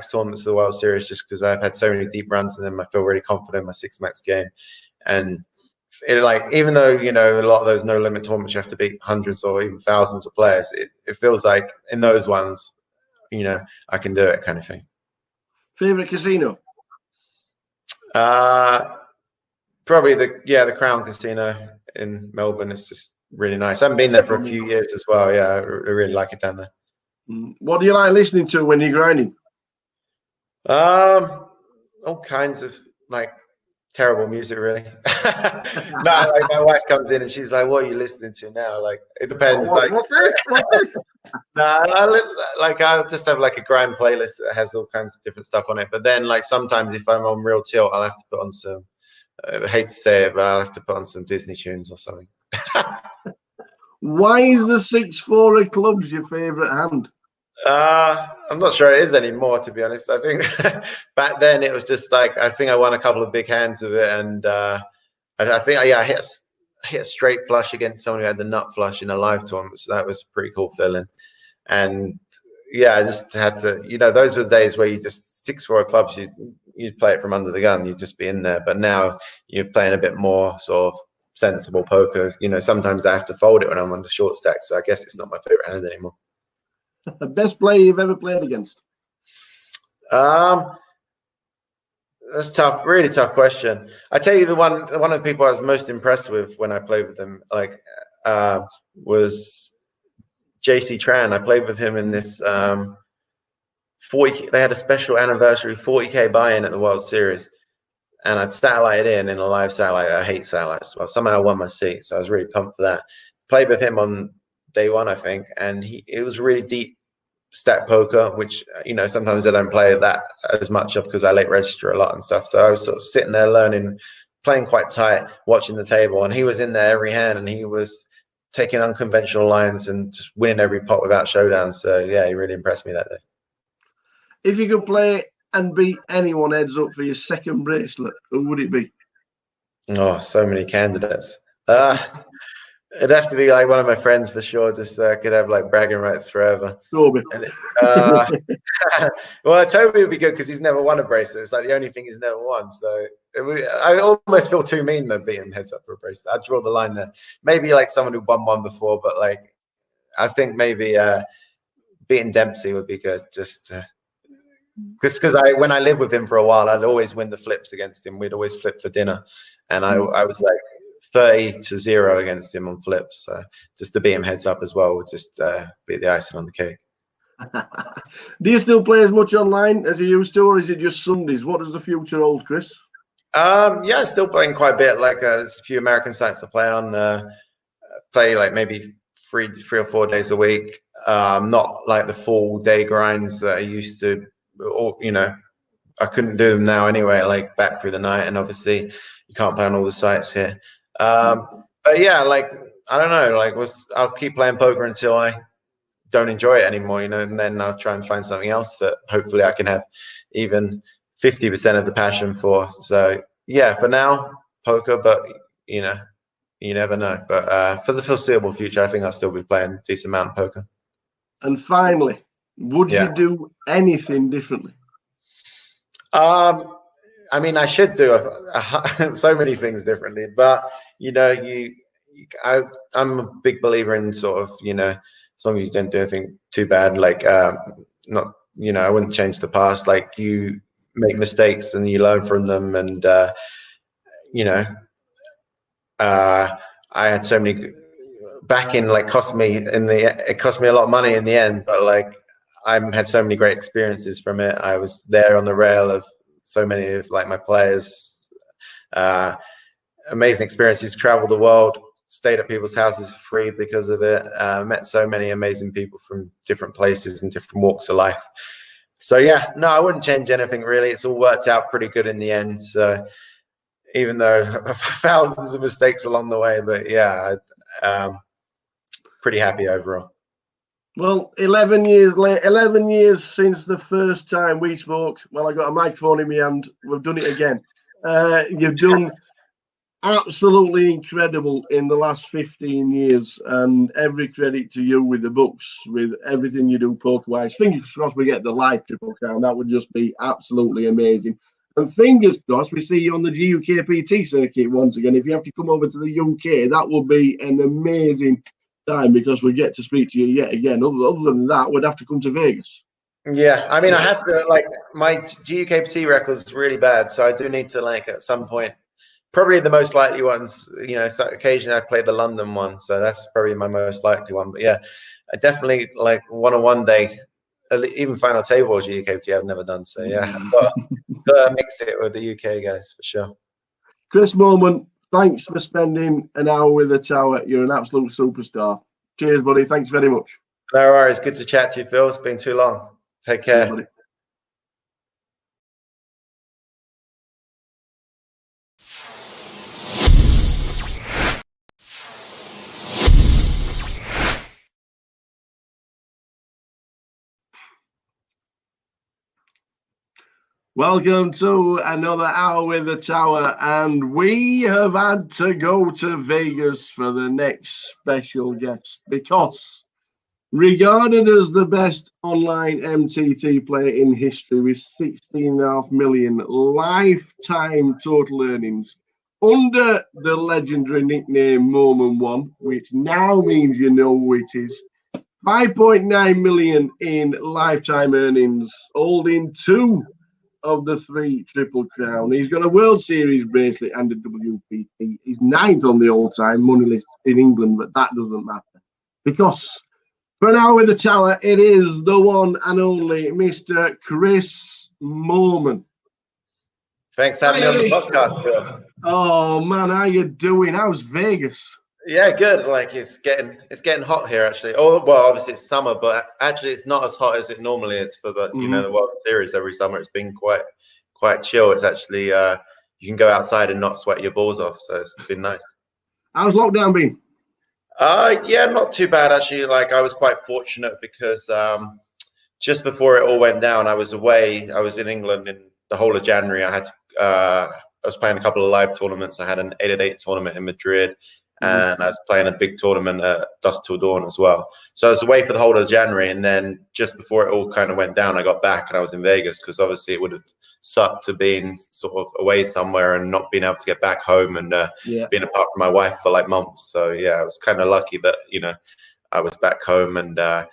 tournaments of the World Series just because I've had so many deep runs in them. I feel really confident in my six max game, and even though a lot of those no limit tournaments you have to beat hundreds or even thousands of players, it feels like in those ones, I can do it, kind of thing. Favorite casino? Probably the Crown Casino in Melbourne. It's just really nice. I haven't been there for a few years as well. Yeah, I really like it down there. What do you like listening to when you're grinding? All kinds of terrible music, really. No, my wife comes in and she's like, "What are you listening to now?" Like, it depends. I'll just have a grind playlist that has all kinds of different stuff on it. But then sometimes if I'm on real tilt, I'll have to put on some. I hate to say it, but I'll have to put on some Disney tunes or something. Why is the 6-4 of clubs your favourite hand? I'm not sure it is anymore, to be honest. I think back then it was just I think I won a couple of big hands of it, and I think I hit a straight flush against someone who had the nut flush in a live tournament, so that was a pretty cool feeling. And I just had to, those were the days where you just 6-4 clubs, you'd play it from under the gun, you'd just be in there. But now you're playing a bit more sort of sensible poker. Sometimes I have to fold it when I'm on the short stack, so I guess it's not my favorite hand anymore. The best player you've ever played against? That's tough, really tough question. I tell you, one of the people I was most impressed with when I played with them, was JC Tran. I played with him in this 40. They had a special anniversary 40K buy-in at the World Series, and I'd satellited in a live satellite. I hate satellites. Well, somehow I won my seat, so I was really pumped for that. Played with him on day one, I think, and it was really deep stack poker, which sometimes I don't play that as much of because I late register a lot and stuff. So I was sort of sitting there learning, playing quite tight, watching the table, and he was in there every hand, and he was taking unconventional lines and just winning every pot without showdowns. So yeah, he really impressed me that day. If you could play and beat anyone heads up for your second bracelet, who would it be? Oh, so many candidates. It'd have to be one of my friends for sure. Just could have bragging rights forever. Toby. Well, Toby would be good because he's never won a bracelet. It's the only thing he's never won. So I almost feel too mean to beat him heads up for a bracelet. I'd draw the line there. Maybe someone who won one before, but I think maybe beating Dempsey would be good. Just because when I lived with him for a while, I'd always win the flips against him. We'd always flip for dinner, and I was 30-0 against him on flips. So just to beat him heads up as well would just be the icing on the cake. Do you still play as much online as you used to, or is it just Sundays? What does the future hold, Chris? Yeah, still playing quite a bit. There's a few American sites to play on. Play maybe three or 4 days a week. Not the full day grinds that I used to. Or I couldn't do them now anyway. Back through the night, and obviously you can't play on all the sites here. But yeah, I don't know. I'll keep playing poker until I don't enjoy it anymore, and then I'll try and find something else that hopefully I can have even 50% of the passion for. So yeah, for now, poker, but you never know. But for the foreseeable future, I think I'll still be playing a decent amount of poker. And finally, would you do anything differently? I mean, I should do so many things differently, but I'm a big believer in sort of as long as you don't do anything too bad, not I wouldn't change the past. You make mistakes and you learn from them, and I had so many backing it cost me a lot of money in the end, but I had so many great experiences from it. I was there on the rail of so many of my players, amazing experiences, traveled the world, stayed at people's houses for free because of it, met so many amazing people from different places and different walks of life. So yeah, no, I wouldn't change anything really. It's all worked out pretty good in the end. So even though thousands of mistakes along the way, but yeah, pretty happy overall. Well, 11 years since the first time we spoke. Well, I got a microphone in my hand. We've done it again. You've done absolutely incredible in the last 15 years, and every credit to you with the books, with everything you do poker-wise. Fingers crossed we get the live Triple Crown. That would just be absolutely amazing. And fingers crossed we see you on the GUKPT circuit once again. If you have to come over to the UK, that will be an amazing time, because we get to speak to you yet again. Other than that, we'd have to come to Vegas. Yeah, I mean, I have to, like, my GUKPT record's really bad, so I do need to, like, at some point, probably the most likely ones, you know, so occasionally I play the London one, so that's probably my most likely one. But yeah, I definitely, like, one-on-one day, even final table GUKPT I've never done, so yeah, gotta mix it with the UK guys for sure. Chris Moment, thanks for spending an hour with the Tower. You're an absolute superstar. Cheers, buddy. Thanks very much. No worries. Good to chat to you, Phil. It's been too long. Take care. Cheers, welcome to another hour with the Tower, and we have had to go to Vegas for the next special guest, because regarded as the best online MTT player in history with 16.5 million lifetime total earnings under the legendary nickname Moment One, which now means you know who it is. 5.9 million in lifetime earnings, holding 2 of the 3 Triple Crown. He's got a World Series bracelet and a WPT. He's 9th on the all-time money list in England, but that doesn't matter, because for an hour with the Tower, it is the one and only Mr. Chris Moment. Thanks for having me on the podcast, Phil. Oh man, how you doing? How's Vegas? Yeah, good. Like, it's getting hot here actually. Oh well, obviously it's summer, but actually it's not as hot as it normally is for the you know, the World Series every summer. It's been quite chill. It's actually you can go outside and not sweat your balls off, so it's been nice. How's lockdown been? Yeah, not too bad actually. Like, I was quite fortunate because just before it all went down, I was away. I was in England in the whole of January. I was playing a couple of live tournaments. I had an 8-at-8 tournament in Madrid, and I was playing a big tournament at Dusk Till Dawn as well. So I was away for the whole of January, and then just before it all kind of went down, I got back and I was in Vegas, because obviously it would have sucked to being sort of away somewhere and not being able to get back home and being apart from my wife for like months. So yeah, I was kind of lucky that, you know, I was back home, and at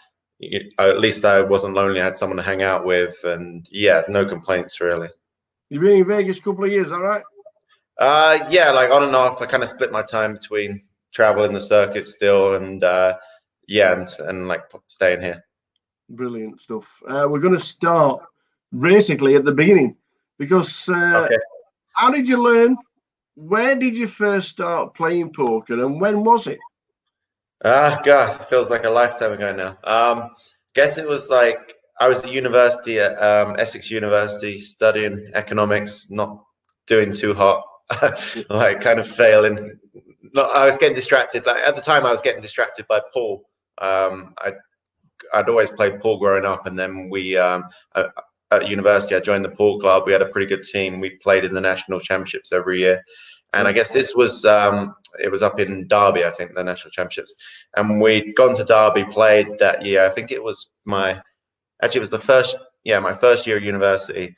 least I wasn't lonely. I had someone to hang out with, and yeah, no complaints really. You've been in Vegas a couple of years, all right? Yeah, like on and off. I kind of split my time between traveling the circuit still, and yeah, and like staying here. Brilliant stuff. We're going to start basically at the beginning, because how did you learn? Where did you first start playing poker, and when was it? God, it feels like a lifetime ago now. Guess it was like I was at university at Essex University studying economics, not doing too hot, like kind of failing. I was getting distracted. Like at the time, I was getting distracted by pool. I'd always played pool growing up, and then we at university I joined the pool club. We had a pretty good team. We played in the national championships every year, and I guess this was it was up in Derby, I think, the national championships, and we'd gone to Derby, played that year. I think it was my first year at university.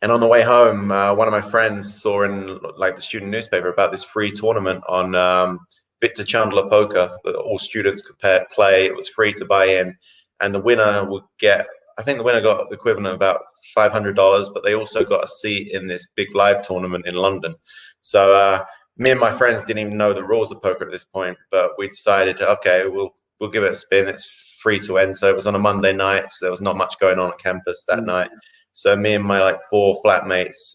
And on the way home, one of my friends saw in like the student newspaper about this free tournament on Victor Chandler Poker that all students could play. It was free to buy in, and the winner would get, I think the winner got the equivalent of about $500, but they also got a seat in this big live tournament in London. So me and my friends didn't even know the rules of poker at this point, but we decided, okay, we'll give it a spin. It's free to enter. It was on a Monday night, so there was not much going on campus that night. So me and my like 4 flatmates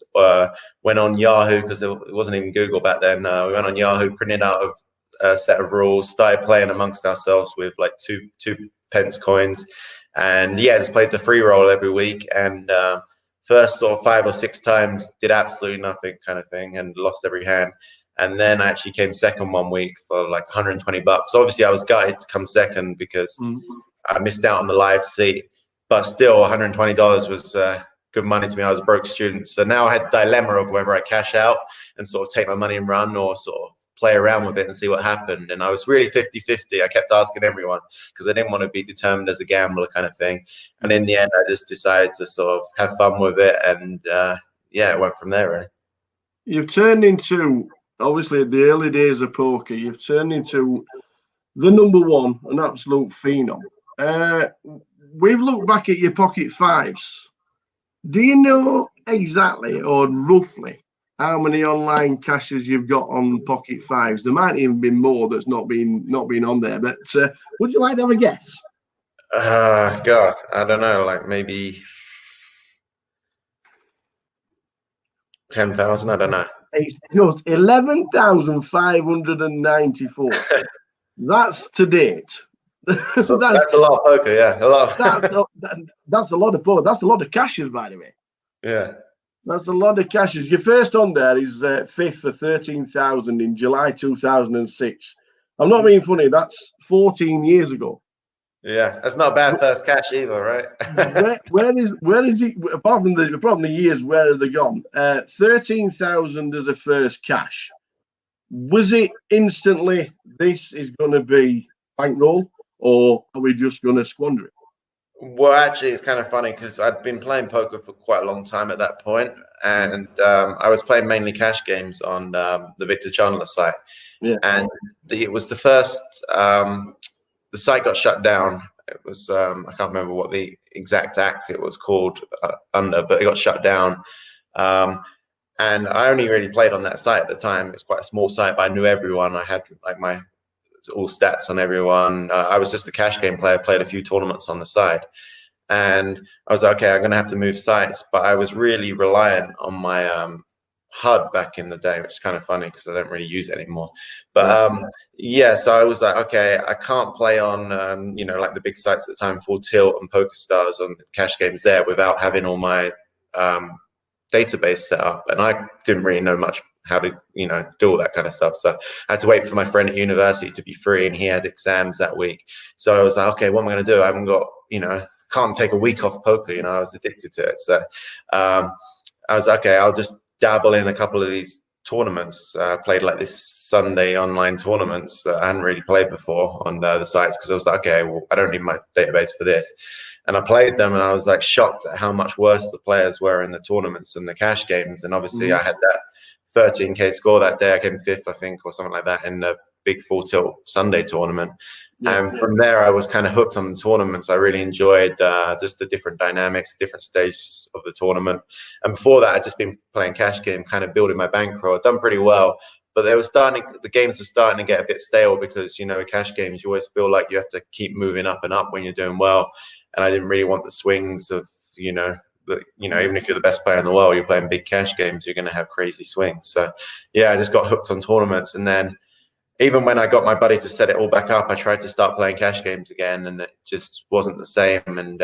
went on Yahoo, because it wasn't even Google back then. We went on Yahoo, printed out a set of rules, started playing amongst ourselves with like two pence coins, and yeah, just played the free roll every week. And first sort of 5 or 6 times did absolutely nothing kind of thing, and lost every hand. And then I actually came second one week for like $120. Obviously, I was gutted to come second because I missed out on the live seat, but still $120 was good money to me. I was a broke student. So now I had the dilemma of whether I cash out and sort of take my money and run, or sort of play around with it and see what happened. And I was really 50-50. I kept asking everyone because I didn't want to be determined as a gambler kind of thing. And in the end, I just decided to sort of have fun with it. And yeah, it went from there, really. You've turned into, obviously, the early days of poker, you've turned into the #1, an absolute phenom. We've looked back at your pocket fives. Do you know exactly or roughly how many online cashes you've got on pocket fives? There might even be more that's not been on there, but would you like to have a guess? God, I don't know, like maybe 10,000. I don't know. It's just 11,594. That's to date. So that's a lot of poker, yeah. A lot. That's a lot of poker. That's a lot of cashes, by the way. Yeah. That's a lot of cashes. Your first on there is 5th for 13,000 in July 2006. I'm not being funny. That's 14 years ago. Yeah, that's not a bad first cash either, right? where is it? Apart from the years, where have they gone? 13,000 as a first cash. Was it instantly, this is going to be bankroll, or are we just going to squander it? Well, actually, it's kind of funny because I'd been playing poker for quite a long time at that point, and I was playing mainly cash games on the Victor Chandler site. Yeah. And it was the first. The site got shut down. It was I can't remember what the exact act it was called under, but it got shut down. And I only really played on that site at the time. It was quite a small site, but I knew everyone. I had like my all stats on everyone. I was just a cash game player, played a few tournaments on the side. And I was like, okay, I'm going to have to move sites. But I was really reliant on my HUD back in the day, which is kind of funny because I don't really use it anymore. But yeah, so I was like, okay, I can't play on, you know, like the big sites at the time, Full Tilt and PokerStars on the cash games there without having all my database set up. And I didn't really know much how to, you know, do all that kind of stuff. So I had to wait for my friend at university to be free, and he had exams that week. So I was like, okay, what am I going to do? I haven't got, you know, can't take a week off poker. You know, I was addicted to it. So I was like, okay, I'll just dabble in a couple of these tournaments. I played like this Sunday online tournaments that I hadn't really played before on the sites, because I was like, okay, well, I don't need my database for this. And I played them, and I was like shocked at how much worse the players were in the tournaments and the cash games. And obviously I had that 13K score that day. I came 5th, I think, or something like that in the big Full Tilt Sunday tournament. And from there, I was kind of hooked on the tournaments. I really enjoyed just the different dynamics, different stages of the tournament. And before that, I'd just been playing cash game, kind of building my bankroll. I'd done pretty well, but the games were starting to get a bit stale, because, you know, with cash games, you always feel like you have to keep moving up and up when you're doing well. And I didn't really want the swings of, you know, even if you're the best player in the world, you're playing big cash games, you're going to have crazy swings. So yeah, I just got hooked on tournaments. And then even when I got my buddy to set it all back up, I tried to start playing cash games again, and it just wasn't the same. And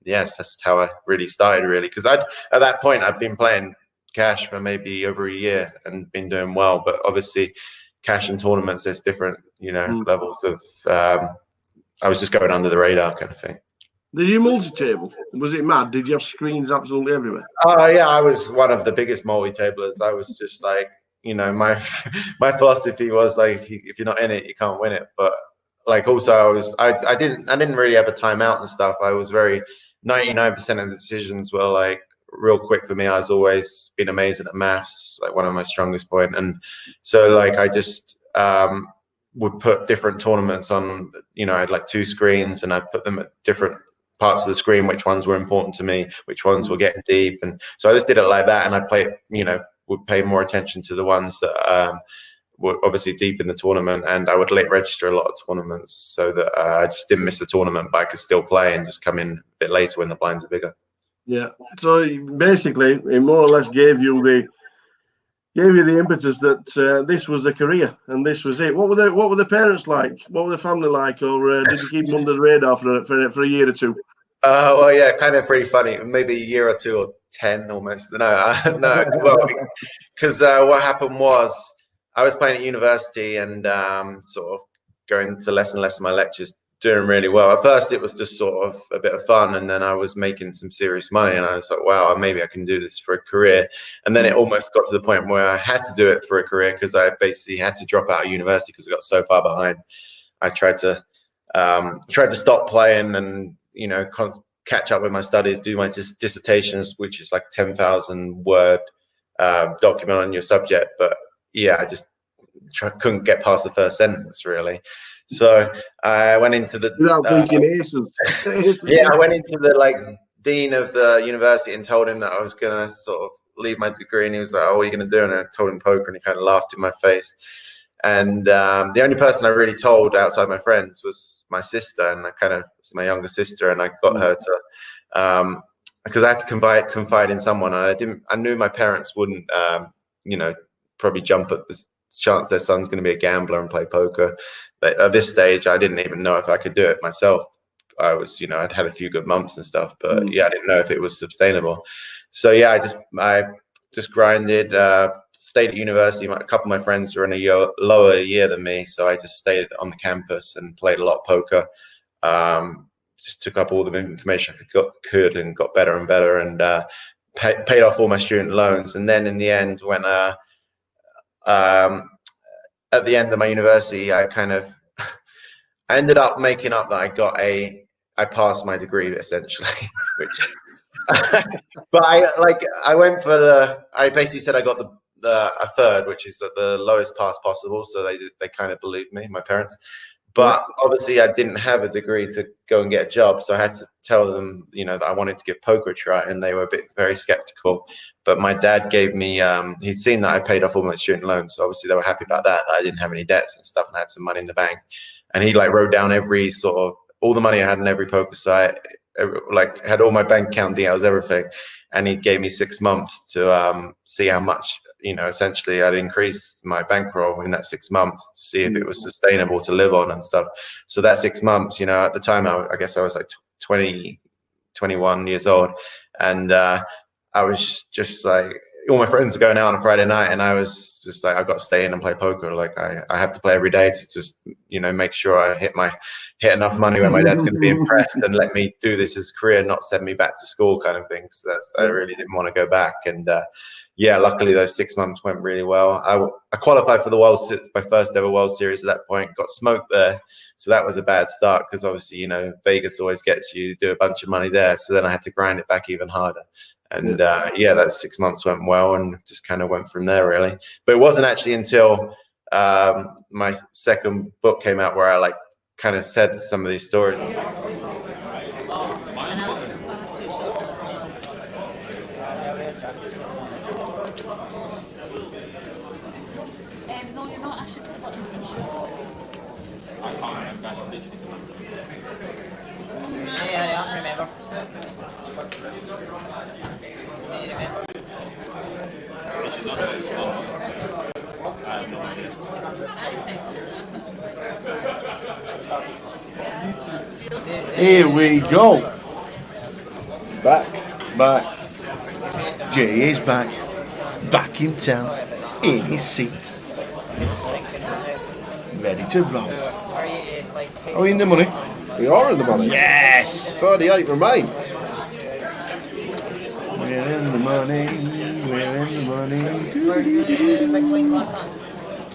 yes, that's how I really started, really, because at that point I'd been playing cash for maybe over a year and been doing well. But obviously, cash and tournaments, there's different, you know, levels of. I was just going under the radar kind of thing. Did you multi-table? Was it mad? Did you have screens absolutely everywhere? Oh yeah, I was one of the biggest multi-tablers. I was just like, you know, my philosophy was like, if you're not in it, you can't win it. But like, also I didn't really have a timeout and stuff. I was 99% of the decisions were like real quick for me. I was always been amazing at maths, like one of my strongest point. And so like I just would put different tournaments on, you know, I had like 2 screens, and I'd put them at different parts of the screen, which ones were important to me, which ones were getting deep. And so I just did it like that, and I played, you know, would pay more attention to the ones that were obviously deep in the tournament, and I would late register a lot of tournaments so that I just didn't miss the tournament, but I could still play and just come in a bit later when the blinds are bigger. Yeah. So basically, it more or less gave you the impetus that this was a career and this was it. What were the parents like? What were the family like? Or did you keep them under the radar for a year or two? Well, yeah, kind of pretty funny. Maybe a year or 2 or 10 almost. No, well, because what happened was I was playing at university and sort of going to less and less of my lectures doing really well. At first, it was just sort of a bit of fun, and then I was making some serious money, and I was like, wow, maybe I can do this for a career. And then it almost got to the point where I had to do it for a career because I basically had to drop out of university because I got so far behind. I tried to stop playing and, you know, catch up with my studies, do my dissertations, which is like 10,000 word document on your subject. But yeah, I just couldn't get past the first sentence really. So I went into the yeah, I went into the like dean of the university and told him that I was gonna sort of leave my degree, and he was like, "Oh, what are you gonna do?" And I told him poker, and he kind of laughed in my face. And the only person I really told outside my friends was my sister, and it was my younger sister, and I got her to because I had to confide in someone, and I knew my parents wouldn't you know, probably jump at the chance their son's going to be a gambler and play poker. But at this stage, I didn't even know if I could do it myself. I was, you know, I'd had a few good months and stuff, but yeah, I didn't know if it was sustainable. So yeah, I just grinded, stayed at university. A couple of my friends were in a lower year than me, so I just stayed on the campus and played a lot of poker. Just took up all the information I could and got better and better, and paid off all my student loans. And then in the end, when at the end of my university, I ended up making up that I passed my degree essentially, which, but I went for I basically said I got a third, which is the lowest pass possible. So they kind of believed me, my parents. But obviously I didn't have a degree to go and get a job. So I had to tell them, you know, that I wanted to give poker a try, and they were very skeptical. But my dad gave me, he'd seen that I paid off all my student loans. So obviously they were happy about that I didn't have any debts and stuff, and I had some money in the bank. And he like wrote down all the money I had in every poker site, like had all my bank account details, everything. And he gave me 6 months to see how much, you know, essentially I'd increase my bankroll in that 6 months to see if it was sustainable to live on and stuff. So that 6 months, you know, at the time, I guess I was like 20, 21 years old. And I was just like, all my friends are going out on a Friday night, and I was just like, I've got to stay in and play poker. Like I have to play every day to just, you know, make sure I hit enough money where my dad's going to be impressed and let me do this as a career, not send me back to school kind of thing. So I really didn't want to go back. And yeah, luckily those 6 months went really well. I qualified for the my first ever World Series at that point, got smoked there. So that was a bad start because obviously, you know, Vegas always gets you, do a bunch of money there. So then I had to grind it back even harder. And yeah, that 6 months went well, and just kind of went from there really. But it wasn't actually until my second book came out where I like kind of said some of these stories. No, you're not actually putting in show. I can't remember. Yeah, I don't remember. Here we go. Back. Jay is back in town, in his seat, ready to roll. Are we in the money? We are in the money. Yes! 38 remain. We're in the money.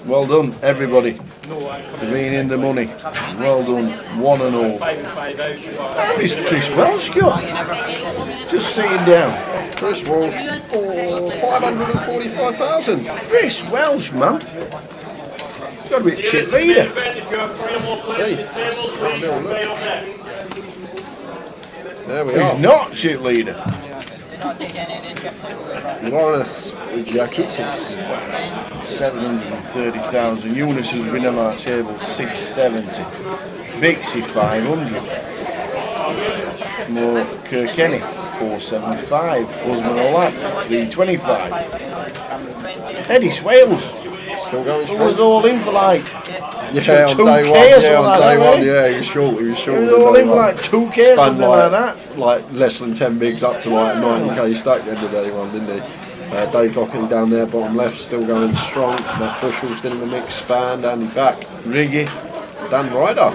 Well done, everybody. For being in the money. Well done, one and all. How is Chris Welsh got? Just sitting down. Chris Welsh for 545,000. Chris Welsh, man. Got to be a chip leader. See, there we are. He's not chip leader. Lawrence Jakutis. 730,000. Eunice has been on our table 670. Vixie 500. More Kilkenny 475. Osman Olak 325. Eddie Swales Still going strong. was all in for like Yeah, on 2K day or one. something Yeah, on like day that, one. Yeah, he was short. He was all in for like 2K, something like that. Like less than 10 bigs up to like 90k stack at the end of day one, didn't he? Dave Doherty down there, bottom left, still going strong. Matt Bushell still in the mix. Span, Andy back. Riggy. Dan Ryder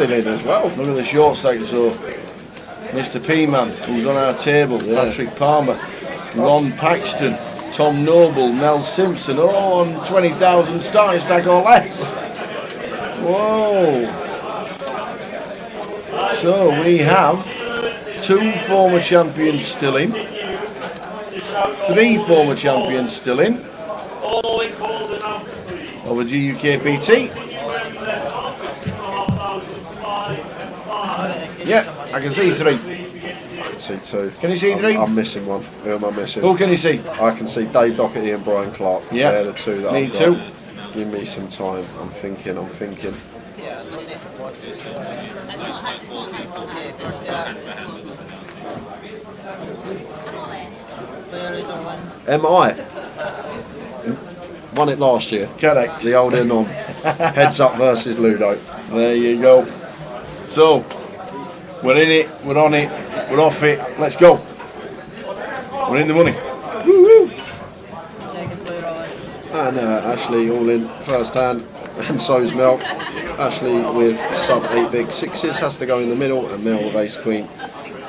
still in as well. Look at the short stack. So Mr. P-Man, who's on our table, Patrick Palmer, Ron Paxton, Tom Noble, Mel Simpson, all on 20,000 starting stack or less. Whoa. So we have 2 former champions still in, 3 former champions still in, over GUKPT. Yeah, I can see 3. I can see 2. Can you see 3? I'm missing one. Who am I missing? Who can you see? I can see Dave Doherty and Brian Clark. Yeah. They're the 2 that Me I've too. got. Give me some time. I'm thinking. MI won it last year. Correct. The old and on. Heads up versus Ludo. There you go. So, we're in it, we're on it, we're off it, let's go. We're in the money. Woo-hoo. And Ashley all in first hand, and so's Mel. Ashley with sub 8 big 6s has to go in the middle, and Mel with ace queen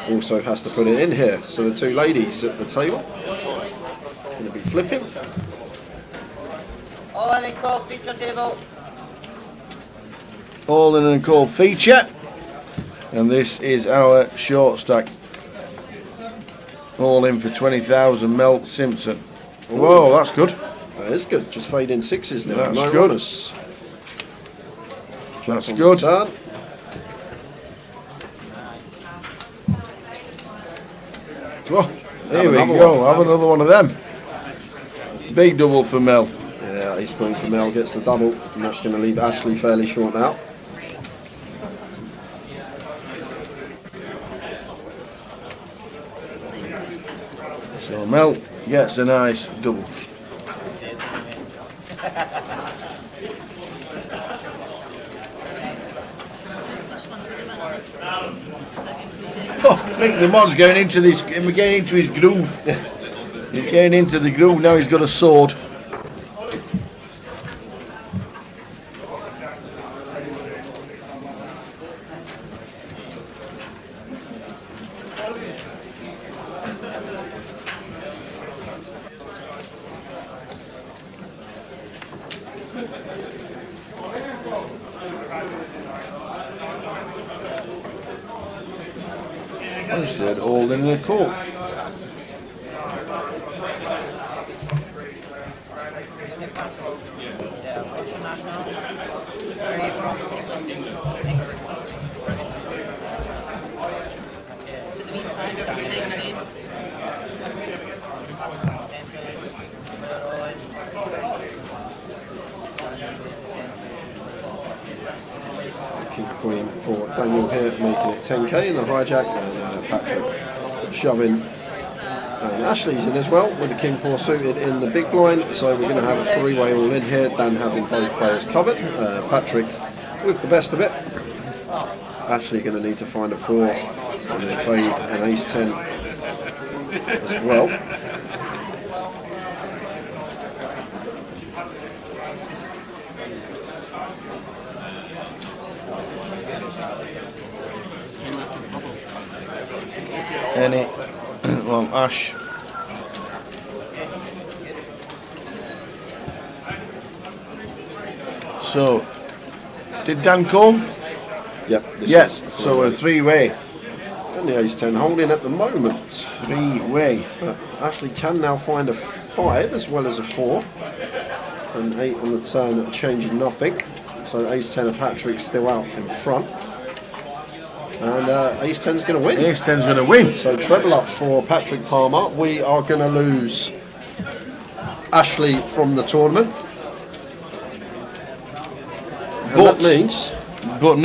also has to put it in here. So the 2 ladies at the table going to be flipping. All in a call feature table. All in a call feature. And this is our short stack. All in for 20,000, Mel Simpson. Whoa, that's good. That is good. Just fade in 6s now. That's no good. runners. That's On good. the turn. Oh, here we go. Have another one of them. Big double for Mel. Yeah, ace queen for Mel gets the double, and that's going to leave Ashley fairly short now. So Mel gets a nice double. Oh, I think the mod's going into this. We're getting into his groove. He's getting into the groove now. He's got a sword. Instead, all in the court. King Queen for Daniel here, making it 10k in the hijack, and Patrick shoving. And Ashley's in as well with the King 4 suited in the big blind, so we're going to have a 3-way all in here. Dan having both players covered. Patrick with the best of it. Ashley going to need to find a 4 and then fade an ace 10 as well. Any, well, Ash. So, did Dan call? Yep. Yes. So a 3-way. And the ace 10 holding at the moment. 3-way. But Ashley can now find a 5 as well as a 4. And 8 on the turn, changing nothing. So ace 10 of Patrick still out in front. And ace 10's going to win. Ace 10's going to win. So treble up for Patrick Palmer. We are going to lose Ashley from the tournament. And But- that means, But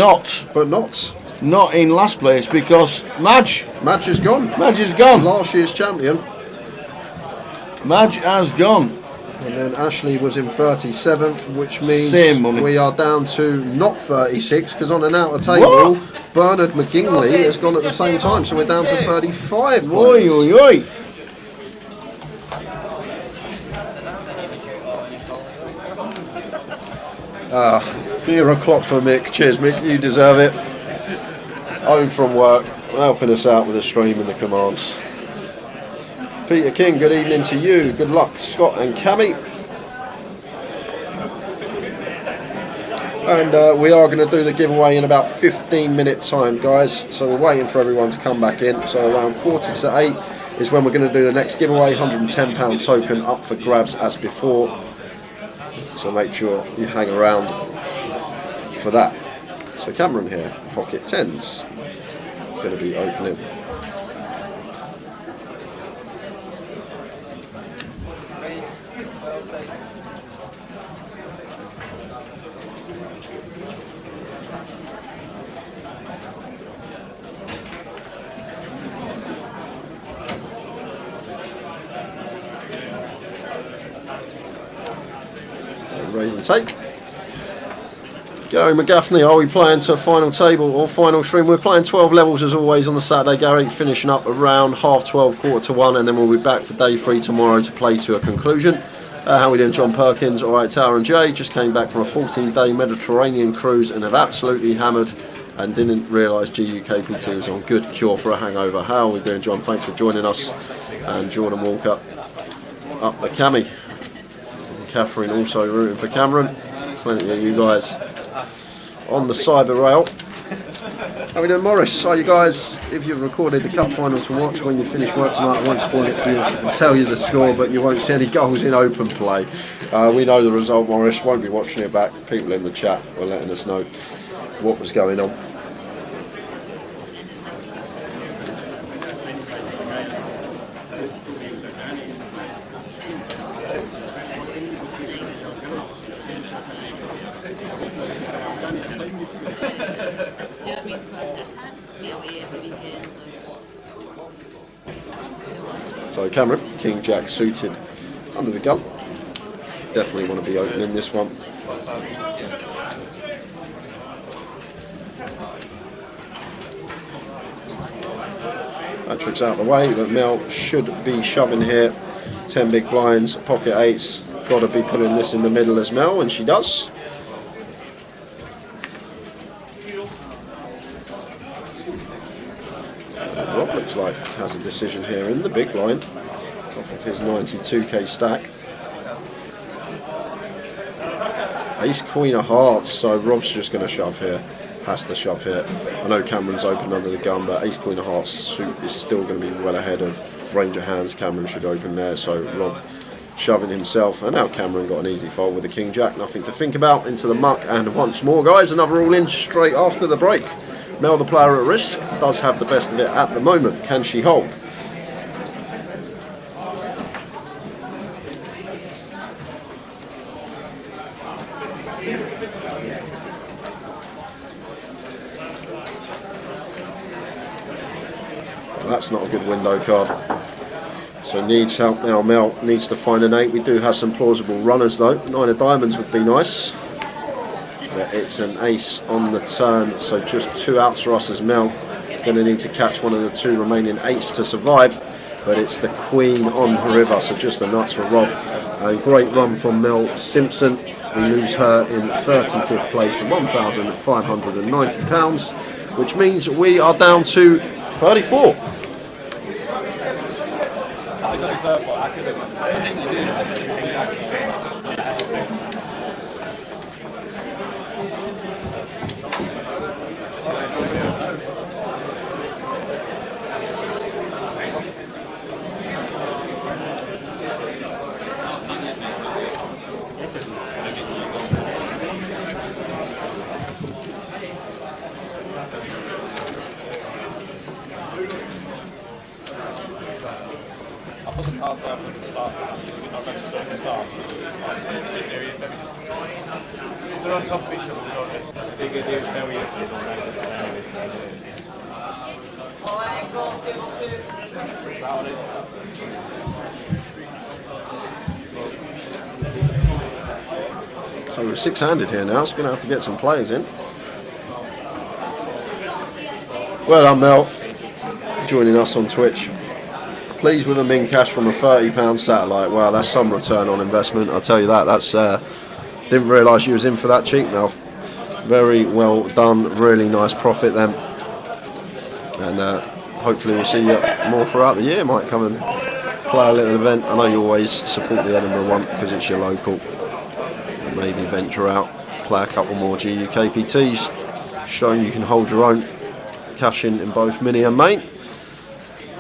not in last place because Madge Madge is gone. is gone. Last year's champion. Madge has gone. And then Ashley was in 37th, which means Same money. we are down to not 36, because on an outer table, What? Bernard McGinley has gone at the same time, so we're down to 35 Oi, points. oi, oi. Beer o'clock for Mick. Cheers, Mick. You deserve it. home from work, helping us out with the stream and the commands. Peter King, good evening to you. Good luck, Scott and Cammy. And we are going to do the giveaway in about 15 minutes time, guys. So we're waiting for everyone to come back in. So around 7:45 is when we're going to do the next giveaway. £110 token up for grabs as before. So make sure you hang around for that. So Cameron here, pocket 10s, going to be opening. Raise and take. Gary McGaffney, are we playing to a final table or final stream? We're playing 12 levels as always on the Saturday, Gary, finishing up around 12:30, 1:45, and then we'll be back for day 3 tomorrow to play to a conclusion. How are we doing, John Perkins? Alright, Tower and Jay, just came back from a 14-day Mediterranean cruise and have absolutely hammered and didn't realise GUKPT was on. Good cure for a hangover. How are we doing, John? Thanks for joining us. And Jordan Walker up the Cammy. Catherine also rooting for Cameron. Plenty of you guys on the cyber rail. How are we doing, Morris? Are you guys, if you've recorded the cup final to watch when you finish work tonight, I won't spoil it for you and tell you the score, but you won't see any goals in open play. We know the result, Morris. Won't be watching it back. People in the chat were letting us know what was going on. So Cameron, King Jack suited under the gun. Definitely want to be opening this one. Patrick's out of the way, but Mel should be shoving here. 10 big blinds, pocket 8s. Got to be putting this in the middle as Mel, and she does. Rob looks like has a decision here in the big blind off of his 92k stack. Ace Queen of Hearts, so Rob's just going to shove here. Has to shove here. I know Cameron's open under the gun, but Ace Queen of Hearts suit is still going to be well ahead of Ranger Hands. Cameron should open there, so Rob shoving himself, and now Cameron got an easy fold with the King Jack. Nothing to think about. Into the muck, and once more, guys, another all in straight after the break. Mel, the player at risk, does have the best of it at the moment. Can she hold? Well, that's not a good window card. So needs help now. Mel needs to find an 8. We do have some plausible runners though. 9 of diamonds would be nice. But it's an ace on the turn, so just 2 outs for us as Mel. Going to need to catch one of the 2 remaining 8s to survive. But it's the Queen on the river, so just the nuts for Rob. A great run from Mel Simpson. We lose her in 35th place for £1,590, which means we are down to 34. They're on top of each other, they do tell you. So we're 6-handed here now, so we're going to have to get some players in. Well done, Mel, joining us on Twitch. Pleased with a min cash from a £30 satellite. Wow, that's some return on investment, I'll tell you that. That's didn't realise you was in for that cheap, Mel. Very well done, really nice profit then. and hopefully we'll see you more throughout the year. Might come and play a little event. I know you always support the Edinburgh one because it's your local. Maybe venture out, play a couple more GUKPTs, showing you can hold your own, cash in both mini and main.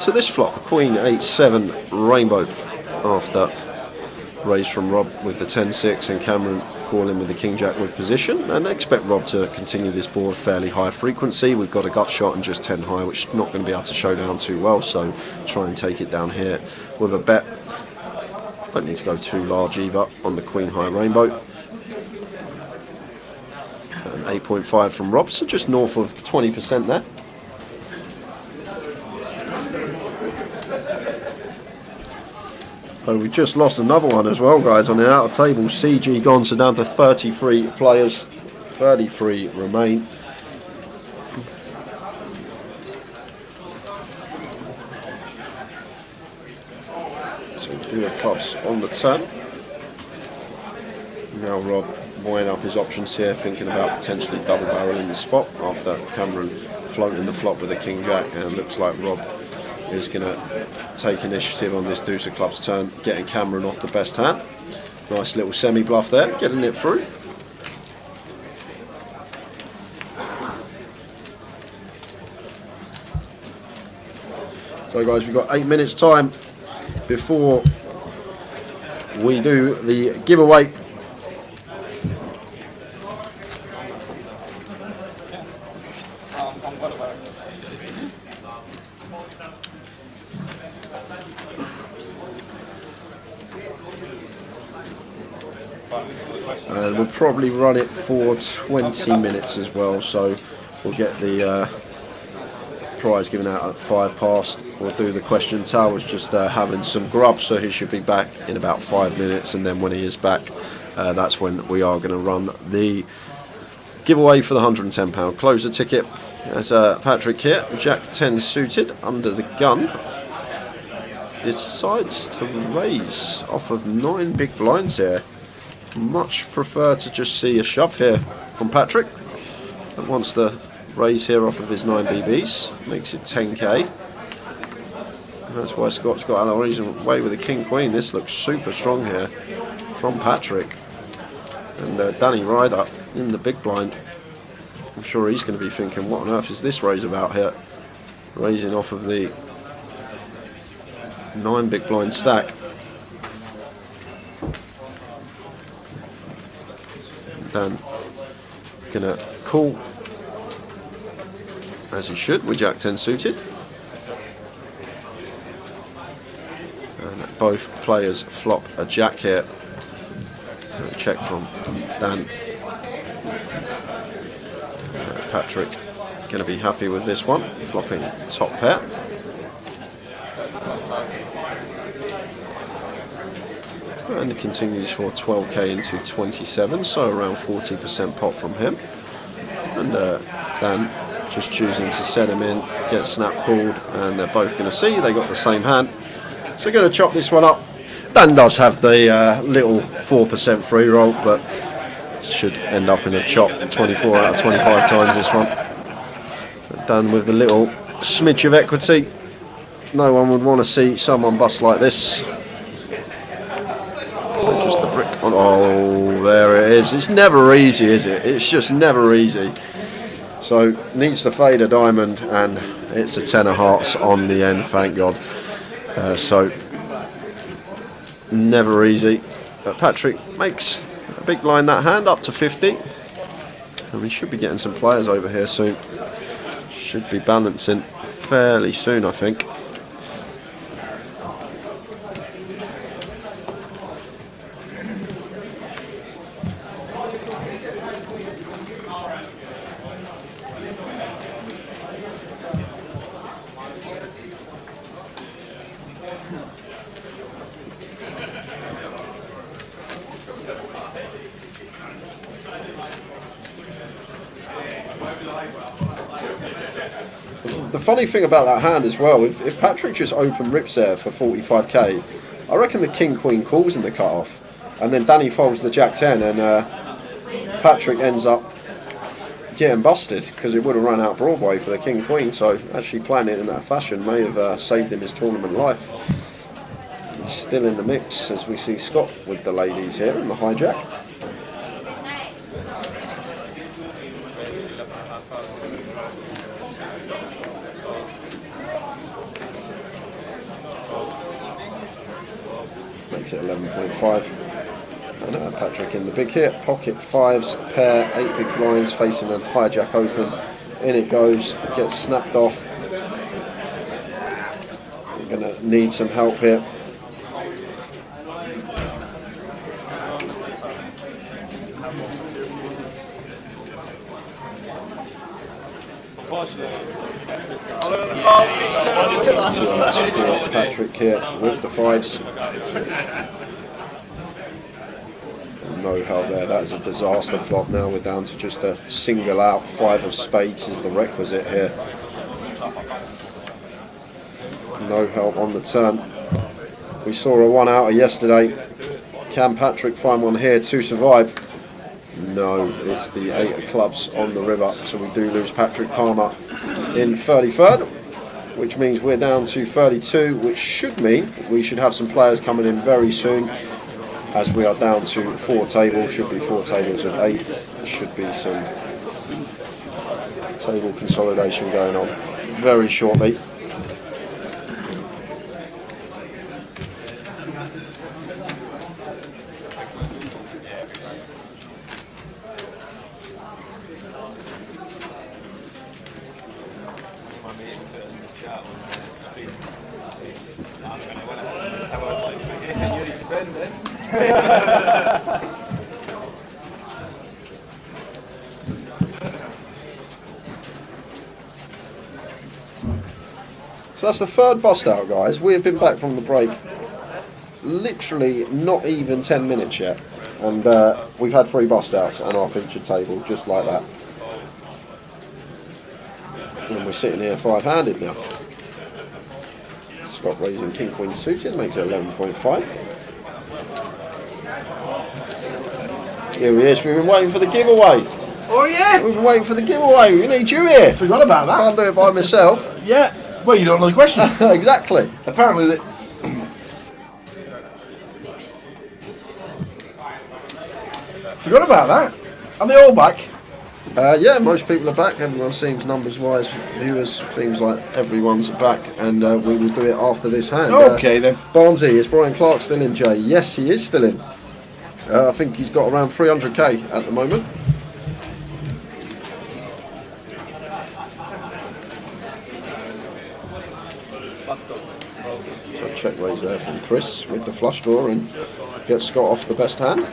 To this flop, a Queen 8-7 Rainbow after raise from Rob with the 10-6 and Cameron calling with the King Jack with position, and I expect Rob to continue this board fairly high frequency. We've got a gut shot and just 10 high, which is not going to be able to show down too well, so try and take it down here with a bet. Don't need to go too large either on the Queen High Rainbow. 8.5 from Rob, so just north of 20% there. So we just lost another one as well, guys, on the out of table. CG gone, so down to 33 players, 33 remain. So dealer clubs on the turn. Now Rob weighing up his options here, thinking about potentially double barreling the spot after Cameron floating the flop with a King Jack, and looks like Rob is going to take initiative on this deuce of clubs turn, getting Cameron off the best hand. Nice little semi bluff there, getting it through. So guys, we've got 8 minutes time before we do the giveaway. And we'll probably run it for 20 minutes as well, so we'll get the prize given out at 5 past. We'll do the question. Tower's just having some grub, so he should be back in about 5 minutes, and then when he is back, that's when we are going to run the giveaway for the £110 closer ticket. As Patrick here, Jack 10 suited under the gun, decides to raise off of 9 big blinds here. Much prefer to just see a shove here from Patrick, that wants to raise here off of his 9 BBs, makes it 10k. And that's why Scott's got a reason way with the King Queen. This looks super strong here from Patrick. And Danny Ryder in the big blind. I'm sure he's going to be thinking, what on earth is this raise about here? Raising off of the 9 big blind stack. Dan gonna call as he should with Jack 10 suited, and both players flop a Jack here. Check from Dan. Patrick gonna be happy with this one, flopping top pair. And it continues for 12k into 27, so around 40% pop from him. And Dan just choosing to set him in, get snap called, and they're both going to see they got the same hand. So going to chop this one up. Dan does have the little 4% free roll, but should end up in a chop 24 out of 25 times this one. Dan with the little smidge of equity. No one would want to see someone bust like this. So just the brick on. Oh, there it is. It's never easy, is it? It's just never easy. So needs to fade a diamond, and it's a 10 of hearts on the end, thank God. So never easy. But Patrick makes a big line that hand up to 50, and we should be getting some players over here soon. Should be balancing fairly soon, I think. The funny thing about that hand as well, if Patrick just open rips there for 45k, I reckon the King Queen calls in the cut-off, and then Danny folds the Jack 10, and Patrick ends up getting busted because it would have run out Broadway for the King Queen. So actually playing it in that fashion may have saved him his tournament life. He's still in the mix as we see Scott with the ladies here in the hijack. Makes it 11.5. And Patrick in the big hit, pocket fives, pair, 8 big blinds facing a hijack open. In it goes, gets snapped off. We're going to need some help here. For Patrick here with the fives. No help there. That is a disaster flop. Now we're down to just a single out. 5 of spades is the requisite here. No help on the turn. We saw a 1-outer yesterday. Can Patrick find one here to survive? No, it's the 8 of clubs on the river. So we do lose Patrick Palmer in 33rd, which means we're down to 32, which should mean we should have some players coming in very soon. As we are down to 4 tables, should be 4 tables of 8. There should be some table consolidation going on very shortly. So that's the 3rd bust out, guys. We have been back from the break literally not even 10 minutes yet, and we've had 3 bust outs on our featured table just like that, and we're sitting here 5-handed now. Scott raising King Queen suited makes it 11.5. Here he is. We've been waiting for the giveaway. Oh yeah, we've been waiting for the giveaway. We need you here. Forgot about that. Can't do it by myself. Yeah. Well, you don't know the question. Exactly. Apparently, forgot about that. Are they all back? Yeah, most people are back. Everyone seems, numbers-wise, viewers, seems like everyone's back, and we will do it after this hand. Okay then. Barnesy, is Brian Clark still in, Jay? Yes, he is still in. I think he's got around 300k at the moment. Check raise there from Chris with the flush draw and gets Scott off the best hand.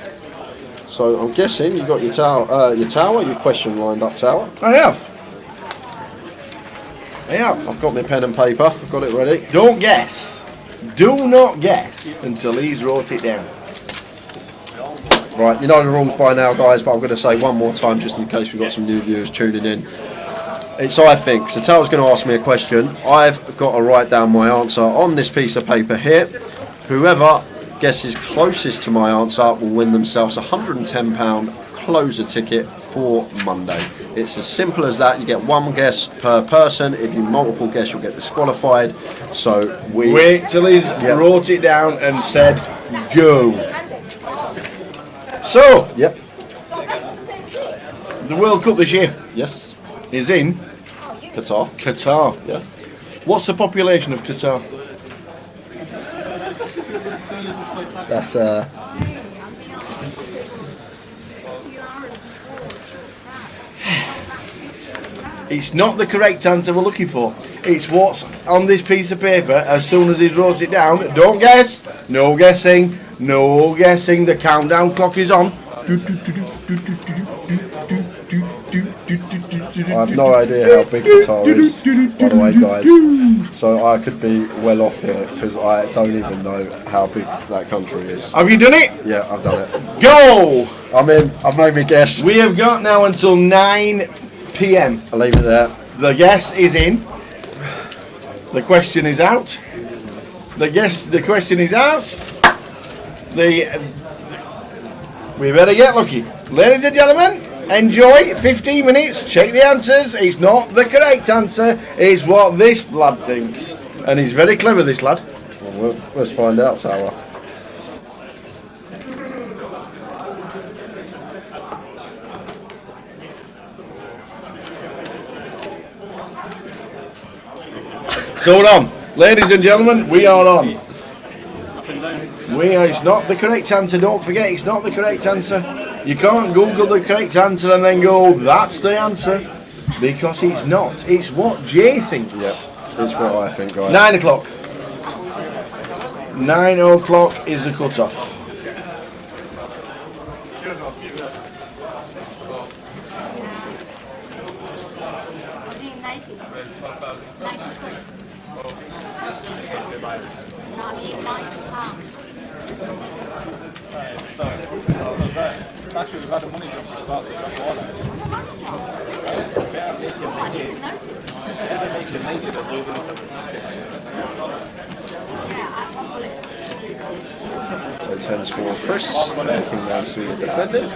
So I'm guessing you got your your question lined up, Tower. I have. I've got my pen and paper. I've got it ready. Don't guess. Do not guess until he's wrote it down. Right, you know the rules by now, guys, but I'm going to say one more time just in case we've got some new viewers tuning in. It's I think. So Taylor's going to ask me a question. I've got to write down my answer on this piece of paper here. Whoever guesses closest to my answer will win themselves a £110 closer ticket for Monday. It's as simple as that. You get 1 guess per person. If you multiple guess, you'll get disqualified. So wait till he's wrote it down and said go. So, yep. The World Cup this year, yes, is in Qatar. Qatar. Yeah. What's the population of Qatar? That's It's not the correct answer we're looking for. It's what's on this piece of paper as soon as he wrote it down. Don't guess. No guessing. No guessing. The countdown clock is on. I have no idea how big Qatar is, by the way, guys. So I could be well off here because I don't even know how big that country is. Have you done it? Yeah, I've done it. Go! I'm in. I've made me guess. We have got now until 9 p.m. I'll leave it there. The guess is in. The question is out. The question is out. We better get lucky. Ladies and gentlemen, Enjoy 15 minutes, check the answers. It's not the correct answer, it's what this lad thinks. And he's very clever, this lad. Well, let's find out, Tower. So we're on. Ladies and gentlemen, we are on. It's not the correct answer, don't forget, it's not the correct answer. You can't Google the correct answer and then go, that's the answer. Because it's not. It's what Jay thinks. Yep, it's what I think, guys. 9 o'clock. 9 o'clock is the cut-off. Actually, we've had a money jump as well, so it's got more than It turns for Chris, looking down to the defender.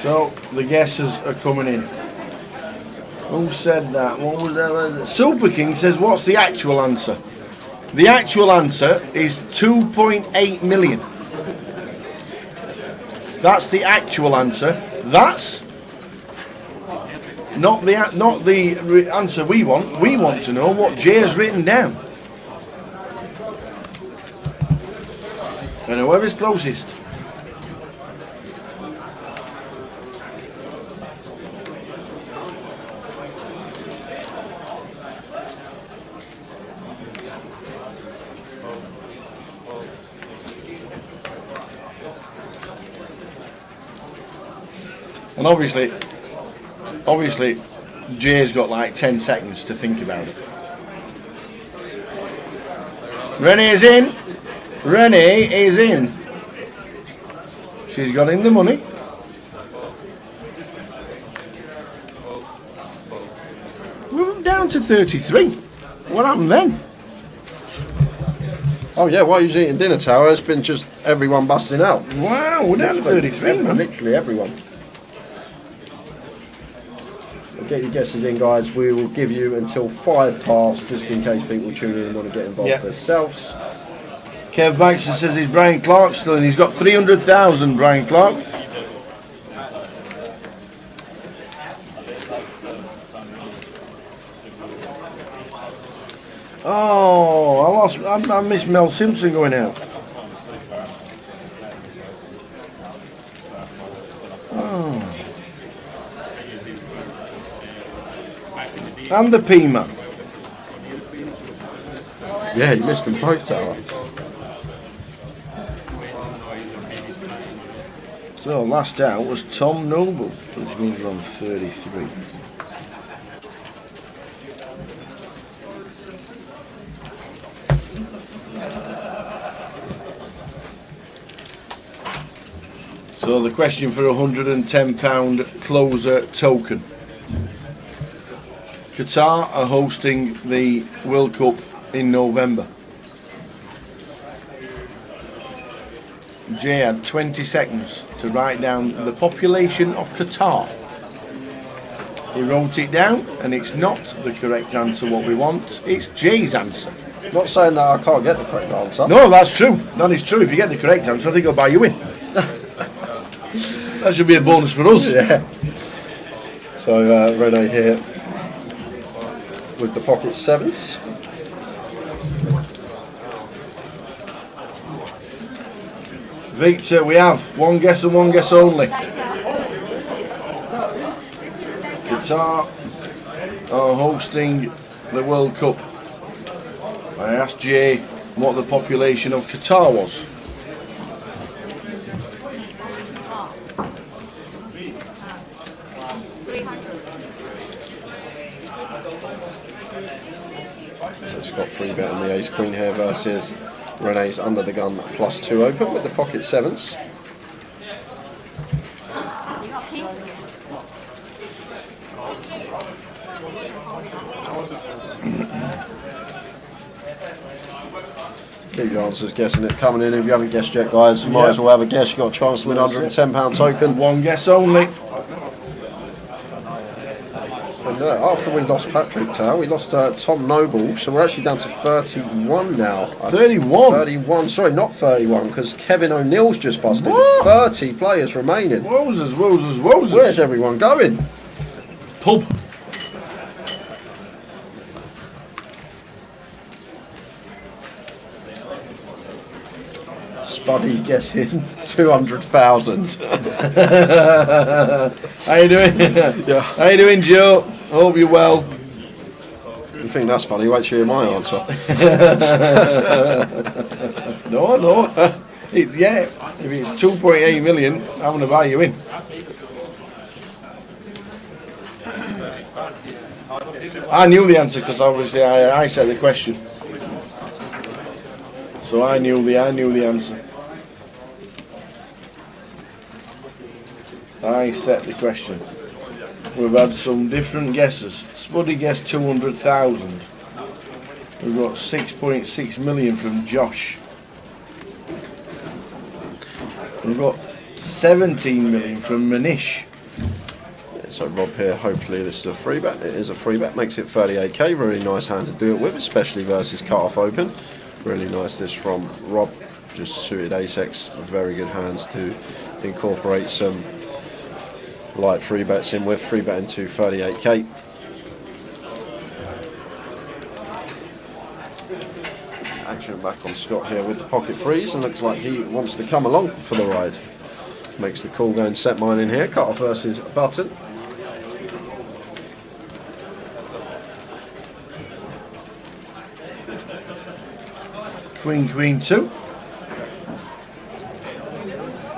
So the guesses are coming in. Who said that? What was that? Super King says, what's the actual answer? The actual answer is 2.8 million. That's the actual answer. That's not the answer we want. We want to know what Jay has written down. And whoever's closest. And obviously, Jay's got like 10 seconds to think about it. Rennie is in. Rennie is in. She's got in the money. We're down to 33. What happened then? Oh yeah, while you was eating dinner, Tower, it's been just everyone busting out. Wow, we're down to 33, man. Literally everyone. Get your guesses in, guys. We will give you until 5 tasks, just in case people tune in and want to get involved themselves. Kev Baxter says he's Brian Clark still, and he's got 300,000, Brian Clark. Oh, I missed Mel Simpson going out. And the Pima. Yeah, you missed them both, Tower. So last out was Tom Noble, which means we're on 33. So the question for £110 closer token. Qatar are hosting the World Cup in November. Jay had 20 seconds to write down the population of Qatar. He wrote it down, and it's not the correct answer what we want, it's Jay's answer. Not saying that I can't get the correct answer. No, that's true. That is true. If you get the correct answer, I think I'll buy you in. That should be a bonus for us. Yeah. So Renee here with the pocket sevens. Victor, we have one guess and one guess only. Qatar are hosting the World Cup. I asked Jay what the population of Qatar was. So Scott free bet on the ace queen here versus Renee's under the gun +2 open with the pocket sevens. Keep your answers guessing it coming in. If you haven't guessed yet, guys, you might as well have a guess. You've got a chance to win £110 token. One guess only. And after we lost Patrick Tower, we lost Tom Noble, so we're actually down to 31 now. 31? 31, sorry, not 31, because Kevin O'Neill's just busted. What? 30 players remaining. Wowzers, wowzers, wowzers. Where's everyone going? Pub. Spuddy guessing 200,000. How you doing? Yeah. How you doing, Joe? Hope you're well. You think that's funny? Wait till you hear my answer. No. Yeah, if it's 2.8 million, I'm going to buy you in. I knew the answer because obviously I said the question. So I knew the answer. I set the question. We've had some different guesses. Spuddy guessed 200,000. We've got 6.6 million from Josh. We've got 17 million from Manish. Yeah, so Rob here, hopefully this is a free bet. It is a free bet, makes it 38k. Really nice hand to do it with, especially versus cut-off open. Really nice this from Rob. Just suited ace-x, very good hands to incorporate some light free bets in with, free betting to 38k. Action back on Scott here with the pocket freeze, and looks like he wants to come along for the ride. Makes the call, go and set mine in here. Cut off versus button. Queen, queen, 2.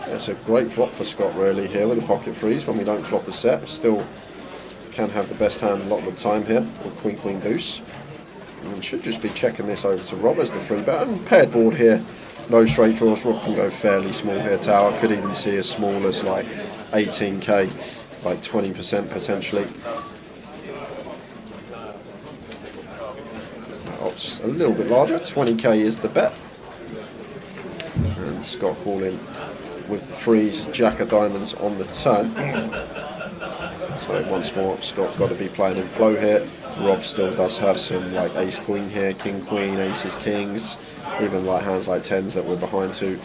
It's a great flop for Scott really here with the pocket freeze when we don't flop a set. Still can have the best hand a lot of the time here with queen, queen, deuce. And should just be checking this over to Rob as the free bet. And paired board here, no straight draws. Rob can go fairly small here. Tower could even see as small as like 18k, like 20% potentially. Opts a little bit larger, 20k is the bet. And Scott calling with the freeze, jack of diamonds on the turn. So once more, Scott got to be playing in flow here. Rob still does have some like ace queen here, king queen, aces kings, even like hands like tens that we're behind to.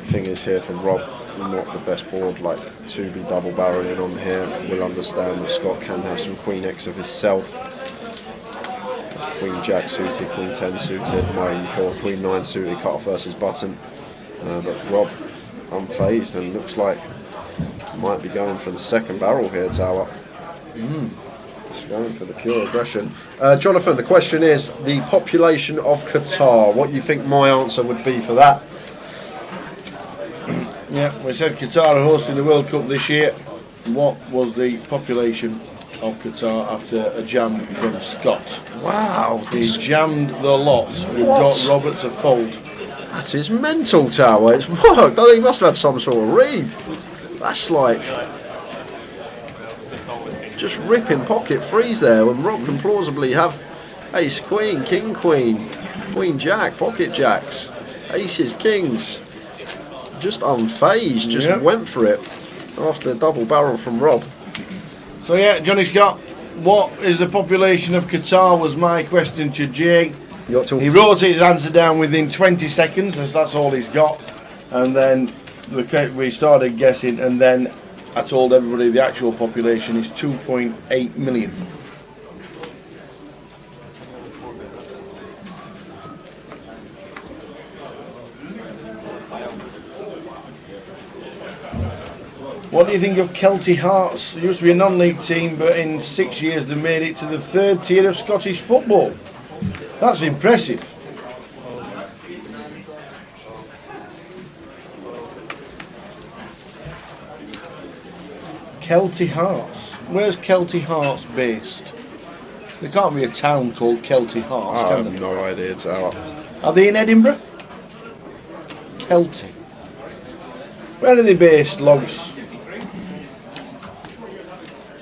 Thing is here from Rob, not the best board, like to be double barreling on here. We'll understand that Scott can have some queen x of himself. Queen jack suited, queen 10 suited, my poor queen 9 suited, cut off versus button. But Rob unfazed and looks like might be going for the second barrel here, Tower. Just going for the pure aggression. Jonathan, the question is the population of Qatar. What do you think my answer would be for that? Yeah, we said Qatar are hosting the World Cup this year. What was the population of Qatar after a jam from Scott? Wow, He jammed the lot. We've What? got Robert to fold. that is mental, Tower. It's worked. I think he must have had some sort of read. That's like just ripping pocket freeze there when Rob can plausibly have ace queen, king queen, queen jack, pocket jacks, aces, kings. Just unfazed, just went for it after the double barrel from Rob. So yeah, Johnny Scott, what is the population of Qatar was my question to Jay. You got till He wrote his answer down within 20 seconds, as that's all he's got. And then we started guessing, and then I told everybody the actual population is 2.8 million. What do you think of Kelty Hearts? It used to be a non-league team, but in 6 years they made it to the 3rd tier of Scottish football. That's impressive. Kelty Hearts. Where's Kelty Hearts based? There can't be a town called Kelty Hearts, I can have there? no idea, Tower. Are they in Edinburgh? Celtic. Where are they based, Logs?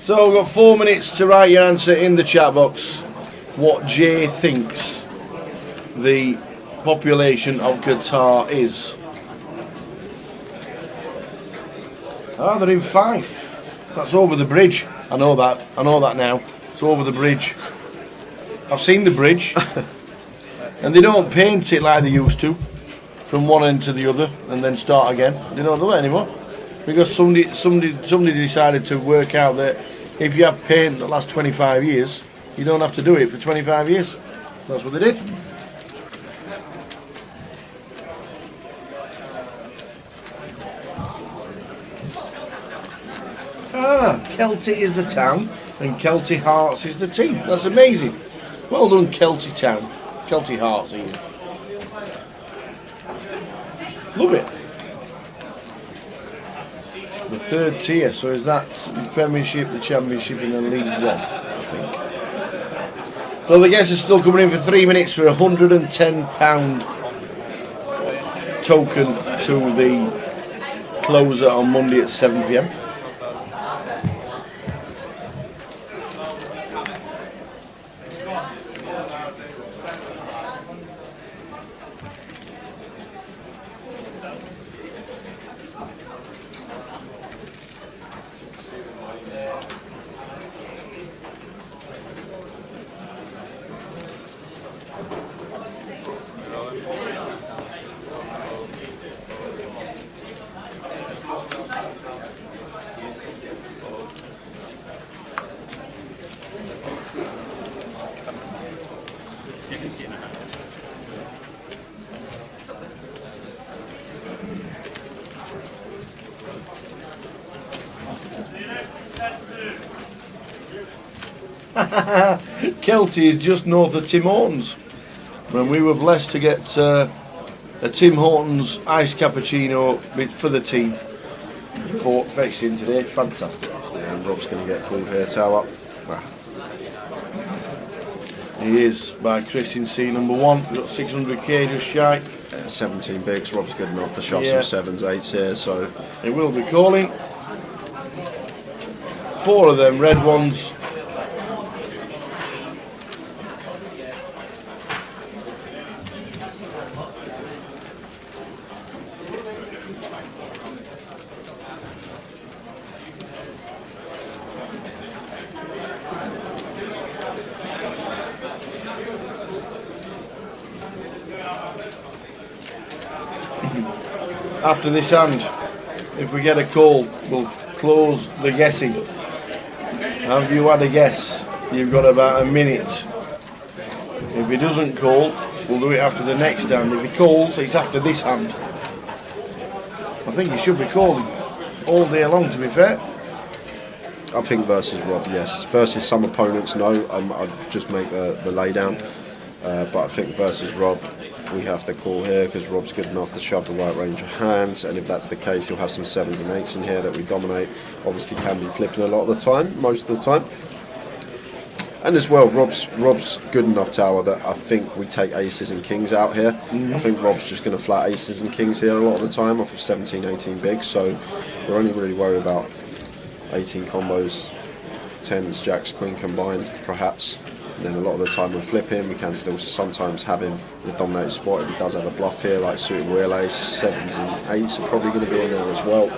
So we've got 4 minutes to write your answer in the chat box. What Jay thinks the population of Qatar is. Ah, they're in Fife. That's over the bridge. I know that. I know that now. It's over the bridge. I've seen the bridge. And they don't paint it like they used to, from one end to the other, and then start again. They don't do that anymore, because somebody decided to work out that if you have paint that lasts 25 years, you don't have to do it for 25 years. That's what they did. Ah, Kelty is the town, and Kelty Hearts is the team. That's amazing. Well done, Kelty Town. Kelty Hearts, even. Love it. The third tier, so is that the Premiership, the Championship, and then League One, I think. So the guests are still coming in for 3 minutes for £110 token to the closer on Monday at 7 PM. Kelty is just north of Tim Hortons, and we were blessed to get a Tim Hortons iced cappuccino for the team. Fetched in today, fantastic. Yeah, and Rob's going to get called here, towel up. Ah. He is by Chris in C number 1. We've got 600k just shy. 17 bigs. Rob's good enough to shove Yeah. some 7s, 8s here, so He will be calling. 4 of them red ones. After this hand, if we get a call, we'll close the guessing. Have you had a guess? You've got about a minute. If he doesn't call, we'll do it after the next hand. If he calls, it's after this hand. I think he should be calling all day long, to be fair. I think versus Rob, yes. Versus some opponents, no. I'd just make the lay down. But I think versus Rob, we have to call here because Rob's good enough to shove the right range of hands, and if that's the case, he'll have some 7s and 8s in here that we dominate. Obviously can be flipping a lot of the time, most of the time. And as well, Rob's good enough tower that I think we take aces and kings out here. I think Rob's just going to flat aces and kings here a lot of the time off of 17, 18 bigs, so we're only really worried about 18 combos, 10s, jacks, queen combined, perhaps. And then a lot of the time we flip him, we can still sometimes have him in the dominated spot if he does have a bluff here, like suited real ace, 7s and 8s are probably going to be in there as well.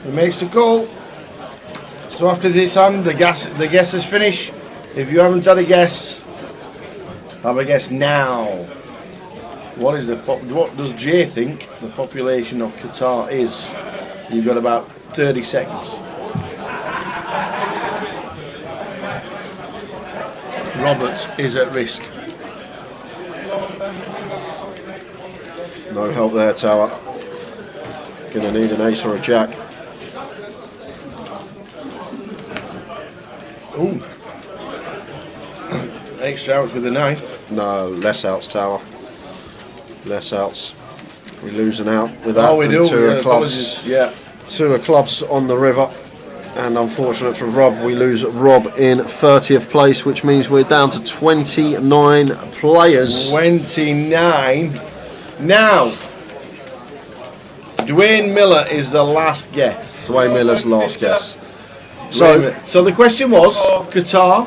He makes the call. So after this hand, the guesses finish. If you haven't had a guess, have a guess now. What does Jay think the population of Qatar is? You've got about 30 seconds. Robert is at risk. No help there, tower. Gonna need an ace or a jack. Ooh. extra outs with the 9. No, less outs, Tower. Less outs. We lose an out with that. Oh, we do. Two Apologies. clubs. Yeah. Two clubs on the river. And unfortunate for Rob, we lose Rob in 30th place, which means we're down to 29 players. 29. Now, Dwayne Miller is the last guess. Dwayne Miller's last guess. So the question was, Qatar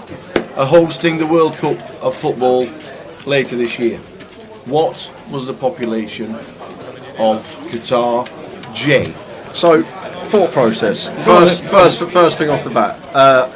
are hosting the World Cup of football later this year. What was the population of Qatar? J. So, thought process. First thing off the bat,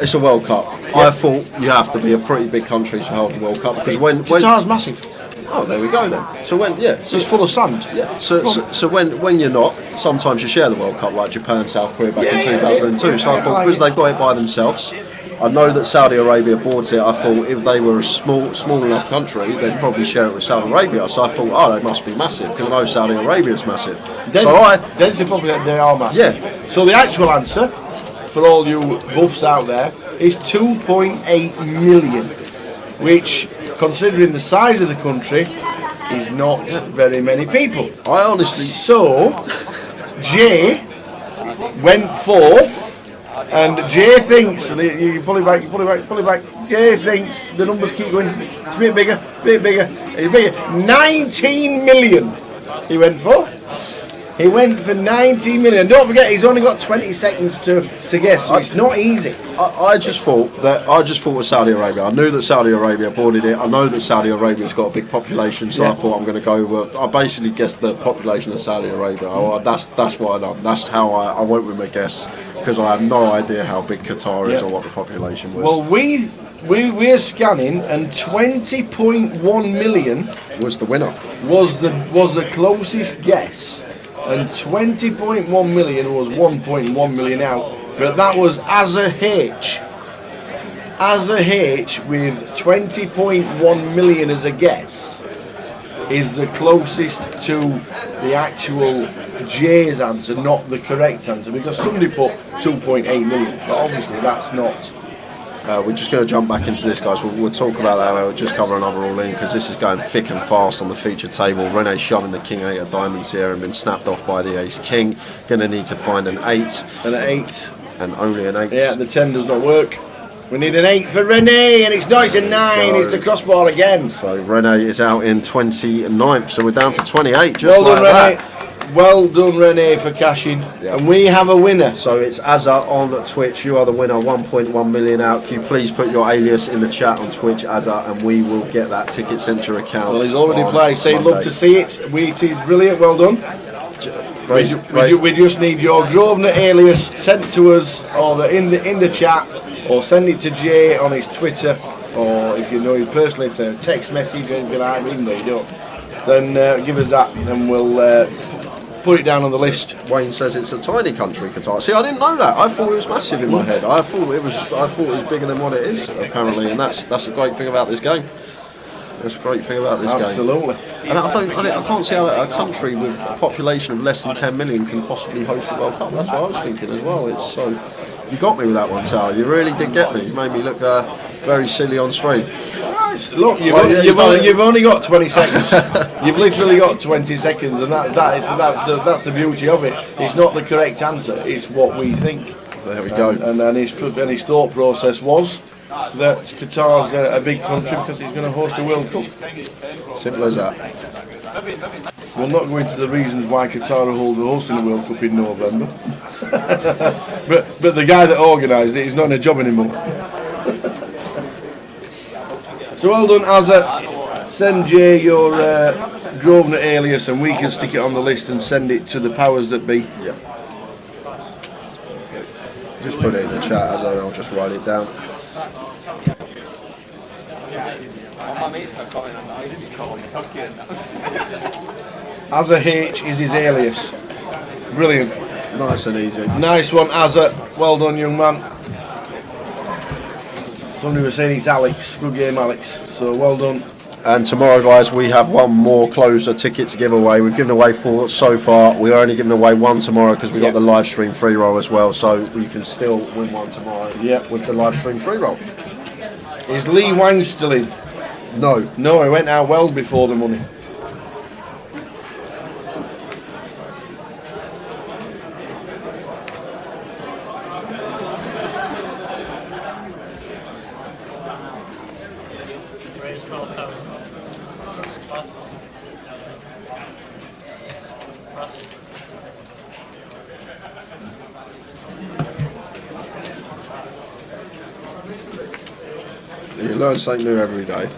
it's a World Cup. Yep. I thought you have to be a pretty big country to hold the World Cup because when Qatar's massive. oh, there we go then. So when so It's full of sand. yeah, so when you're not, sometimes you share the World Cup like Japan, South Korea back in 2002. So I thought because they got it by themselves. I know that Saudi Arabia boards it. I thought if they were a small enough country, they'd probably share it with Saudi Arabia. So I thought, oh, they must be massive because I know Saudi Arabia is massive. Density population, they are massive. Yeah. So the actual answer, for all you buffs out there, is 2.8 million, which, considering the size of the country, is not very many people. I honestly. So, Jay went for, and Jay thinks, you pull it back, Jay thinks the numbers keep going, it's a bit bigger, 19 million he went for. He went for 19 million. Don't forget, he's only got 20 seconds to guess, so it's not easy. I just thought with Saudi Arabia. I knew that Saudi Arabia boarded it. I know that Saudi Arabia's got a big population, so I thought I'm going to go with. I basically guessed the population of Saudi Arabia. That's what I done. That's how I went with my guess because I have no idea how big Qatar is or what the population was. Well, we're scanning, and 20.1 million was the winner. Was the closest guess. And 20.1 million was 1.1 million out, but that was as a H. As a H with 20.1 million as a guess is the closest to the actual J's answer, not the correct answer, because somebody put 2.8 million, but obviously that's not. We're just going to jump back into this, guys. We'll talk about that. We'll just cover another all-in because this is going thick and fast on the feature table. Rene shoving the King 8 of diamonds here and been snapped off by the Ace King. Going to need to find an 8. An 8. And only an 8. Yeah, the 10 does not work. We need an 8 for Rene, and it's not, it's a 9. It's the crossbar again. So Rene is out in 29th, so we're down to 28. Just well like done, that. Rene. Well done, Rene, for cashing. Yeah. And we have a winner. So it's Azza on Twitch. You are the winner. 1.1 million out. Can you please put your alias in the chat on Twitch, Azza, and we will get that ticket sent to your account. Well, he's already played. Say love to see it. It is brilliant. Well done. We just need your Grosvenor alias sent to us, or in the chat, or send it to Jay on his Twitter, or if you know him personally, it's a text message or anything like that. Even though you don't, then give us that, and we'll put it down on the list. Wayne says it's a tiny country, Qatar. See, I didn't know that. I thought it was massive in my head. I thought it was bigger than what it is apparently, and that's a great thing about this game. That's a great thing about this Absolutely. game. And I can't see how a country with a population of less than 10 million can possibly host the World Cup. That's what I was thinking as well. It's so you got me with that one, Tal. You really did get me. You made me look very silly on stream. Look, you've only got 20 seconds. You've literally got 20 seconds, and that's the beauty of it. It's not the correct answer. It's what we think. There we go. And his thought process was that Qatar's a big country because it's going to host a World Cup. Simple as that. We'll not go into the reasons why Qatar are hosting the World Cup in November. but the guy that organised it is not in a job anymore. So well done, Azza. Send Jay your Grosvenor alias and we can stick it on the list and send it to the powers that be. Yeah. Just put it in the chat, Azza, and I'll just write it down. Azza H is his alias. Brilliant. Nice and easy. Nice one, Azza. Well done, young man. Somebody was saying it's Alex. Good game, Alex. So well done. And tomorrow, guys, we have one more closer ticket to give away. We've given away 4 so far. We're only giving away 1 tomorrow because we've got the live stream free roll as well. So you can still win 1 tomorrow with the live stream free roll. Is Lee Wang still in? No. No, he went out well before the money. Raise 12,000. Pass. Pass. You learn something new every day.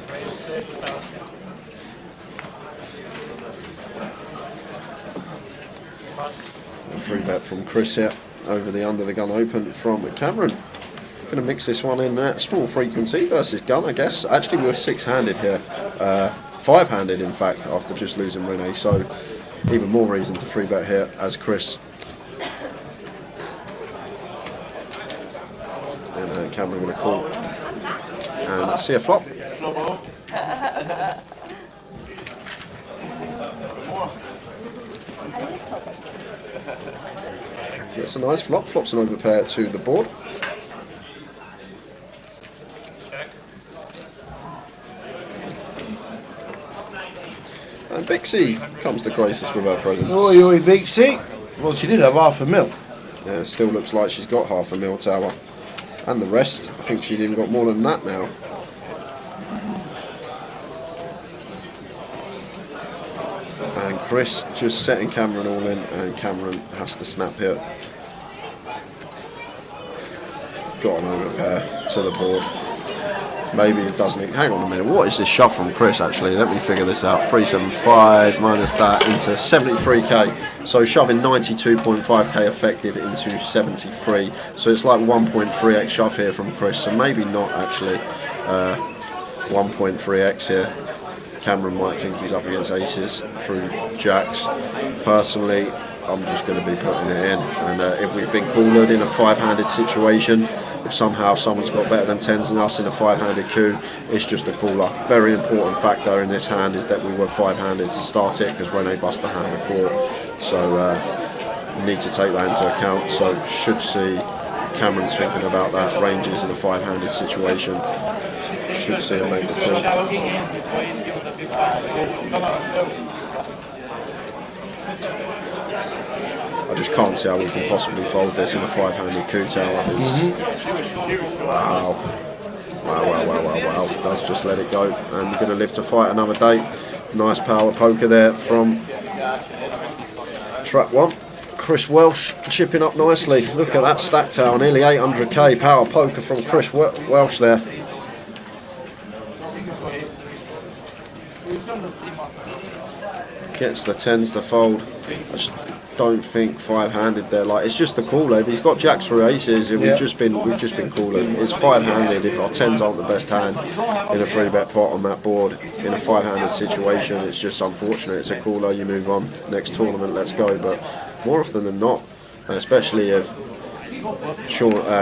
A free bet from Chris here over the under the gun open from Cameron. Going to mix this one in small frequency versus gun, I guess. Actually, we're six-handed here. Five-handed, in fact, after just losing Rene. So even more reason to free bet here as Chris. And Cameron going to call. And let's see a flop. It's a nice flop. Flops an overpair to the board. And Bixie comes to grace us with her presence. Oi, oi, Bixie. Well, she did have £500,000. Yeah, still looks like she's got £500,000 tower. And the rest, I think she's even got more than that now. And Chris just setting Cameron all in, and Cameron has to snap here. Got an overpair to the board. Maybe it doesn't. Hang on a minute. What is this shove from Chris, actually? Let me figure this out. 375 minus that into 73k. So shoving 92.5k effective into 73. So it's like 1.3x shove here from Chris. So maybe not actually 1.3x here. Cameron might think he's up against aces through jacks. Personally, I'm just going to be putting it in. And if we've been cornered in a five-handed situation, if somehow someone's got better than tens than us in a five-handed coup, it's just a caller. Very important factor in this hand is that we were five-handed to start it because Rene bust the hand before. So need to take that into account. So should see Cameron's thinking about that. Ranges in a five-handed situation. Should see him make the call. I just can't see how we can possibly fold this in a five-handed coup tower. Wow. Wow. Does just let it go. And we're going to live to fight another day. Nice power poker there from track one. Chris Welsh chipping up nicely. Look at that stack tower. Nearly 800k power poker from Chris Welsh there. Gets the tens to fold. I just don't think five-handed there. Like, it's just the caller. If he's got jacks through aces, we've just been calling. It's five-handed. If our tens aren't the best hand in a three bet pot on that board in a five-handed situation, it's just unfortunate. It's a caller. You move on. Next tournament, let's go. But more often than not, especially if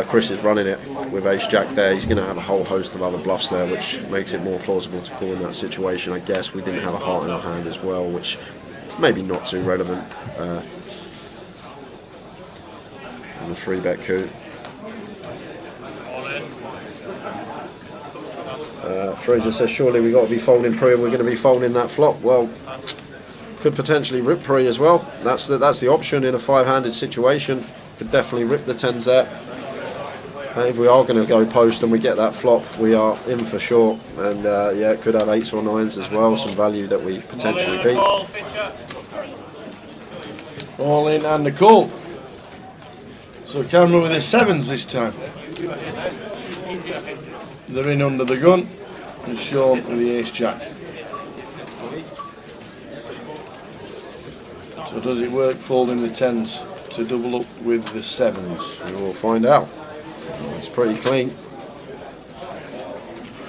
Chris is running it with ace jack there, he's going to have a whole host of other bluffs there, which makes it more plausible to call in that situation. I guess we didn't have a heart in our hand as well, which maybe not too relevant. And the three bet coup. Fraser says surely we got to be folding pre and we're going to be folding that flop. Well, could potentially rip pre as well. That's the option in a five-handed situation. Could definitely rip the tens there. If we are going to go post and we get that flop, we are in for sure. And yeah, it could have eights or nines as well. Some value that we potentially beat. All in and a call. So Cameron with his sevens this time. They're in under the gun. And Sean with the ace jack. So does it work folding the tens to double up with the sevens? We will find out. It's pretty clean.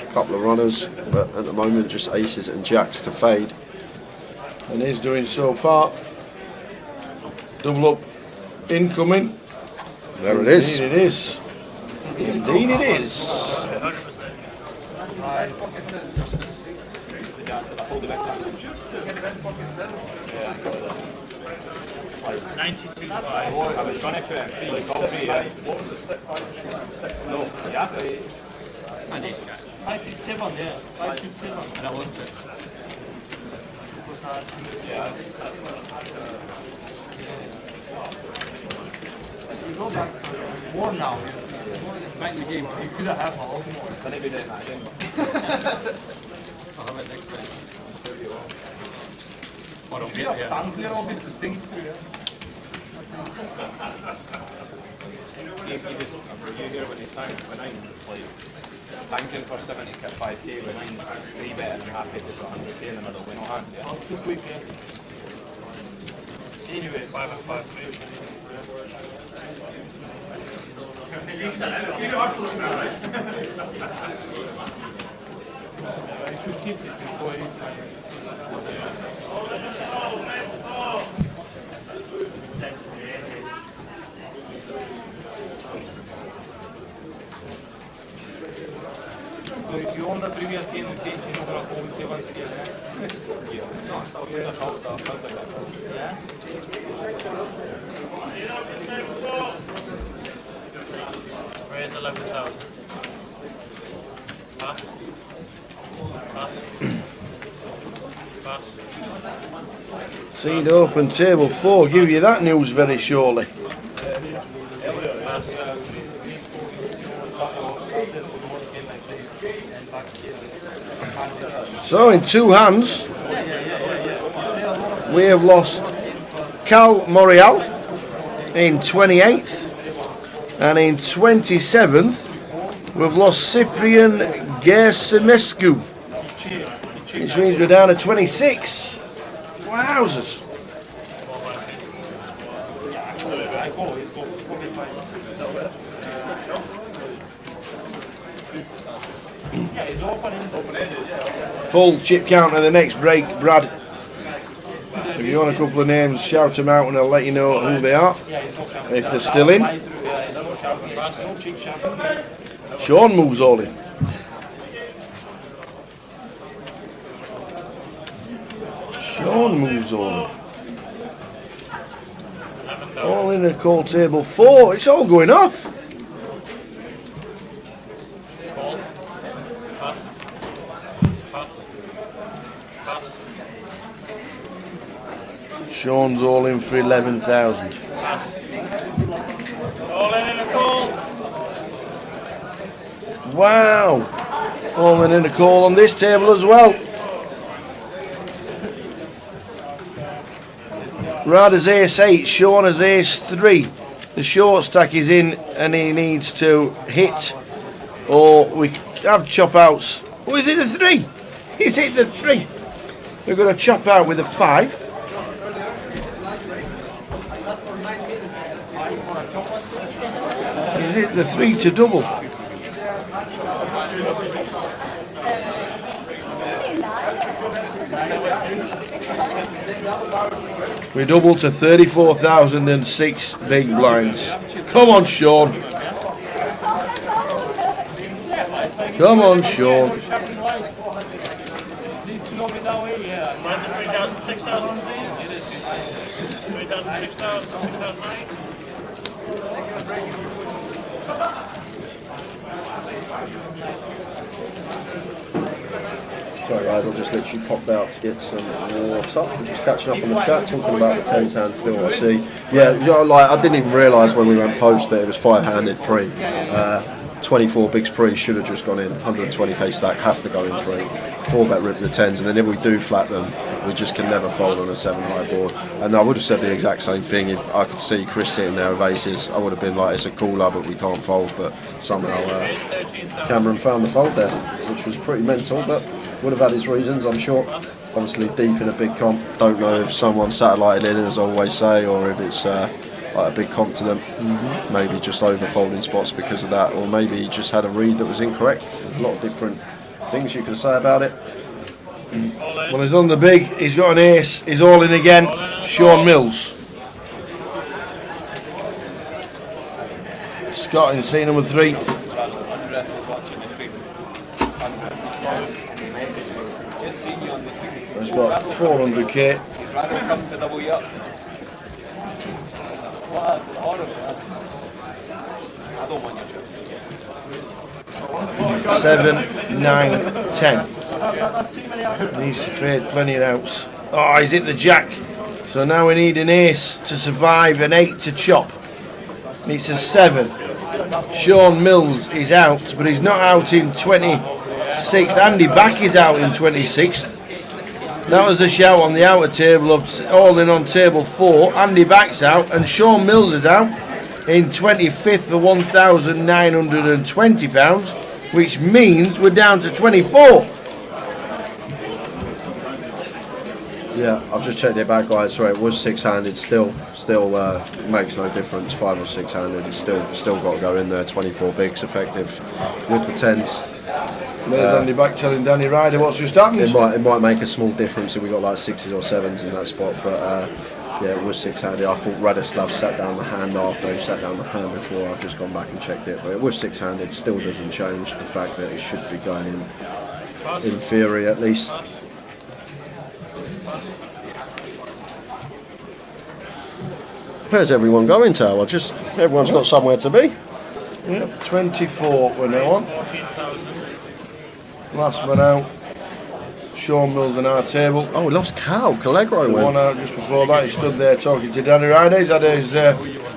A couple of runners, but at the moment just aces and jacks to fade. And he's doing so far. Double up incoming. There it is. Indeed it is. Indeed it is. 92.5. I was going to what was the 6? No, yeah. And ace jack. 5, 6, 7, yeah. 5, 6, 7. And I want it. Yeah. You go back more now. Back in the game. You could have a lot more. Can I be doing that again? I'll have it next time. Or I'll get here. I'm clear of it to think through. You hear when he thanks for 9, it's like thanking for 70 at 5k with 9, it's 3 better than happy to put 100k in the middle with no hand. Yeah? That's too quick, yeah. Anyway, 5 and 5, 3. I should keep it before he's so if you won the previous game with teams, you're not going to go and say once again. Yeah. No, yeah. Where's 11,000? Pass. Pass. Seed open table 4. Give you that news very shortly. So in 2 hands, we have lost Cal Morial in 28th, and in 27th we've lost Cyprian Gersimescu, which means we're down to 26. Wowzers. Full chip count at the next break, Brad. If you want a couple of names, shout them out and I'll let you know who they are, if they're still in. Sean moves all in. Sean moves all in. All in a call table 4. It's all going off. Sean's all in for 11,000. All in a call. Wow! All in a call on this table as well. Rad has ace 8, Sean has ace 3. The short stack is in and he needs to hit, or we have chop outs. Oh, is it the 3? He's hit the 3. We're going to chop out with a 5. He's hit the 3 to double. We double to 34,006 big blinds. Come on, Sean. Come on, Sean. Sorry guys, I just literally popped out to get some water. I'm just catching up on the chat, talking about the 10 hand still. I see. Yeah, like I didn't even realise when we went post that it was 5-handed pre. 24 bigs pre should have just gone in. 120k stack has to go in pre. 4-bet rip the 10s, and then if we do flat them, we just can never fold on a 7-high board. And I would have said the exact same thing if I could see Chris sitting there with aces. I would have been like, it's a cooler, but we can't fold. But somehow Cameron found the fold there, which was pretty mental, but would have had his reasons, I'm sure. Obviously deep in a big comp. Don't know if someone satellited in, as I always say, or if it's like a big comp to them. Maybe just over folding spots because of that, or maybe he just had a read that was incorrect. A lot of different things you can say about it. Well, he's on the big, he's got an ace, he's all in again. Sean Mills. Scott in scene number 3. He's got 400k. 7, 9, 10. Needs to fade plenty of outs. Oh, he's hit the jack. So now we need an ace to survive, an 8 to chop. It's a 7. Sean Mills is out, but he's not out in 26th. Andy Back is out in 26th. That was a shout on the outer table of all in on table 4. Andy Back's out, and Sean Mills is out in 25th for £1,920, which means we're down to 24. Yeah, I've just checked it back, guys. Sorry, it was six-handed. Still makes no difference. 5 or 6-handed. It's still got to go in there. 24 bigs effective with the 10s. There's Andy Back telling Danny Ryder what's just happened. It might make a small difference if we got like 6s or 7s in that spot, but yeah, it was 6-handed. I thought Radoslav sat down the hand after he sat down the hand before. I've just gone back and checked it, but it was 6-handed. Still doesn't change the fact that it should be going in theory at least. Where's everyone going to? Everyone's got somewhere to be. Yep, 24 we're now on. Last one out. Sean Mills on our table. Oh, we lost Cal. Callegro The went. one out just before that, he stood there talking to Danny Ryder. He's had his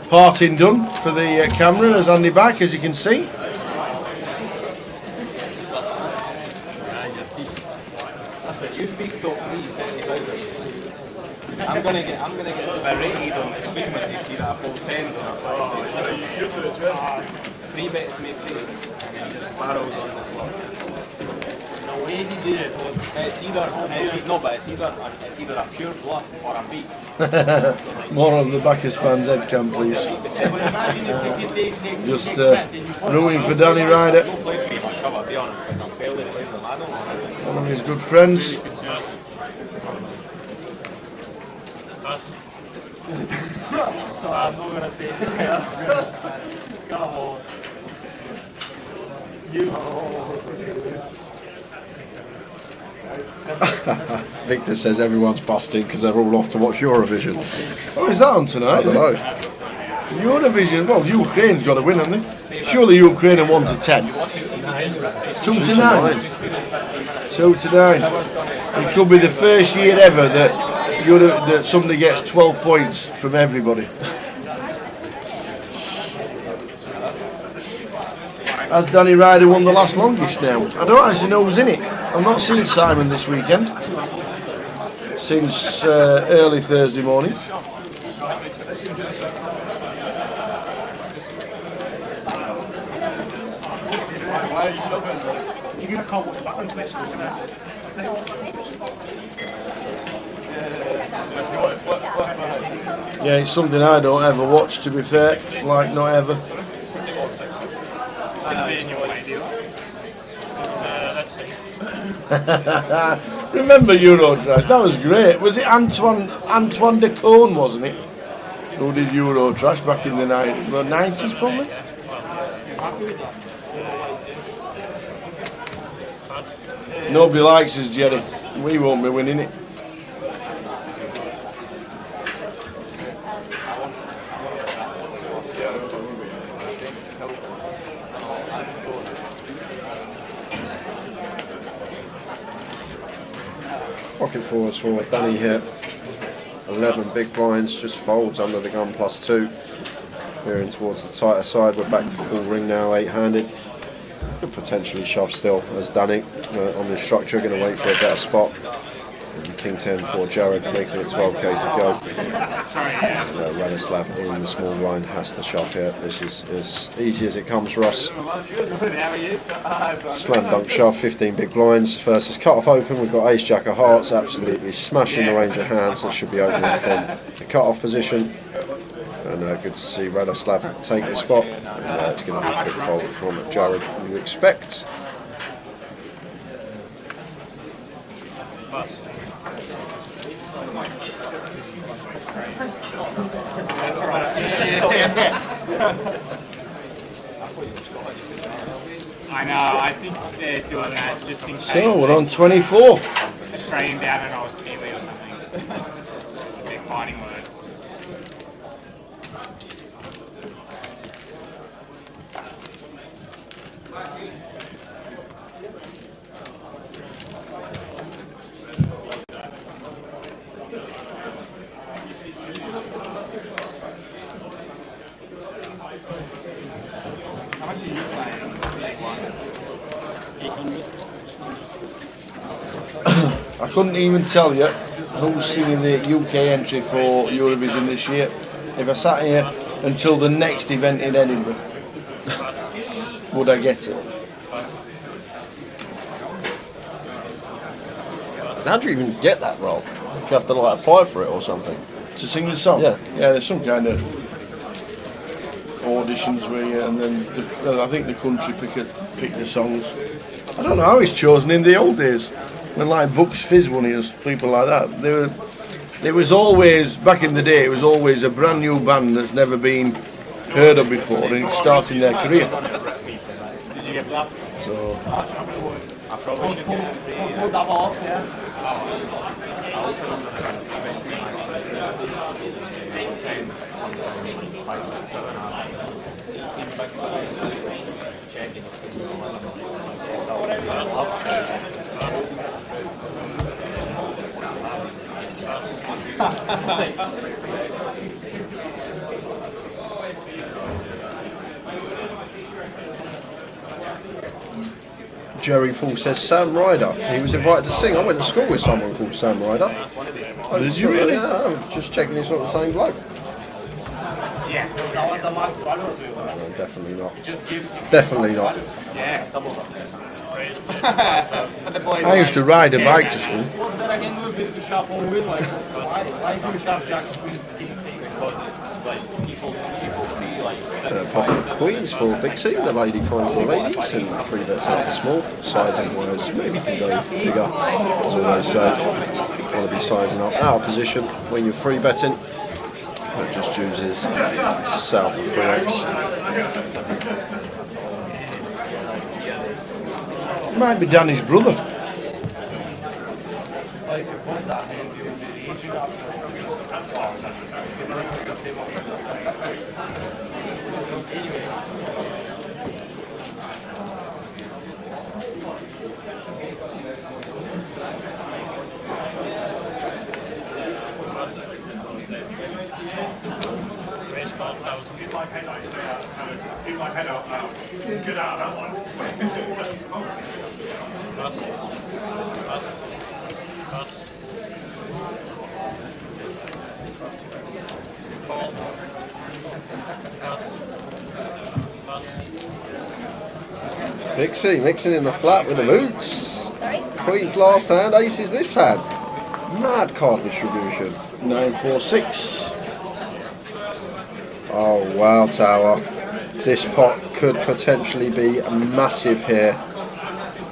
parting done for the camera. There's Andy Back, as you can see. I'm gonna get berated on this week when you see that full 10 on a 3 bets make it, and then just barrels on the floor. The way he did it was it's either a pure bluff or a beat. More of the Bacchus band's head cam, please. Just rooting for Danny Ryder. One of his good friends. So I'm not gonna say it. Come on. Victor says everyone's busting because they're all off to watch Eurovision. Oh, is that on tonight? I don't know. Eurovision, well, Ukraine's got to win, haven't they? Surely Ukraine are 1 to 10. 2 to 9. 2 to 9. It could be the first year ever that somebody gets 12 points from everybody. Has Danny Ryder won the last longest now? I don't actually know who's in it. I've not seen Simon this weekend since early Thursday morning. Yeah, it's something I don't ever watch, to be fair, like not ever. Remember Eurotrash? That was great. Was it Antoine de Caunes, wasn't it? Who did Eurotrash back in the 90s probably? Nobody likes us, Jerry. We won't be winning it. Pocket forwards for Danny here. 11 big blinds, just folds under the gun +2. Veering towards the tighter side, we're back to full ring now, 8-handed. Could potentially shove still as Danny on this structure, going to wait for a better spot. And King 10 for Jared, making it 12k to go. Radoslav in the small blind has to shove here. This is as easy as it comes for us. Slam dunk shove, 15 big blinds. First is cut off open, we've got ace jack of hearts, absolutely smashing the range of hands. That should be opening from the cut off position. And good to see Radoslav take the spot. And it's going to be a quick fold from Jared, you expect. I know, I think they're doing that just in case. So we're on 24. Australian down and I was Kiwi or something. Big fighting word. couldn't even tell you who's singing the UK entry for Eurovision this year if I sat here until the next event in Edinburgh. Would I get it? How do you even get that role? Do you have to like apply for it or something? To sing the song? Yeah. Yeah, there's some kind of auditions where you, and then I think the country pick the songs. I don't know how it's chosen in the old days when like Bucks Fizz won it and people like that. There was always, back in the day, it was always a brand new band that's never been heard of before and it's starting their career. So. Jerry Paul says Sam Ryder. He was invited to sing. I went to school with someone called Sam Ryder. Did you really? Yeah, I'm just checking it's not the same bloke. Yeah. No, definitely not. Definitely not. Yeah. I used to ride a bike to school. Pocket Queens for Big C, the lady finds the ladies, and 3 bets out the small. Sizing wise, maybe you can go bigger, as always say. Want to be sizing up out of position when you're 3 betting. That just chooses south of 3x. Might be Danny's brother. Get out of that one. Big C mixing in the flat with the boots. Queen's last hand, aces this hand. Mad card distribution. 946. Oh wow, Tower. This pot could potentially be massive here.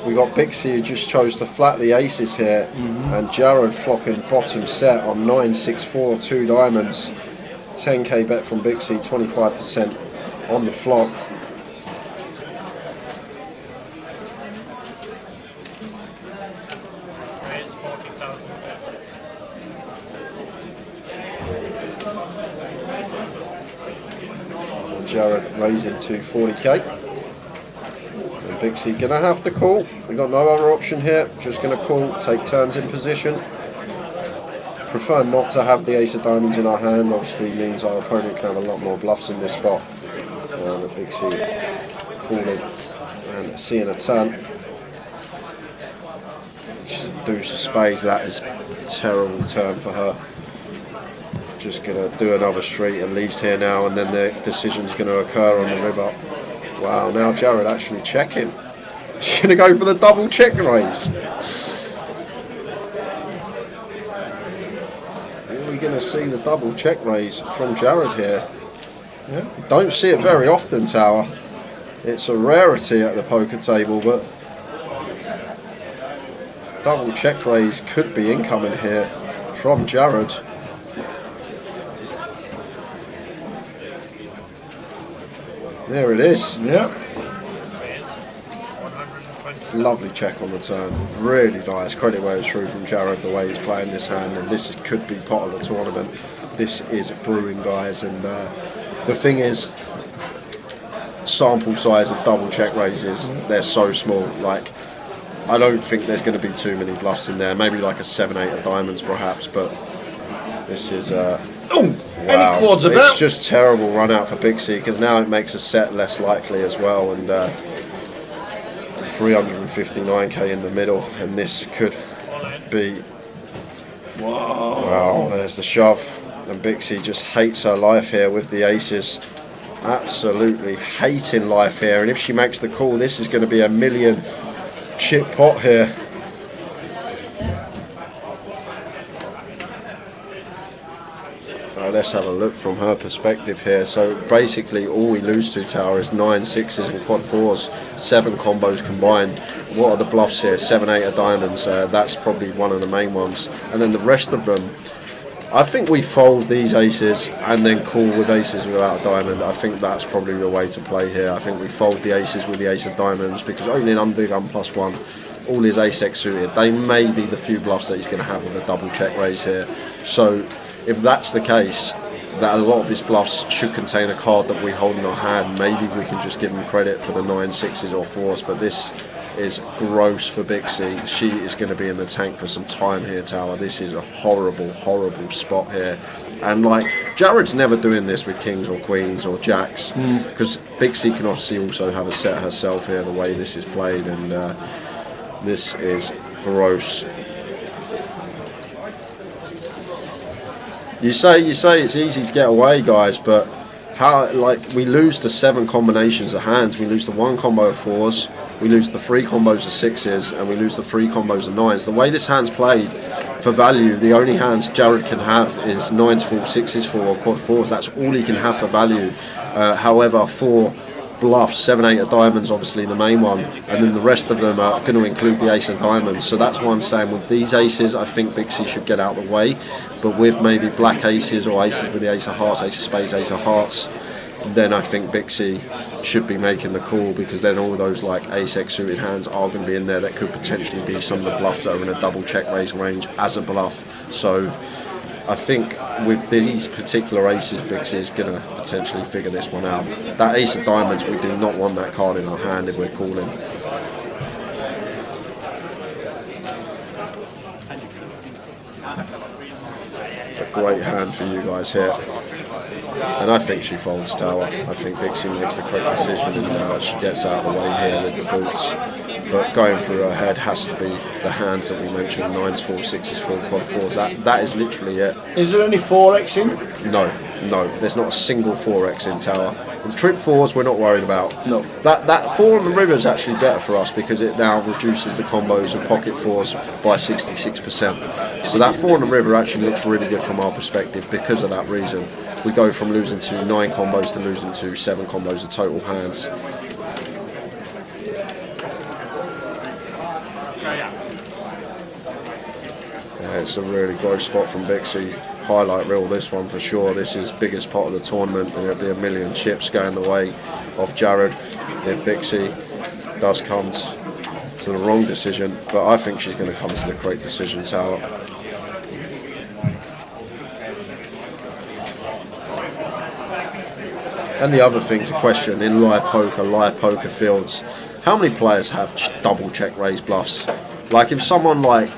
We got Big C who just chose to flat the aces here, and Jared flopping bottom set on 964, 2 diamonds. 10k bet from Big C, 25% on the flop. Jared raising to 40k. And Big C gonna have to call. We got no other option here. Just gonna call, take turns in position. Prefer not to have the ace of diamonds in our hand. Obviously means our opponent can have a lot more bluffs in this spot. But Big C calling and seeing a turn. Just deuce of spades. That is a terrible turn for her. Just going to do another street at least here now, and then the decision's going to occur on the river. Wow, now Jared actually checking. She's going to go for the double check raise. Are we going to see the double check raise from Jared here? Yeah. Don't see it very often, Tower. It's a rarity at the poker table, but double check raise could be incoming here from Jared. There it is. Yeah. Lovely check on the turn. Really nice. Credit where it's true from Jared, the way he's playing this hand, and this could be part of the tournament. This is brewing, guys, and the thing is, sample size of double check raises, they're so small. Like, I don't think there's going to be too many bluffs in there. Maybe like a 7-8 of diamonds, perhaps, but this is Oh, wow. any quads about? It's just terrible run out for Big C, because now it makes a set less likely as well, and 359k in the middle, and this could be Whoa. Wow, there's the shove. And Bixie just hates her life here with the aces. Absolutely hating life here. And if she makes the call, this is going to be a 1,000,000 chip pot here. Let's have a look from her perspective here. So basically all we lose to, Tower, is 9 sixes and quad fours, 7 combos combined. What are the bluffs here? 7, 8 of diamonds. That's probably one of the main ones. And then the rest of them, I think we fold these aces and then call with aces without a diamond. I think that's probably the way to play here. I think we fold the aces with the ace of diamonds, because opening undergun +1, all his ace-x suited, they may be the few bluffs that he's going to have with a double check raise here. So if that's the case, that a lot of his bluffs should contain a card that we hold in our hand, maybe we can just give him credit for the 9 sixes or 4s. But this is gross for Bixie. She is going to be in the tank for some time here, Tower. This is a horrible, horrible spot here. And like, Jared's never doing this with kings or queens or jacks, because Bixie can obviously also have a set herself here, the way this is played, and this is gross. You say it's easy to get away, guys, but how, like, we lose to 7 combinations of hands. We lose the 1 combo of 4s, we lose the 3 combos of 6s, and we lose the 3 combos of 9s. The way this hand's played, for value, the only hands Jared can have is 9s full, 6s full, or quad 4s. That's all he can have for value. However, for bluffs, 7, 8 of diamonds, obviously the main one, and then the rest of them are going to include the ace of diamonds. So that's why I'm saying with these aces, I think Bixie should get out of the way. But with maybe black aces or aces with the ace of hearts, ace of spades, ace of hearts, then I think Bixie should be making the call, because then all those like ace-x suited hands are going to be in there that could potentially be some of the bluffs that are in a double check raise range as a bluff. So I think with these particular aces, Bixie is going to potentially figure this one out. That ace of diamonds, we do not want that card in our hand if we're calling. A great hand for you guys here. And I think she folds, Tower. I think Bixie makes the correct decision, and she gets out of the way here with the boots. But going through her head has to be the hands that we mentioned, 9s full, 6s full, quad 4s. That is literally it. Is there any 4x in? No. There's not a single 4x in, Tower. The trip 4s we're not worried about. No. That 4 on the river is actually better for us, because it now reduces the combos of pocket 4s by 66%. So that 4 on the river actually looks really good from our perspective because of that reason. We go from losing to 9 combos to losing to 7 combos of total hands. Yeah, it's a really gross spot from Bixie. Highlight reel this one for sure. This is biggest pot of the tournament, and it'll be 1,000,000 chips going the way of Jared if Bixie does come to the wrong decision. But I think she's going to come to the correct decision, Tower. And the other thing to question in live poker fields, how many players have double check raise bluffs? Like, if someone like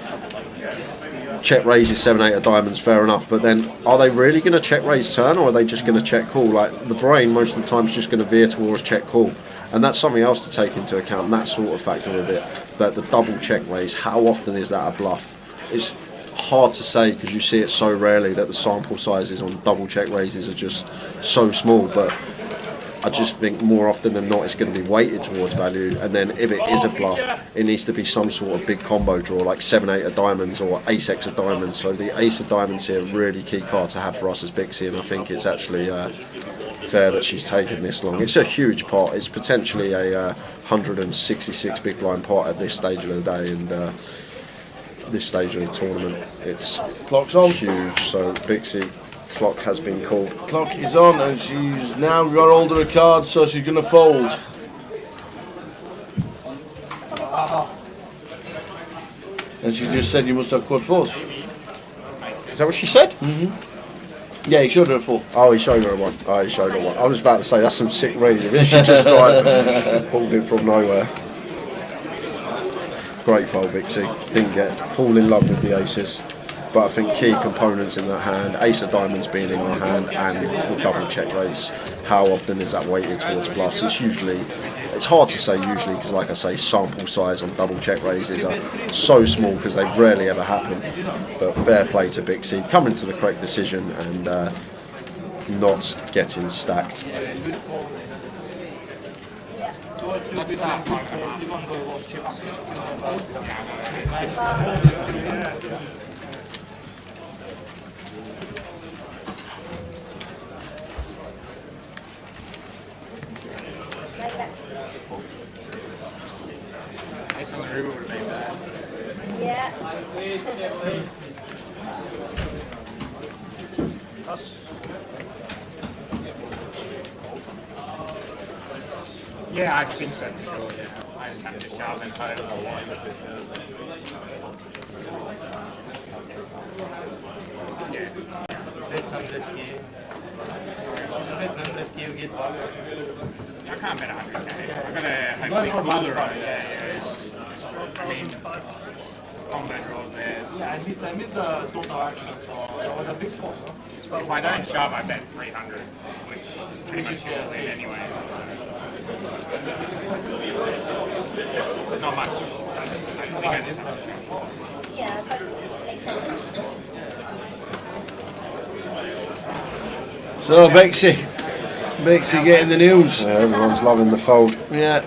check raises 7, 8 of diamonds, fair enough, but then are they really going to check raise turn, or are they just going to check call? Like, the brain most of the time is just going to veer towards check call, and that's something else to take into account, that sort of factor of it. That the double check raise, how often is that a bluff? It's hard to say, because you see it so rarely that the sample sizes on double check raises are just so small. But I just think more often than not it's going to be weighted towards value, and then if it is a bluff, it needs to be some sort of big combo draw, like 7, 8 of diamonds or ace-x of diamonds. So the ace of diamonds here, really key card to have for us as Bixie, and I think it's actually fair that she's taken this long. It's a huge pot. It's potentially a 166 big blind pot at this stage of the day, and this stage of the tournament. It's Clock's on. Huge. So Bixie, clock has been called. Clock is on, and she's now got hold of a card, so she's going to fold. And she just said you must have quad 4s. Is that what she said? Yeah, he showed her a 4. Oh, he showed her a 1. Oh, he showed her 1. I was about to say, that's some sick reading. She just like pulled it from nowhere. Great fold, Bixie. Didn't fall in love with the aces. But I think key components in that hand, ace of diamonds being in our hand, and the double check raise. How often is that weighted towards bluffs? It's usually It's hard to say usually because, like I say, sample size on double check raises are so small because they rarely ever happen. But fair play to Bixie, coming to the correct decision and not getting stacked. Yeah, I think so for sure, yeah. I just have to sharpen home a lot. Yeah. I can't bet 100k. I'm gonna hopefully cooler on it. Yeah. I mean, combo draws there. Yeah, I missed the total action, so it was a big fall. If I don't shove, I bet 300, which pretty much will win anyway. Not much. I think I just have to shove. Yeah, that makes sense. So Bixie getting the news. Yeah, everyone's loving the fold. Yeah.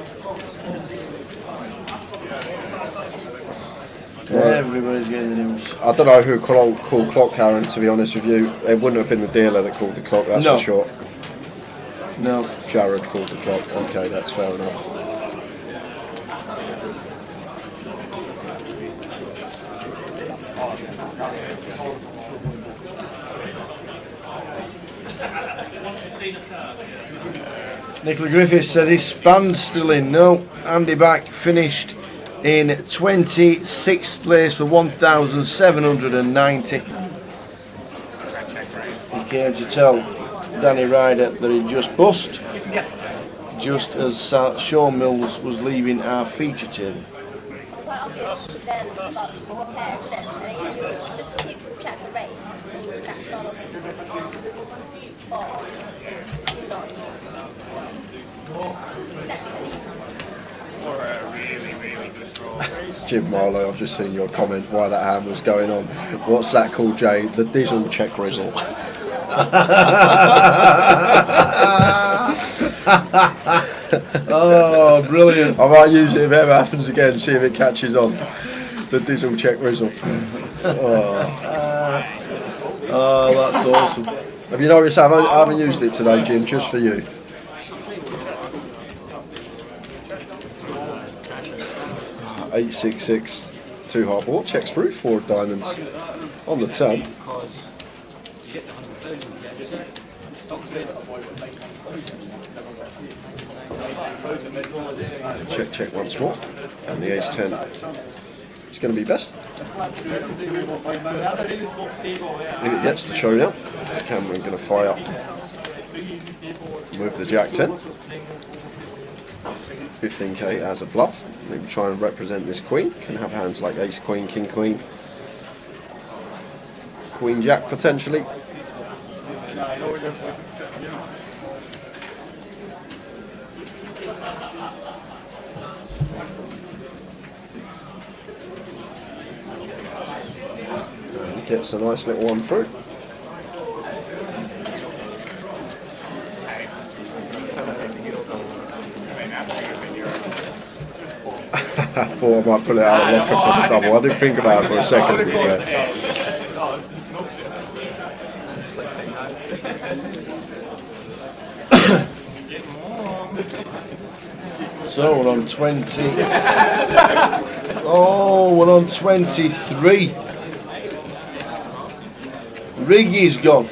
Everybody's getting the news. I don't know who called clock, Aaron, to be honest with you. It wouldn't have been the dealer that called the clock, that's No. for sure. No. Jared called the clock. Okay, that's fair enough. Nicola Griffiths said his span's still in. No. Andy Back finished in 26th place for 1,790. He came to tell Danny Ryder that he just bust, just as Sean Mills was leaving our feature table. Quite obvious then about 4 pairs, isn't it? And if you just keep check the rates, that's sort of or do not set at least. Or a really, really good draw. Jim Marlowe, I've just seen your comment why that hand was going on. What's that called, Jay? The Dizzle check rizzle. Oh, brilliant. I might use it if it ever happens again, see if it catches on. The Dizzle check rizzle. Oh, that's awesome. Have you noticed I haven't used it today, Jim, just for you? $866 2 hard board, checks through 4 diamonds on the turn. Check once more, and the ace 10 is going to be best. If it gets to showdown, Cameron going to fire up, move the jack 10. 15k as a bluff. Maybe try and represent this queen. Can have hands like ace queen, king queen, queen jack potentially. And gets a nice little one through. I thought I might pull it out of the locker for the double. I didn't think about it for a second, to be fair. So we're on 20. Oh, we're on 23. Riggy's gone.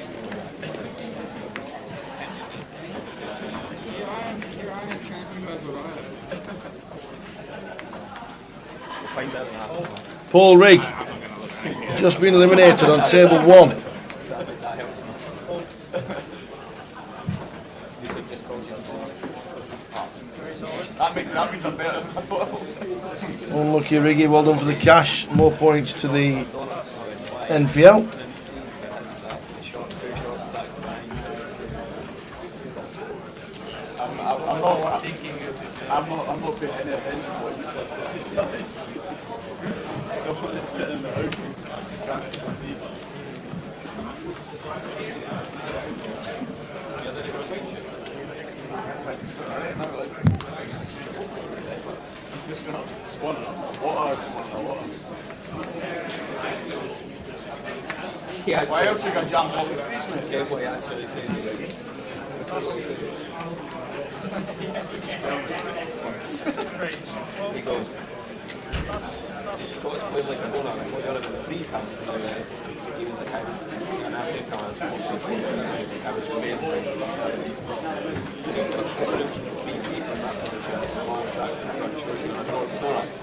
Paul Rigg just been eliminated on table 1. Unlucky Riggy, well done for the cash. More points to the NPL. I'm not paying any attention to what you said. Someone that's sitting in the house and trying to compete. Why else you got jammed all the freeze, mate? Get what he actually said. He goes, Scott's playing like a donut, and what you're in the freeze hand. He was like, I was, and I said, come on, I was made for these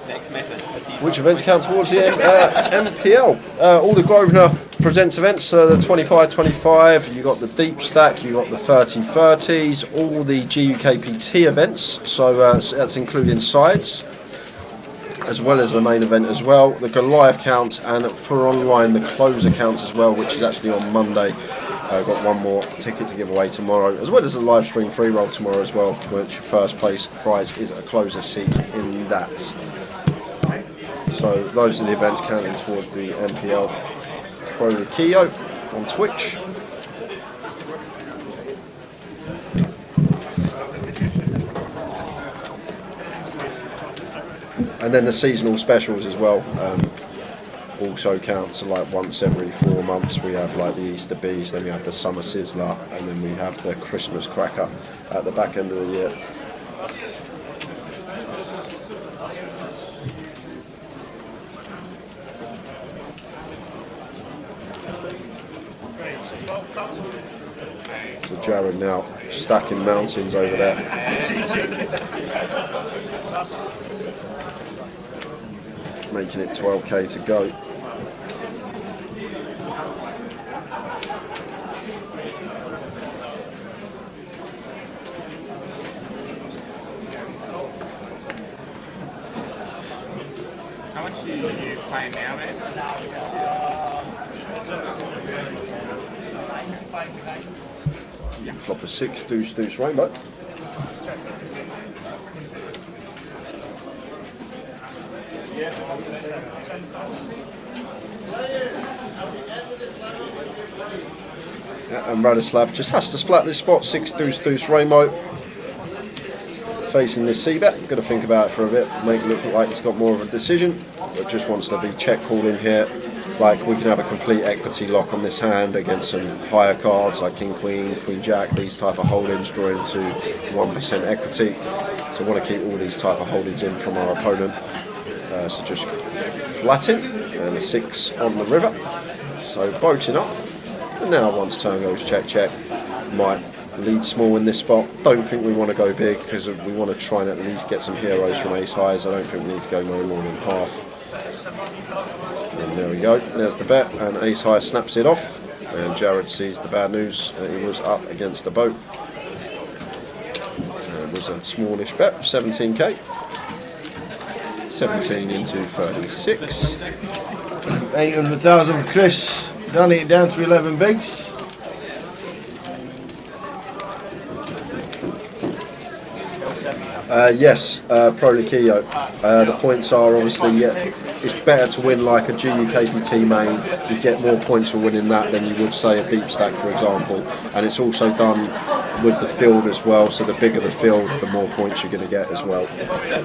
Next message. Which events count towards the MPL? All the Grosvenor presents events, the 25-25, you got the deep stack, you got the 30-30s, all the GUKPT events, so that's including sides, as well as the main event as well, the Go Live counts, and for online the closer counts as well, which is actually on Monday. I've got one more ticket to give away tomorrow, as well as a live stream free roll tomorrow as well, which first place prize is a closer seat in that. So those are the events counting towards the MPL Pro Keo on Twitch. And then the seasonal specials as well also count. So like once every 4 months we have like the Easter Bees, then we have the Summer Sizzler, and then we have the Christmas Cracker at the back end of the year. So Jared now stacking mountains over there. Making it 12k to go. How much are you playing now, man? Flop a 6, deuce, rainbow. Yeah, and Radislav just has to splat this spot, 6, deuce, rainbow. Facing this C-bet, got to think about it for a bit, make it look like he's got more of a decision, but just wants to be check called in here. Like we can have a complete equity lock on this hand against some higher cards like King Queen, Queen Jack, these type of holdings draw into 1% equity. So I want to keep all these type of holdings in from our opponent. So just flatten and a 6 on the river. So boating up. And now once turn goes check, might lead small in this spot. Don't think we want to go big because we want to try and at least get some heroes from ace highs. I don't think we need to go no more than half. And there we go, there's the bet, and ace high snaps it off, and Jared sees the bad news, he was up against the boat. And it was a smallish bet, 17k. 17 into 36. 800,000 for Chris, Danny down to 11 bigs. Yes, Pro Keo. The points are obviously, it's better to win like a GUKPT main. You get more points for winning that than you would say a deep stack, for example. And it's also done with the field as well. So the bigger the field, the more points you're going to get as well.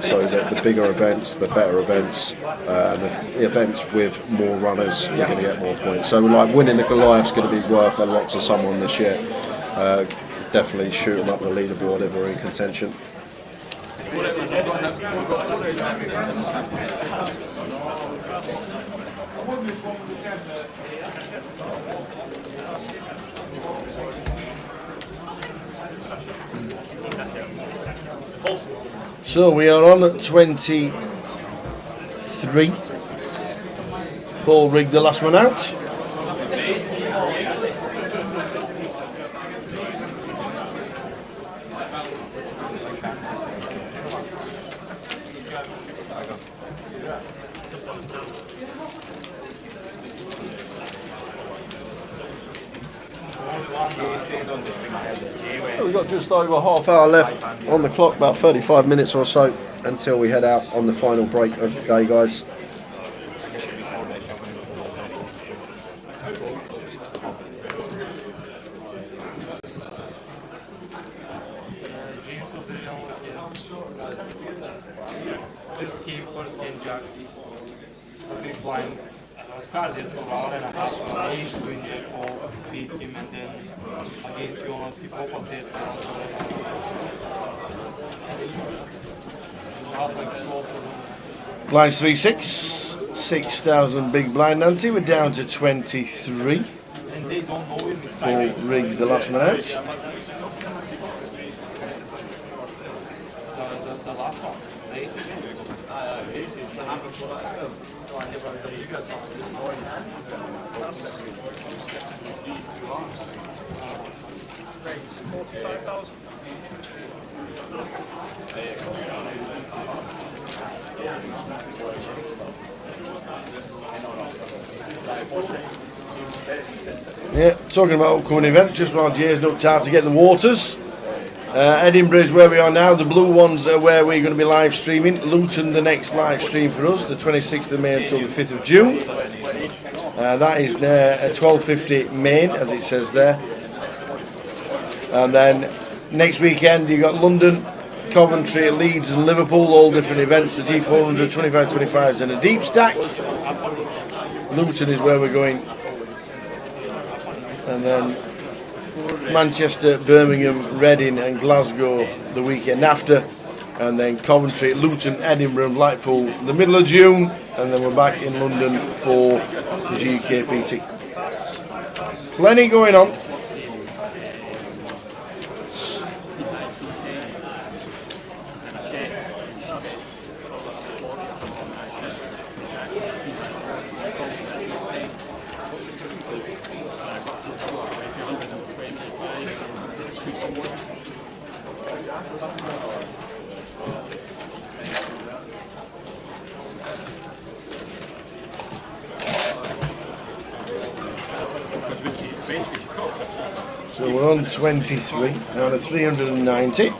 So the bigger events, the better events, and the events with more runners, you're going to get more points. So like winning the Goliath's going to be worth a lot to someone this year. Definitely shoot them up the leaderboard if we're in contention. So we are on at 23. Paul rigged the last one out. We've got just over half hour left on the clock, about 35 minutes or so until we head out on the final break of the day, guys. This game, first game, Jaxi. Big blind. I was carded for an hour and a half. I used to win the call, beat him, and then against Jonas, he focused it. Blinds 3-6, 6,000 big blind ante. We're down to 23. And they don't know him. Paul rigged the last man out. The last one. Yeah, talking about upcoming events, just while Jay's looked out to get the waters. Edinburgh is where we are now. The blue ones are where we're going to be live streaming. Luton, the next live stream for us, the 26th of May until the 5th of June. That is at 12:50 main, as it says there. And then next weekend you've got London, Coventry, Leeds and Liverpool, all different events. The G400, 25-25s and a deep stack. Luton is where we're going. And then Manchester, Birmingham, Reading and Glasgow the weekend after, and then Coventry, Luton, Edinburgh and Blackpool the middle of June, and then we're back in London for the GUKPT. Plenty going on. So we're on 23 out of 390.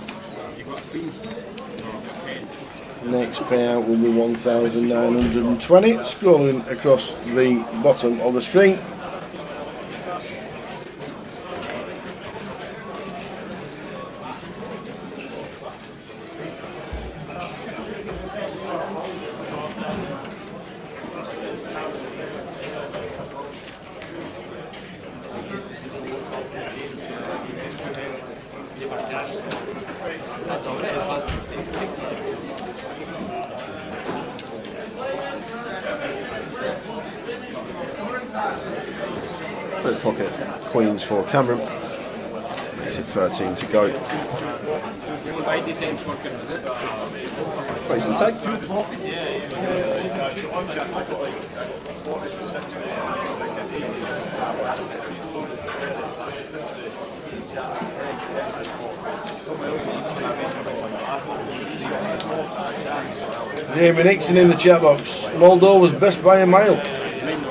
Next payout will be 1,920. Scrolling across the bottom of the screen. Third pocket queens for Cameron. Makes it 13 to go. Raise and take. Jamie Nixon in the chat box. Moldova's best by a mile.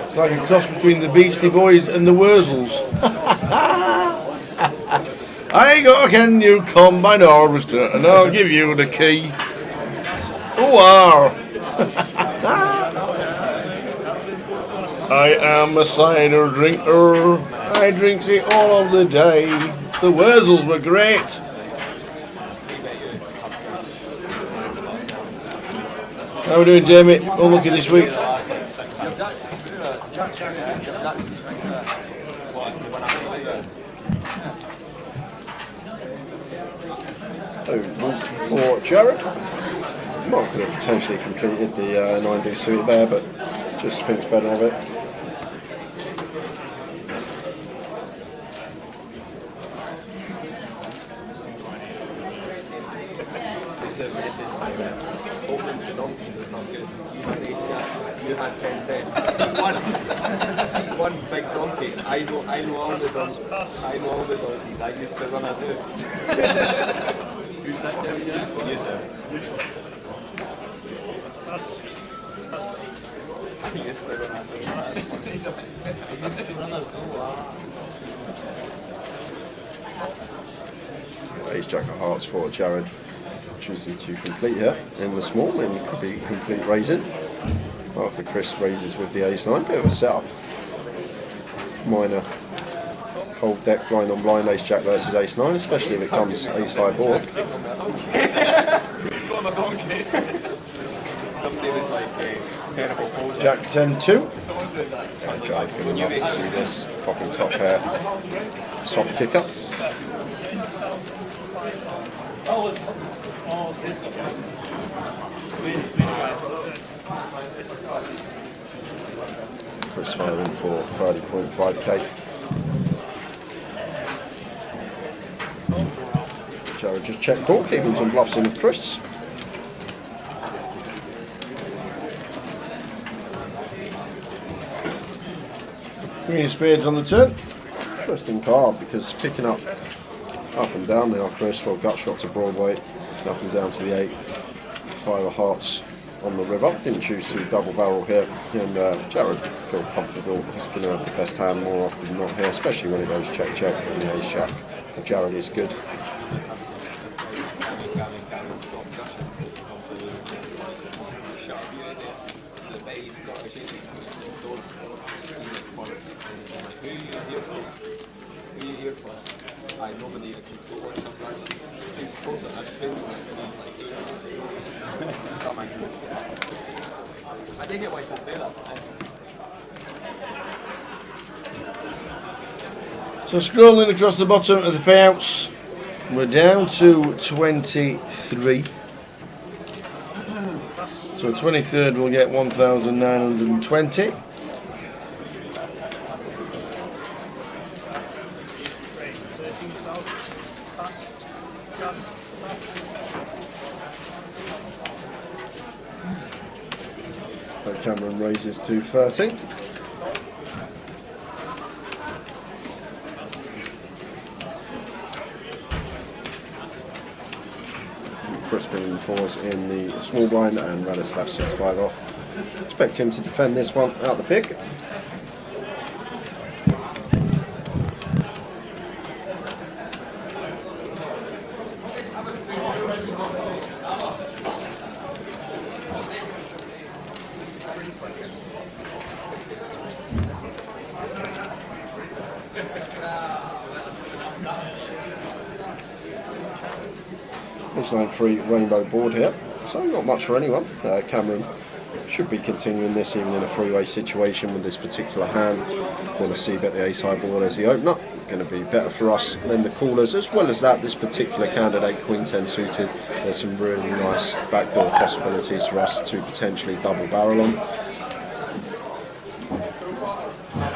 It's like a cross between the Beastie Boys and the Wurzels. I got a can you combine harvester and I'll give you the key. Oh, I am a cider drinker. I drink it all of the day. The Wurzels were great. How are we doing, Jamie? Unlucky this week. For Jared. Mark could have potentially completed the 9D suit there, but just thinks better of it. One big donkey. I know all the donkeys. I know all the donkeys. I used to run a zoo. Yes, sir. I used to run a zoo. Ace Jack of Hearts for Jared, choosing to complete here in the small, and it could be complete raising. After Chris raises with the Ace-9, bit of a setup. Minor cold deck blind on blind Ace Jack versus Ace-9, especially if it comes Ace High board. Jack 10-2. I'm going to love to see this popping top pair, top kicker. Chris firing for 30.5k. Jared just check call, keeping some bluffs in with Chris. Queen of Spades on the turn. Interesting card because picking up and down now, Chris, for a gut shot to Broadway, up and down to the 8, 5 of Hearts on the river. Didn't choose to double barrel here, and Jared feel comfortable. He's going to have the best hand more often than not here, especially when it goes check check and the Ace Jack. But Jared is good. So scrolling across the bottom of the payouts, we're down to 23. So 23rd will get 1,920. Cameron raises to 30. Chris pinning 4s in the small blind, and Radislav 6-5 off. Expect him to defend this one out the big. Ace-9-3 rainbow board here, so not much for anyone. Cameron should be continuing this even in a three-way situation with this particular hand. Want to see bet the Ace High board as the opener. Going to be better for us than the callers. As well as that, this particular candidate, Queen 10 suited, there's some really nice backdoor possibilities for us to potentially double barrel on.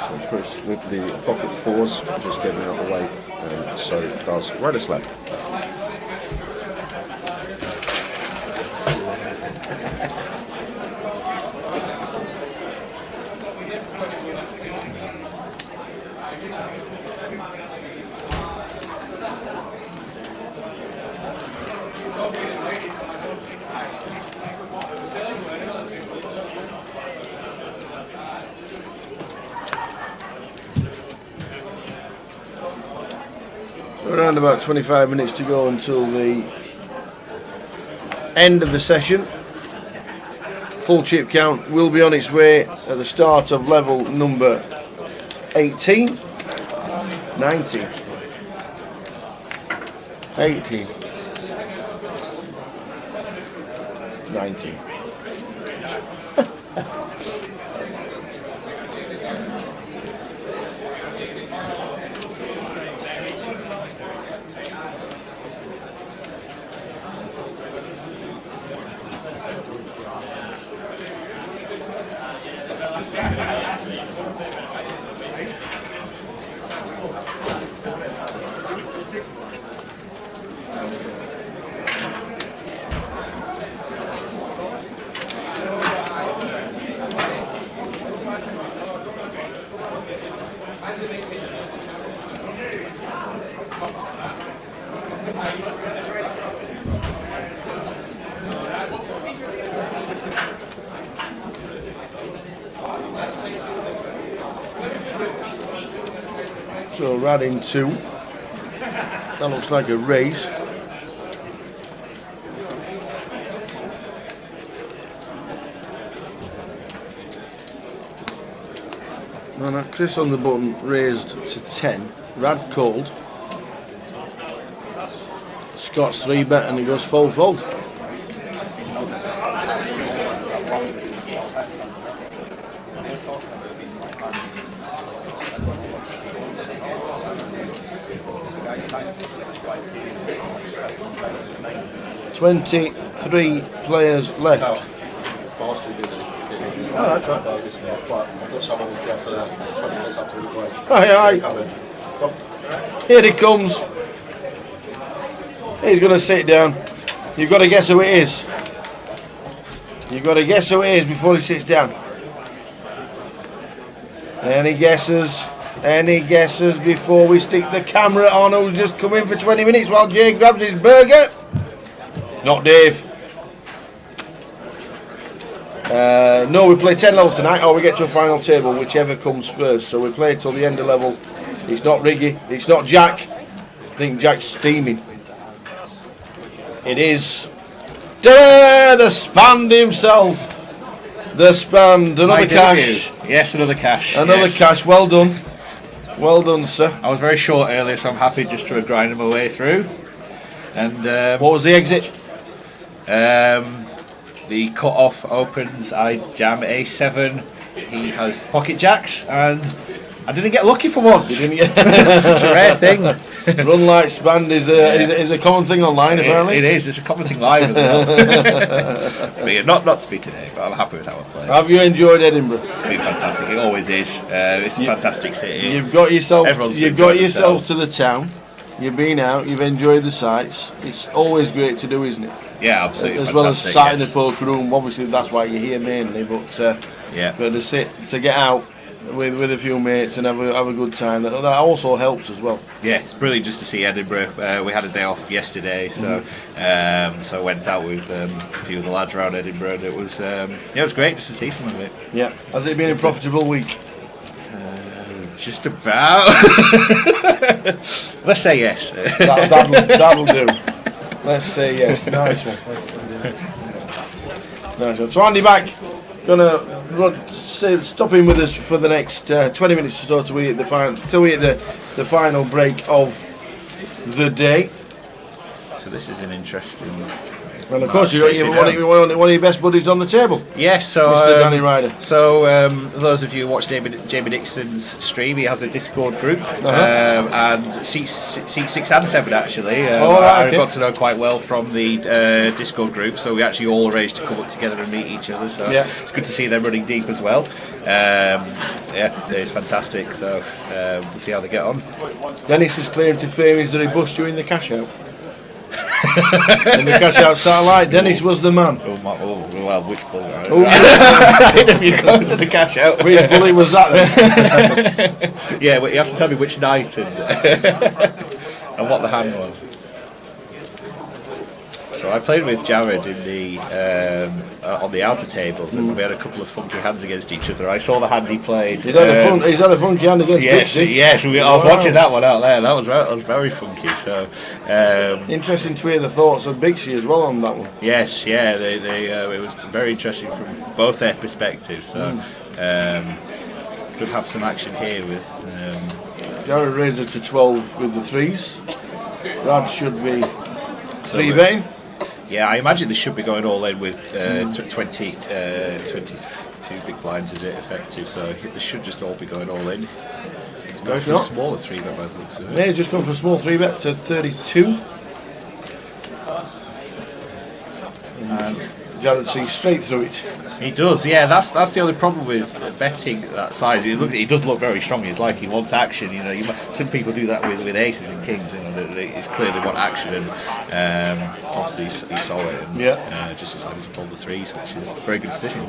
So Chris with the pocket 4s just getting out of the way, and so does Radislav. Around about 25 minutes to go until the end of the session. Full chip count will be on its way at the start of level number 18, 19, 18, 19. So we're adding 2. That looks like a raise. And Chris on the button raised to 10. Rad called. Scott's 3-bet and he goes full fold. "23 players left." Aye. Here he comes. He's going to sit down. You've got to guess who it is. You've got to guess who it is before he sits down. Any guesses? Any guesses before we stick the camera on who's just come in for 20 minutes while Jay grabs his burger? Not Dave. No, we play 10 levels tonight, or we get to a final table, whichever comes first. So we play till the end of level. It's not Riggy, it's not Jack. I think Jack's steaming. It is the Spand himself. The Spand, another cash. Yes, another cash. Another cash, well done. Well done, sir. I was very short earlier, so I'm happy just to grind my way through. And what was the exit? The cut-off opens, I jam A7, he has pocket jacks, and I didn't get lucky for once. You didn't get It's a rare thing. Run like Spand is a common thing online, apparently. It is, it's a common thing live as well. But yeah, not to be today, but I'm happy with how I played. Have you enjoyed Edinburgh? It's been fantastic, it always is. It's a fantastic city. You've got yourself themselves. to the town. You've been out, you've enjoyed the sights. It's always great to do, isn't it? Yeah, absolutely. As well as sat in the poker room. Obviously, that's why you're here mainly. But yeah, but to get out with a few mates and have a good time, that also helps as well. Yeah, it's brilliant just to see Edinburgh. We had a day off yesterday, so so I went out with a few of the lads around Edinburgh, and it was it was great just to see some of it. Yeah, has it been a profitable week? Just about. Let's say yes. That'll do. Let's say yes. Nice one. Nice one. So Andy back, gonna stop in with us for the next 20 minutes or so till we hit the final break of the day. So this is an interesting. And of course, you've got one of your best buddies on the table. Yes, so Mr. Danny Ryder. So those of you who watch Jamie Dixon's stream, he has a Discord group, and seats 6 and 7 actually. I got to know quite well from the Discord group, so we actually all arranged to come up together and meet each other. So it's good to see them running deep as well. It's fantastic. So we'll see how they get on. Dennis's claim to fame is that he bust you in the cash out. In the cash out satellite, Dennis was the man. Well, which bully? If you go to the cash out, which bully was that then? Yeah, well, you have to tell me which night and what the hand was. So I played with Jared in the on the outer tables, and we had a couple of funky hands against each other. I saw the hand he played. He's had a funky hand against Bixie. Yes. I was watching that one out there. That was very funky. So interesting to hear the thoughts of Bixie as well on that one. Yes, yeah, it was very interesting from both their perspectives. So could have some action here with. Jared raised it to 12 with the threes. That should be 3-betting. Yeah, I imagine they should be going all in with 22 big blinds, is it, effective? So they should just all be going all in. He's going for a smaller 3-bet by the looks of it. Yeah, he's just gone for a small 3-bet to 32. And Jared sees straight through it. He does, yeah. That's the only problem with betting that size. He does look very strong. He's like he wants action. You know, some people do that with aces and kings. You know, they clearly want action, and obviously he saw it. And, just decided to fold the threes, which is a very good decision.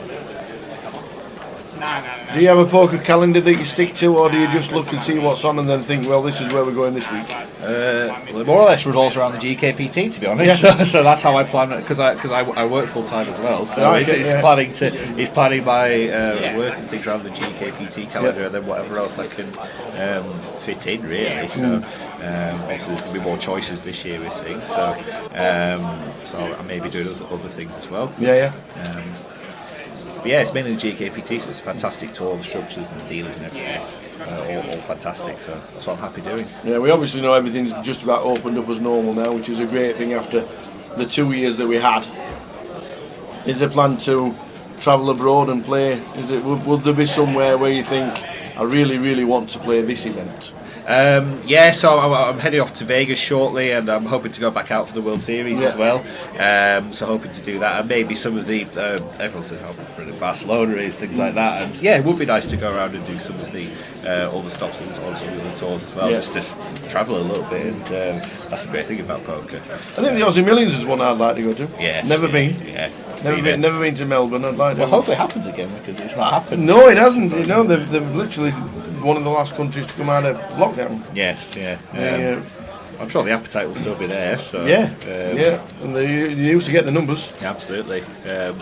No. Do you have a poker calendar that you stick to, or do you just look and see what's on and then think, well, this is where we're going this week? Well, it more or less revolves around the GUKPT, to be honest. Yeah. So that's how I plan it, because I work full time as well. So it's planning my work and things around the GUKPT calendar, and then whatever else I can fit in, really. So obviously there's going to be more choices this year with things. So I may be doing other things as well. But yeah, it's mainly the GUKPT, so it's a fantastic tour, the structures and the dealers and everything. All fantastic, so that's what I'm happy doing. Yeah, we obviously know everything's just about opened up as normal now, which is a great thing after the 2 years that we had. Is there a plan to travel abroad and play? Would there be somewhere where you think, I really, really want to play this event? So I'm heading off to Vegas shortly, and I'm hoping to go back out for the World Series as well. So hoping to do that, and maybe some of the everyone says how brilliant Barcelona is, things like that. And yeah, it would be nice to go around and do some of the all the stops on some of the tours as well, just to travel a little bit. And that's the great thing about poker. I think the Aussie Millions is one I'd like to go to. Yes, never been. Yeah. Never been to Melbourne. I'd like to. Well, hopefully it happens again, because it's not happened. No, it hasn't. You know, they've literally one of the last countries to come out of lockdown. Yes, I'm sure the appetite will still be there. So and they used to get the numbers. Absolutely.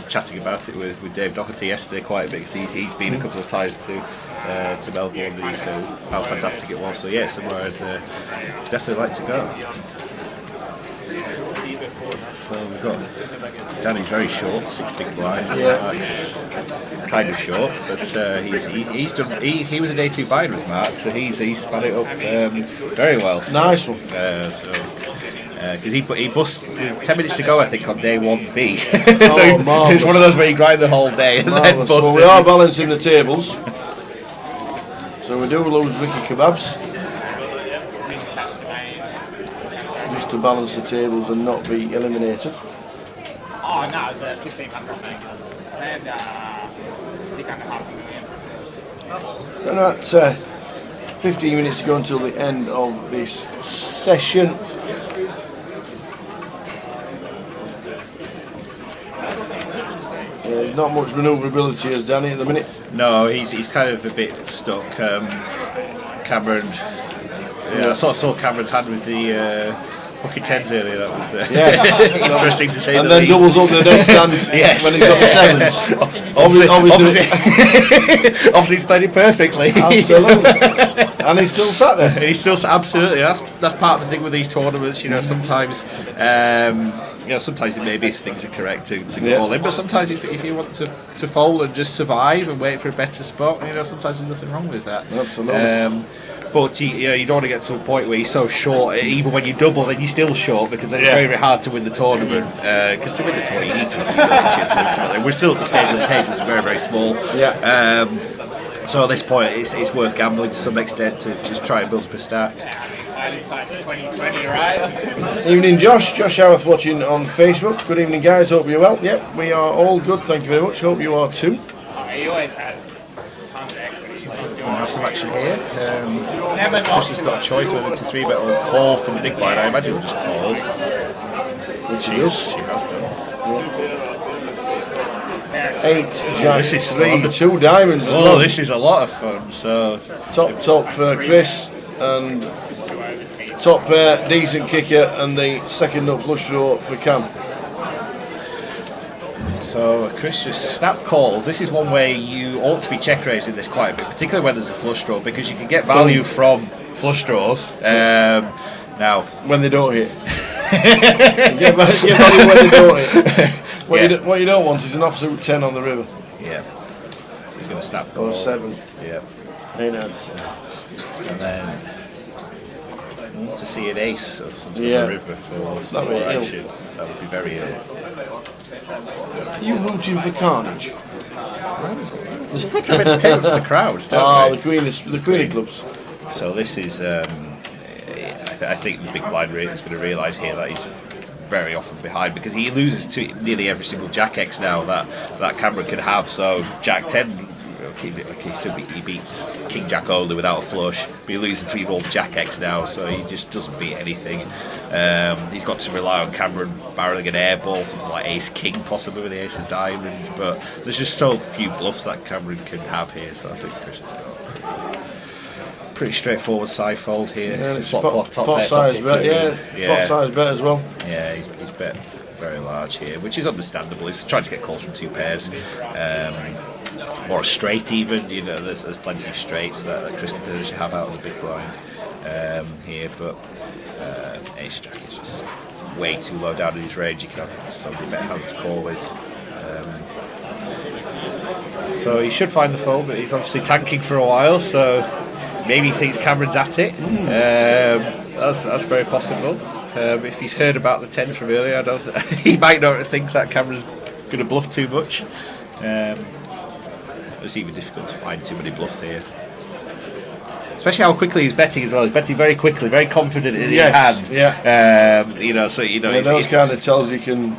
Chatting about it with Dave Doherty yesterday quite a bit, because he's been a couple of times to Melbourne, and he said how fantastic it was. So yeah, somewhere I'd definitely like to go. So we've got Danny's very short, 6 big blinds. It's kind of short, but he's done. He was an A2 binder with Mark, so he's span it up very well. Nice one. Because he bust 10 minutes to go, I think, on day 1B. So it's one of those where you grind the whole day and then bust. Well, we are balancing the tables, so we do lose Ricky Kebabs. To balance the tables and not be eliminated. Oh no, it's a 1500 and 6.5 million. And that's 15 minutes to go until the end of this session. Not much manoeuvrability as Danny at the minute. No, he's kind of a bit stuck. Cameron, I saw Cameron's hand with the pocket tens earlier. That was interesting to say. And then least. Doubles up the next stand when he's got the sevens. Obviously he's played it perfectly. Absolutely. And he's still sat there. He's still absolutely. That's part of the thing with these tournaments. You know, sometimes. Sometimes it may be things are correct to go all in, but sometimes if you want to fold and just survive and wait for a better spot, sometimes there's nothing wrong with that. Absolutely. But you don't want to get to a point where you're so short, even when you double, then you're still short, because then it's very, very hard to win the tournament. Because to win the tournament, you need to win the chips ultimately. We're still at the stage of the page that's very, very small. So at this point, it's worth gambling to some extent to just try and build up a stack. Hindsight's 2020, right? Evening, Josh. Josh Howarth watching on Facebook. Good evening, guys. Hope you're well. Yep, we are all good. Thank you very much. Hope you are too. He always has tons of equity. We'll have some action here. Josh has got a choice whether to 3-bet or call from the big blind. I imagine he'll just call. Which he does. She has done. 8 jacks, 3, 2 diamonds. Oh, this is a lot of fun. So top for Chris, and top pair, decent kicker, and the second nut flush draw for Cam. So Chris just snap calls. This is one way you ought to be check raising this quite a bit, particularly when there's a flush draw, because you can get value from flush draws. Now, when they don't hit, you get value when they don't hit. What you don't want is an offsuit 10 on the river. Yeah. So he's going to snap call. Or 7. Yeah. And then to see an ace of some sort of river for some more action. That would be very ill. Are you rooting for carnage? It's some entertainment for the crowds, don't the Queen of Clubs. So this is, I think the big blind is going to realise here that he's very often behind, because he loses to nearly every single Jack X now that Cameron can have. So Jack 10 he beats King Jack only without a flush, but he loses to Evolve Jack X now, so he just doesn't beat anything. He's got to rely on Cameron barreling an airball, something like Ace King possibly with the Ace of Diamonds, but there's just so few bluffs that Cameron can have here, so I think Chris has got pretty straightforward side fold here. Yeah, pot size bet, pot size bet as well. Yeah, he's bet very large here, which is understandable. He's trying to get calls from 2 pairs. Or a straight even, there's plenty of straights that Chris should have out of the big blind here, but Ace Jack is just way too low down in his range. You can have so many better hands to call with. So he should find the fold, but he's obviously tanking for a while, so maybe he thinks Cameron's at it. That's very possible. If he's heard about the 10 from earlier, he might not think that Cameron's going to bluff too much. It's even difficult to find too many bluffs here. Especially how quickly he's betting as well. He's betting very quickly, very confident in his hand. Yeah. Those kind of tells you can.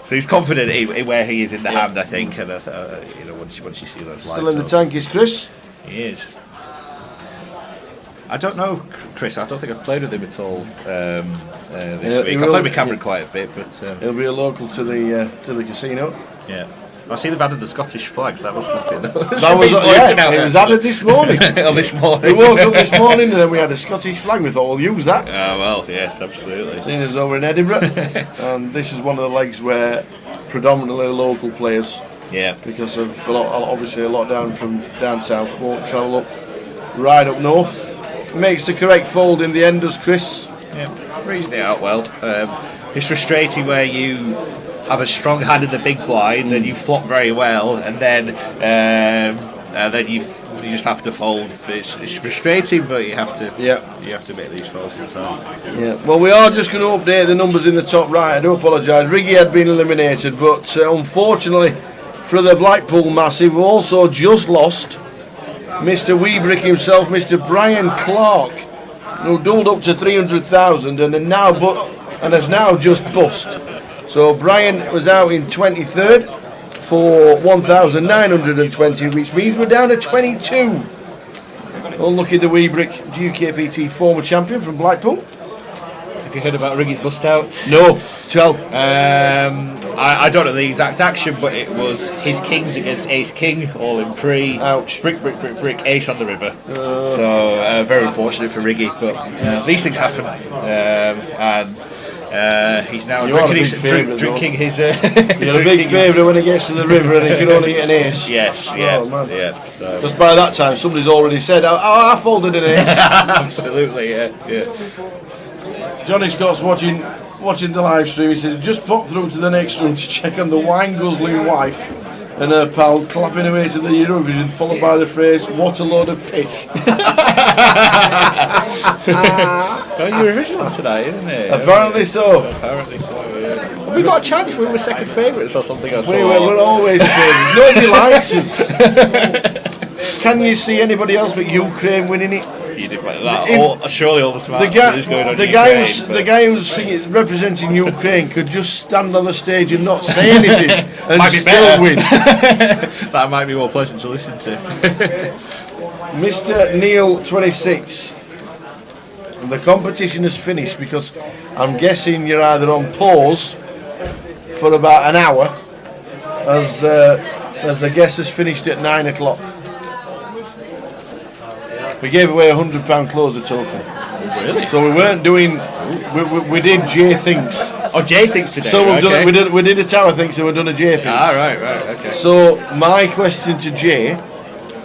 So he's confident in where he is in the hand, I think. And once you see those still in the tank is Chris. He is. I don't know, Chris. I don't think I've played with him at all this week. I've played with Cameron quite a bit, but he'll be a local to the casino. Yeah. I see they've added the Scottish flags. That was something. It was added this morning. This morning. We woke up this morning and then we had a Scottish flag. We thought we'll use that. Oh well, yes, absolutely. Seeing as over in Edinburgh, and this is one of the legs where predominantly local players. Yeah. Because of obviously a lot down from down south won't travel up right up north. Makes the correct fold in the end, does Chris? Yeah, reasoned it out well. It's frustrating where you have a strong hand in the big blind, and you flop very well, and then you just have to fold. It's frustrating, but you have to make these folds sometimes. Yeah. Well, we are just going to update the numbers in the top right. I do apologise. Riggy had been eliminated, but unfortunately for the Blackpool Massive, we also just lost Mr. Weebrick himself, Mr. Brian Clark, who doubled up to 300,000 and has now just bust. So Brian was out in 23rd for 1,920, which means we're down to 22. Unlucky the Weebrick, GUKPT former champion from Blackpool. Have you heard about Riggy's bust out? No, tell. I don't know the exact action, but it was his kings against Ace King, all in pre. Ouch. Brick, Ace on the river. So very unfortunate for Riggy, but these things happen. And he's now drinking his. You're a big favourite when he gets to the river and he can only get an ace. Yes, yeah. So. Because by that time somebody's already said, I folded an ace. Absolutely, yeah. Johnny Scott's watching the live stream. He says, just pop through to the next room to check on the wine guzzling wife and her pal clapping away to the Eurovision, followed by the phrase, what a load of pish. Eurovision tonight, isn't it? Apparently so. Yeah. We got a chance. We were second favourites or something. We're always favourites. Nobody likes us. Can you see anybody else but Ukraine winning it? You did that. Surely all the smart the guy who's representing Ukraine could just stand on the stage and not say anything and still win. That might be more pleasant to listen to. Mr. Neil 26. The competition has finished because I'm guessing you're either on pause for about an hour as the guest has finished at 9 o'clock. We gave away £100 closer token. Really? So we weren't doing. We did Jay Thinks. Oh, Jay Thinks today. So we did a Tower Thinks and we've done a Jay Thinks. Right, okay. So my question to Jay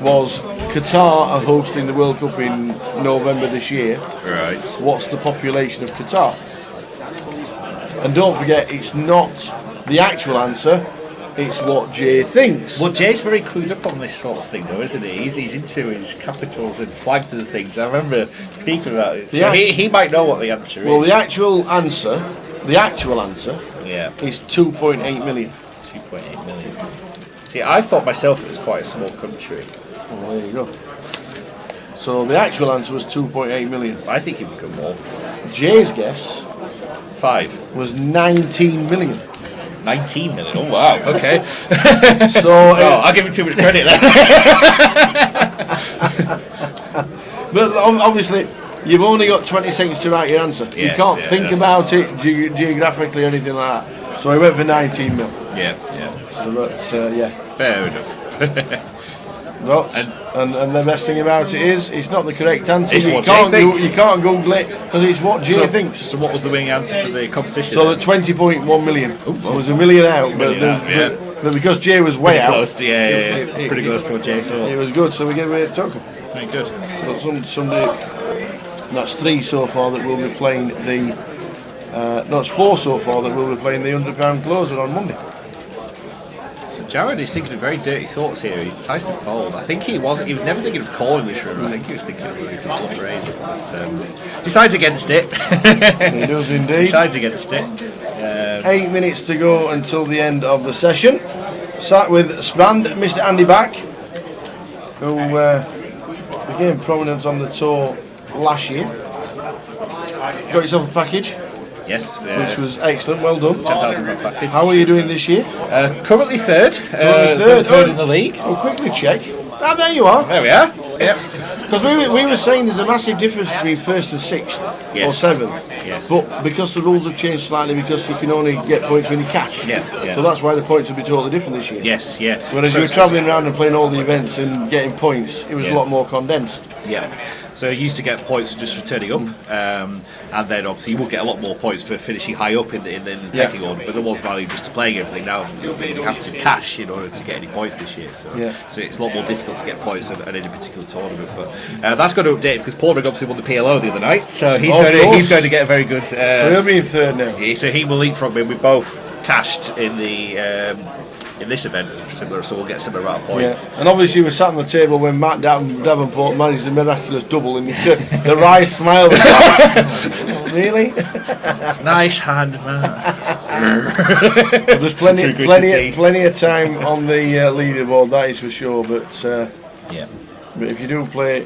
was: Qatar are hosting the World Cup in November this year. Right. What's the population of Qatar? And don't forget, it's not the actual answer. It's what Jay thinks. Well, Jay's very clued up on this sort of thing, though, isn't he? He's into his capitals and flags and things. I remember speaking about it. So he might know what the answer is. Well, the actual answer, is 2.8 million. 2.8 million. See, I thought myself it was quite a small country. Well, there you go. So the actual answer was 2.8 million. I think it would come more. Jay's guess 5 was 19 million. 19 million. Oh wow. Okay. So I'll give him too much credit there. But obviously, you've only got 20 seconds to write your answer. You Yes, can't yeah, think about it geographically or anything like that. So he went for 19 mil. Yeah. So that's, yeah. Fair enough. And the best thing about it is, it's not the correct answer. It's You what can't Jay thinks. you can't Google it because it's what Jay thinks. So what was the winning answer for the competition? So the 20.1 million was $1 million out, but because Jay was way out, close to, pretty close to what Jay thought. it was good. So we gave away a token. Very good. So somebody, that's 3 so far that will be playing the. No, it's 4 so far that will be playing the £100 closer on Monday. So Jared is thinking of very dirty thoughts here. He decides to fold. I think he was never thinking of calling this river. I think he was thinking of a couple of phrases, but decides against it. He does indeed. Decides against it. 8 minutes to go until the end of the session. Sat with Spand, Mr. Andy Back, who became prominent on the tour last year. Got yourself a package, Yes. which was excellent. Well done. £10,000 package. How are you doing this year? Currently third. Third In the league. We'll quickly check. Ah, there you are. There we are. Yep. Because we were saying there's a massive difference between 1st and 6th or 7th. Yes. But because the rules have changed slightly, because you can only get points when you cash. Yeah. So that's why the points will be totally different this year. Yes. Yeah. Whereas So you were it's- travelling around and playing all the events and getting points, it was a lot more condensed. Yeah. So you used to get points for just for turning up, and then obviously you will get a lot more points for finishing high up in the pecking order. But there was value just to playing everything. Now you have to cash in order to get any points this year. So it's a lot more difficult to get points at any particular tournament. But that's going to update because Paul Rigg obviously won the PLO the other night, so he's going to get a very good. So he'll be in third now. So he will leapfrog me. We both cashed in the. In this event, similar, so we'll get similar amount of points. Yeah. And obviously you were sat on the table when Matt Davenport managed the miraculous double and the Rice smile. Really? Nice hand, man. There's plenty of time on the leaderboard, that is for sure. But but if you do play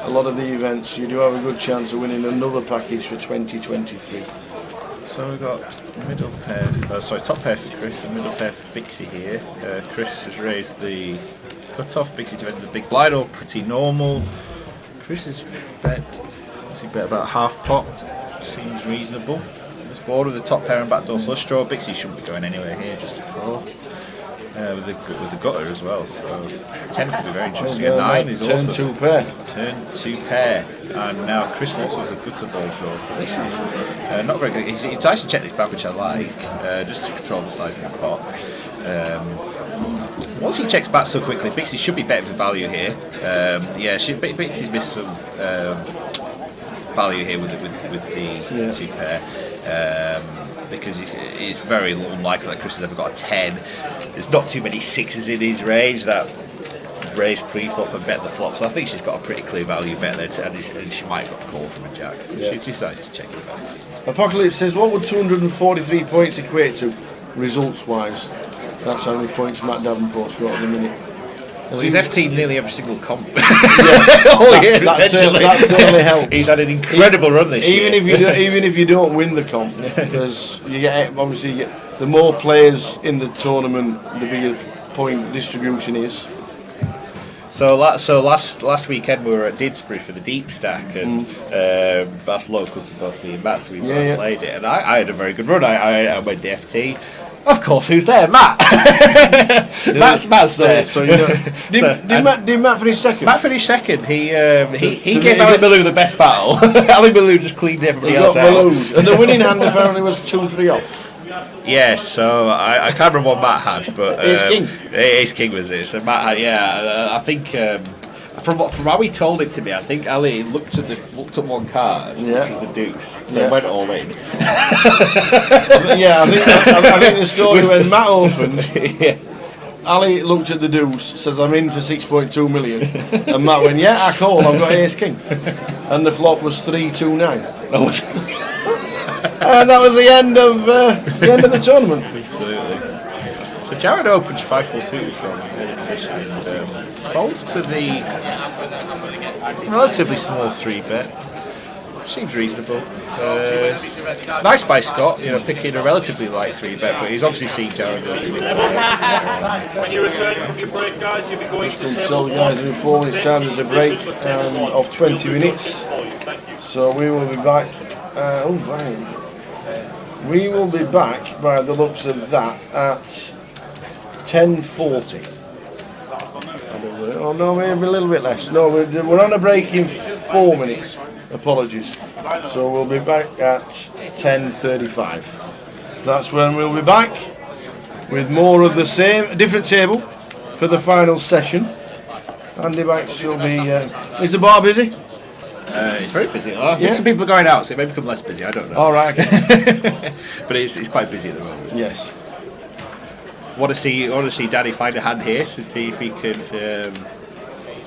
a lot of the events, you do have a good chance of winning another package for 2023. So we've got top pair for Chris and middle pair for Bixie here. Chris has raised the cut-off, Bixie to enter the big blind, all pretty normal. Chris has bet about half pot, seems reasonable. This board with the top pair and backdoor flush draw, Bixie shouldn't be going anywhere here, just a draw. With the gutter as well, so 10 could be very interesting. 9 is turn also two pair. Turn 2 pair, and now Chris also has a gutter ball draw. So this is not very good. He tries to check this back, which I like, just to control the size of the pot. Once he checks back so quickly, Bixie should be betting for value here. Bixie's missed some value here with the 2 pair. Because it's very unlikely that Chris has ever got a 10. There's not too many 6s in his range that raise pre-flop and bet the flop, so I think she's got a pretty clear value bet there, and she might have got a call from a jack. She decides to check it back. Apocalypse says, what would 243 points equate to, results-wise? That's how many points Matt Davenport's got at the minute. Well, he's FT'd nearly every single comp all year, essentially. That certainly helps. He's had an incredible run this year. Even if you don't win the comp, because the more players in the tournament, the bigger point distribution is. So last weekend we were at Didsbury for the deep stack, and that's local to both me and Matt, so we both played it, and I had a very good run. I went the FT. Of course, who's there? Matt. Matt's there. So you know, did Matt finish second? Matt finished second. He gave Ali Malou the best battle. Ali Malou just cleaned everybody else out. And the winning hand apparently was 2-3 off. Yes, so I can't remember what Matt had, but Ace King. Ace King was it. So Matt had, I think from how he told it to me, I think Ali looked at one card, which was the deuce, and went all in. I think the story when Matt opened, Ali looked at the deuce, says I'm in for 6.2 million, and Matt went, I call, I've got Ace King, and the flop was 3-2-9. And that was the end of the tournament. Absolutely. So Jared opens 5-4 suited from the position and folds to the relatively small 3-bet. seems reasonable. Nice by Scott, picking a relatively light 3-bet, but he's obviously seen Jared. When you return from your break, guys, you'll be going to So the guys in 4 minutes time, there's a break of 20 minutes. So we will be back. We will be back by the looks of that at 10:40. Oh no, maybe a little bit less. No, we're on a break in 4 minutes. Apologies. So we'll be back at 10:35. That's when we'll be back with more of the same, a different table for the final session. Andy Banks will be. Is the bar busy? It's very busy. I think some people are going out, so it may become less busy. I don't know. All right. Okay. But it's quite busy at the moment. Yes. Want to see Danny find a hand here to see if he could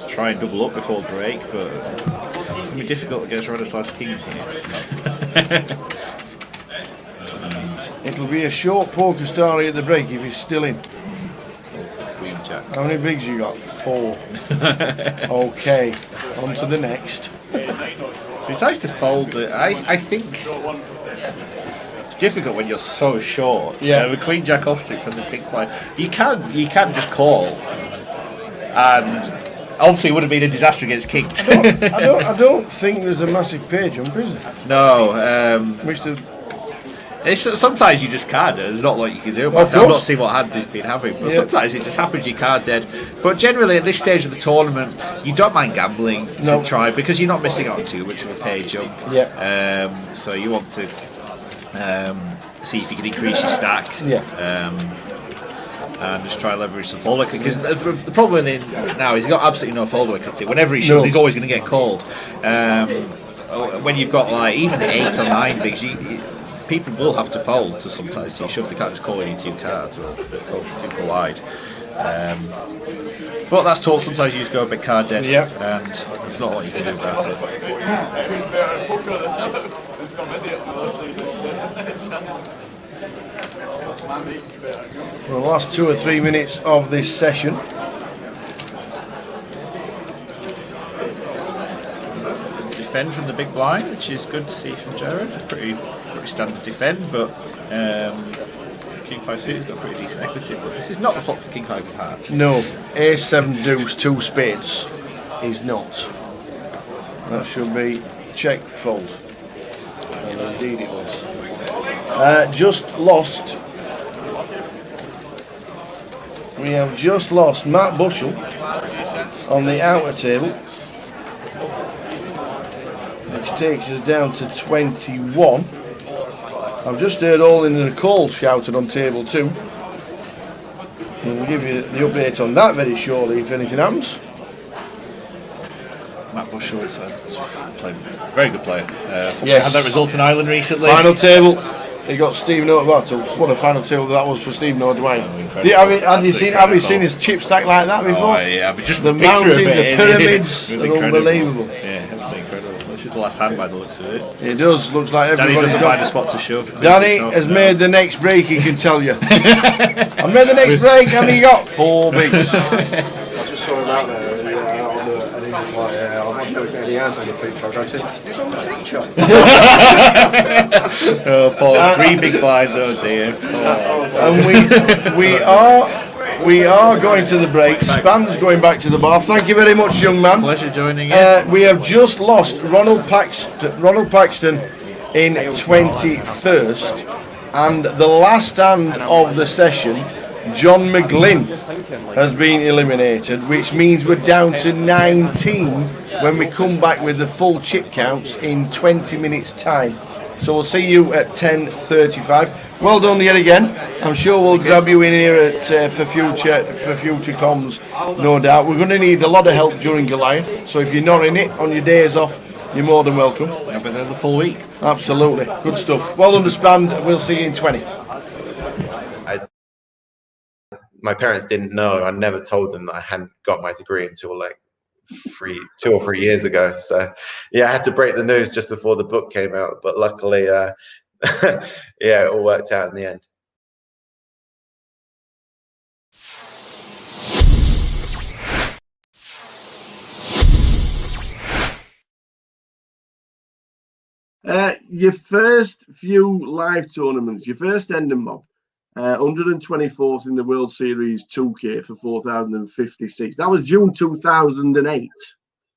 try and double up before break, but it'll be difficult against Renaissance Kings here. It'll be a short poker story at the break if he's still in. Queen Jack. How many bigs you got? 4. Okay. On to the next. So it's nice to fold, but I think it's difficult when you're so short. Yeah. With Queen Jack opposite from the big blind, you can just call, and obviously it would have been a disaster against Kings. I don't think there's a massive pay jump, is there? No. Sometimes you just can't. There's not a lot you can do. I've not seen what hands he's been having, but sometimes it just happens you can't dead. But generally, at this stage of the tournament, you don't mind gambling to try because you're not missing out on too much of a pay jump. Yeah. So you want to see if you can increase your stack. Yeah. And just try and leverage some fold wicket, because the problem with him now is he's got absolutely no fold wickets. Whenever he shoves, he's always going to get called. When you've got like even 8 or 9 bigs, people will have to fold to sometimes to shove. They can't just call any 2 cards or go super wide. But that's taught. Sometimes you just go a big card dead, and there's not a lot you can do about it. For the last 2 or 3 minutes of this session. Defend from the big blind, which is good to see from Jared. Pretty standard defend, but King 5 suited has got pretty decent equity. But this is not the flop for King 5 of hearts. No, Ace 7 deuce 2 spades is not. That should be check fold, and indeed it was. Just lost. We have just lost Matt Bushell on the outer table, which takes us down to 21. I've just heard all in the call shouted on table 2. We'll give you the update on that very shortly if anything happens. Matt Bushell is a very good player. Yes. Had that result in Ireland recently. Final table. He got Stephen O'Dwyer. What a final table that was for Stephen O'Dwyer. Have you seen his chip stack like that before? Oh, yeah, but just the mountains, the pyramids, are unbelievable. Yeah, absolutely incredible. This is the last hand by the looks of it. It does. Looks like everybody. Danny doesn't find a spot to shove. Danny has made the next break. He can tell you. I made the next break, and he got 4 bigs. I just saw him out there, and he was like, "I'm not going to get any hands on the feature." I go, "Who's on the feature?" Oh, Paul, 3 big blinds. Oh dear. And we are going to the break. Span's going back to the bar. Thank you very much, young man. Pleasure joining in. We have just lost Ronald Paxton in 21st, and the last hand of the session, John McGlynn has been eliminated, which means we're down to 19 when we come back with the full chip counts in 20 minutes time. So we'll see you at 10:35. Well done yet again. I'm sure we'll grab you in here for future comms, no doubt. We're going to need a lot of help during Goliath, so if you're not in it on your days off, you're more than welcome. I've been there the full week. Absolutely, good stuff. Well done to Span. We'll see you in 20. My parents didn't know. I never told them that I hadn't got my degree until like 2 or 3 years ago. So yeah, I had to break the news just before the book came out. But luckily, yeah, it all worked out in the end. Your first few live tournaments, your first Ender Mob, 124th in the World Series 2K for 4,056. That was June 2008.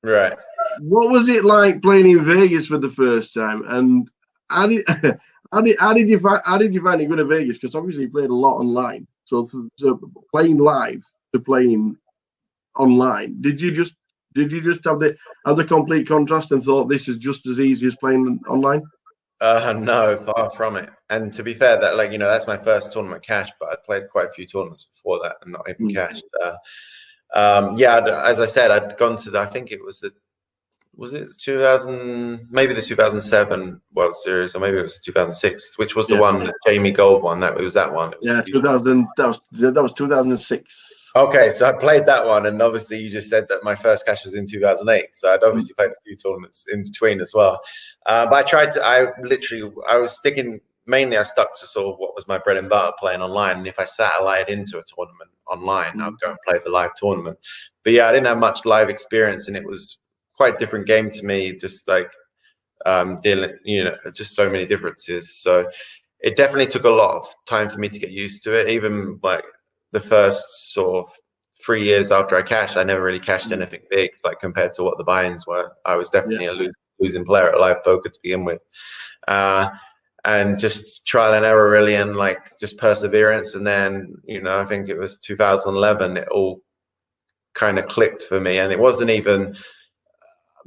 Right. What was it like playing in Vegas for the first time? And how did you find it good at Vegas? Because obviously you played a lot online. So playing live to playing online, did you just have the complete contrast and thought this is just as easy as playing online? No, far from it. And to be fair, that that's my first tournament cash, but I'd played quite a few tournaments before that and not even cashed. As I said, I'd gone to I think it was it 2000, maybe the 2007 World Series, or maybe it was 2006, which was the one that Jamie Gold won. That was that one. It was 2000. That was 2006. Okay, so I played that one, and obviously you just said that my first cash was in 2008, so I'd obviously played a few tournaments in between as well. But I was sticking, mainly I stuck to sort of what was my bread and butter, playing online, and if I satellited into a tournament online, I'd go and play the live tournament. But yeah, I didn't have much live experience, and it was quite a different game to me, just like dealing, just so many differences. So it definitely took a lot of time for me to get used to it, even like the first sort of 3 years after I cashed, I never really cashed anything big, like compared to what the buy-ins were. I was definitely a losing player at live poker to begin with. And just trial and error really, and like just perseverance. And then, I think it was 2011, it all kind of clicked for me. And it wasn't even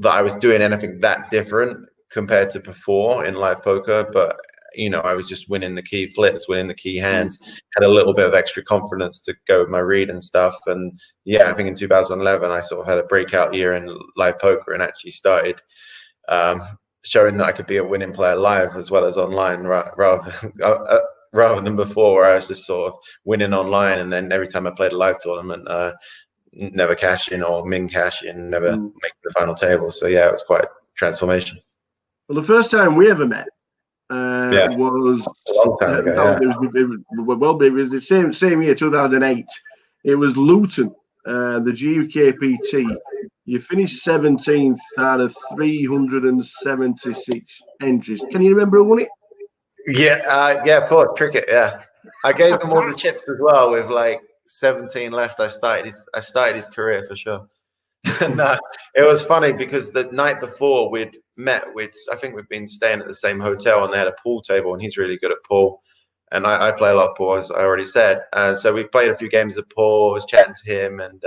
that I was doing anything that different compared to before in live poker, but I was just winning the key flips, winning the key hands, had a little bit of extra confidence to go with my read and stuff. And yeah, I think in 2011, I sort of had a breakout year in live poker and actually started showing that I could be a winning player live as well as online, rather than before, where I was just sort of winning online. And then every time I played a live tournament, never cash in or min cash in, never make the final table. So yeah, it was quite a transformation. Well, the first time we ever met, was a long time ago. It was the same year, 2008. It was Luton, the GUKPT. You finished 17th out of 376 entries. Can you remember who won it? Yeah, of course, cricket. Yeah, I gave him all the chips as well. With like 17 left, I started his career for sure. No, it was funny because the night before we'd met, I think we'd been staying at the same hotel, and they had a pool table, and he's really good at pool, and I play a lot of pool, as I already said. So we played a few games of pool. I was chatting to him, and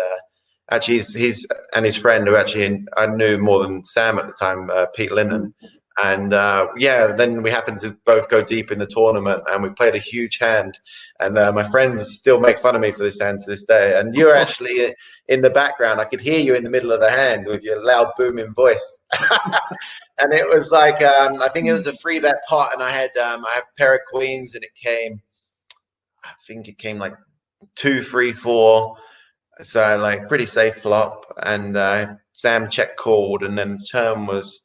actually he's and his friend, who actually I knew more than Sam at the time, Pete Linden. And then we happened to both go deep in the tournament, and we played a huge hand. And my friends still make fun of me for this hand to this day. And you were actually in the background. I could hear you in the middle of the hand with your loud, booming voice. And it was like, I think it was a 3-bet pot, and I had a pair of queens, and I think it came like 2, 3, 4. So like pretty safe flop. And Sam check called, and then turn was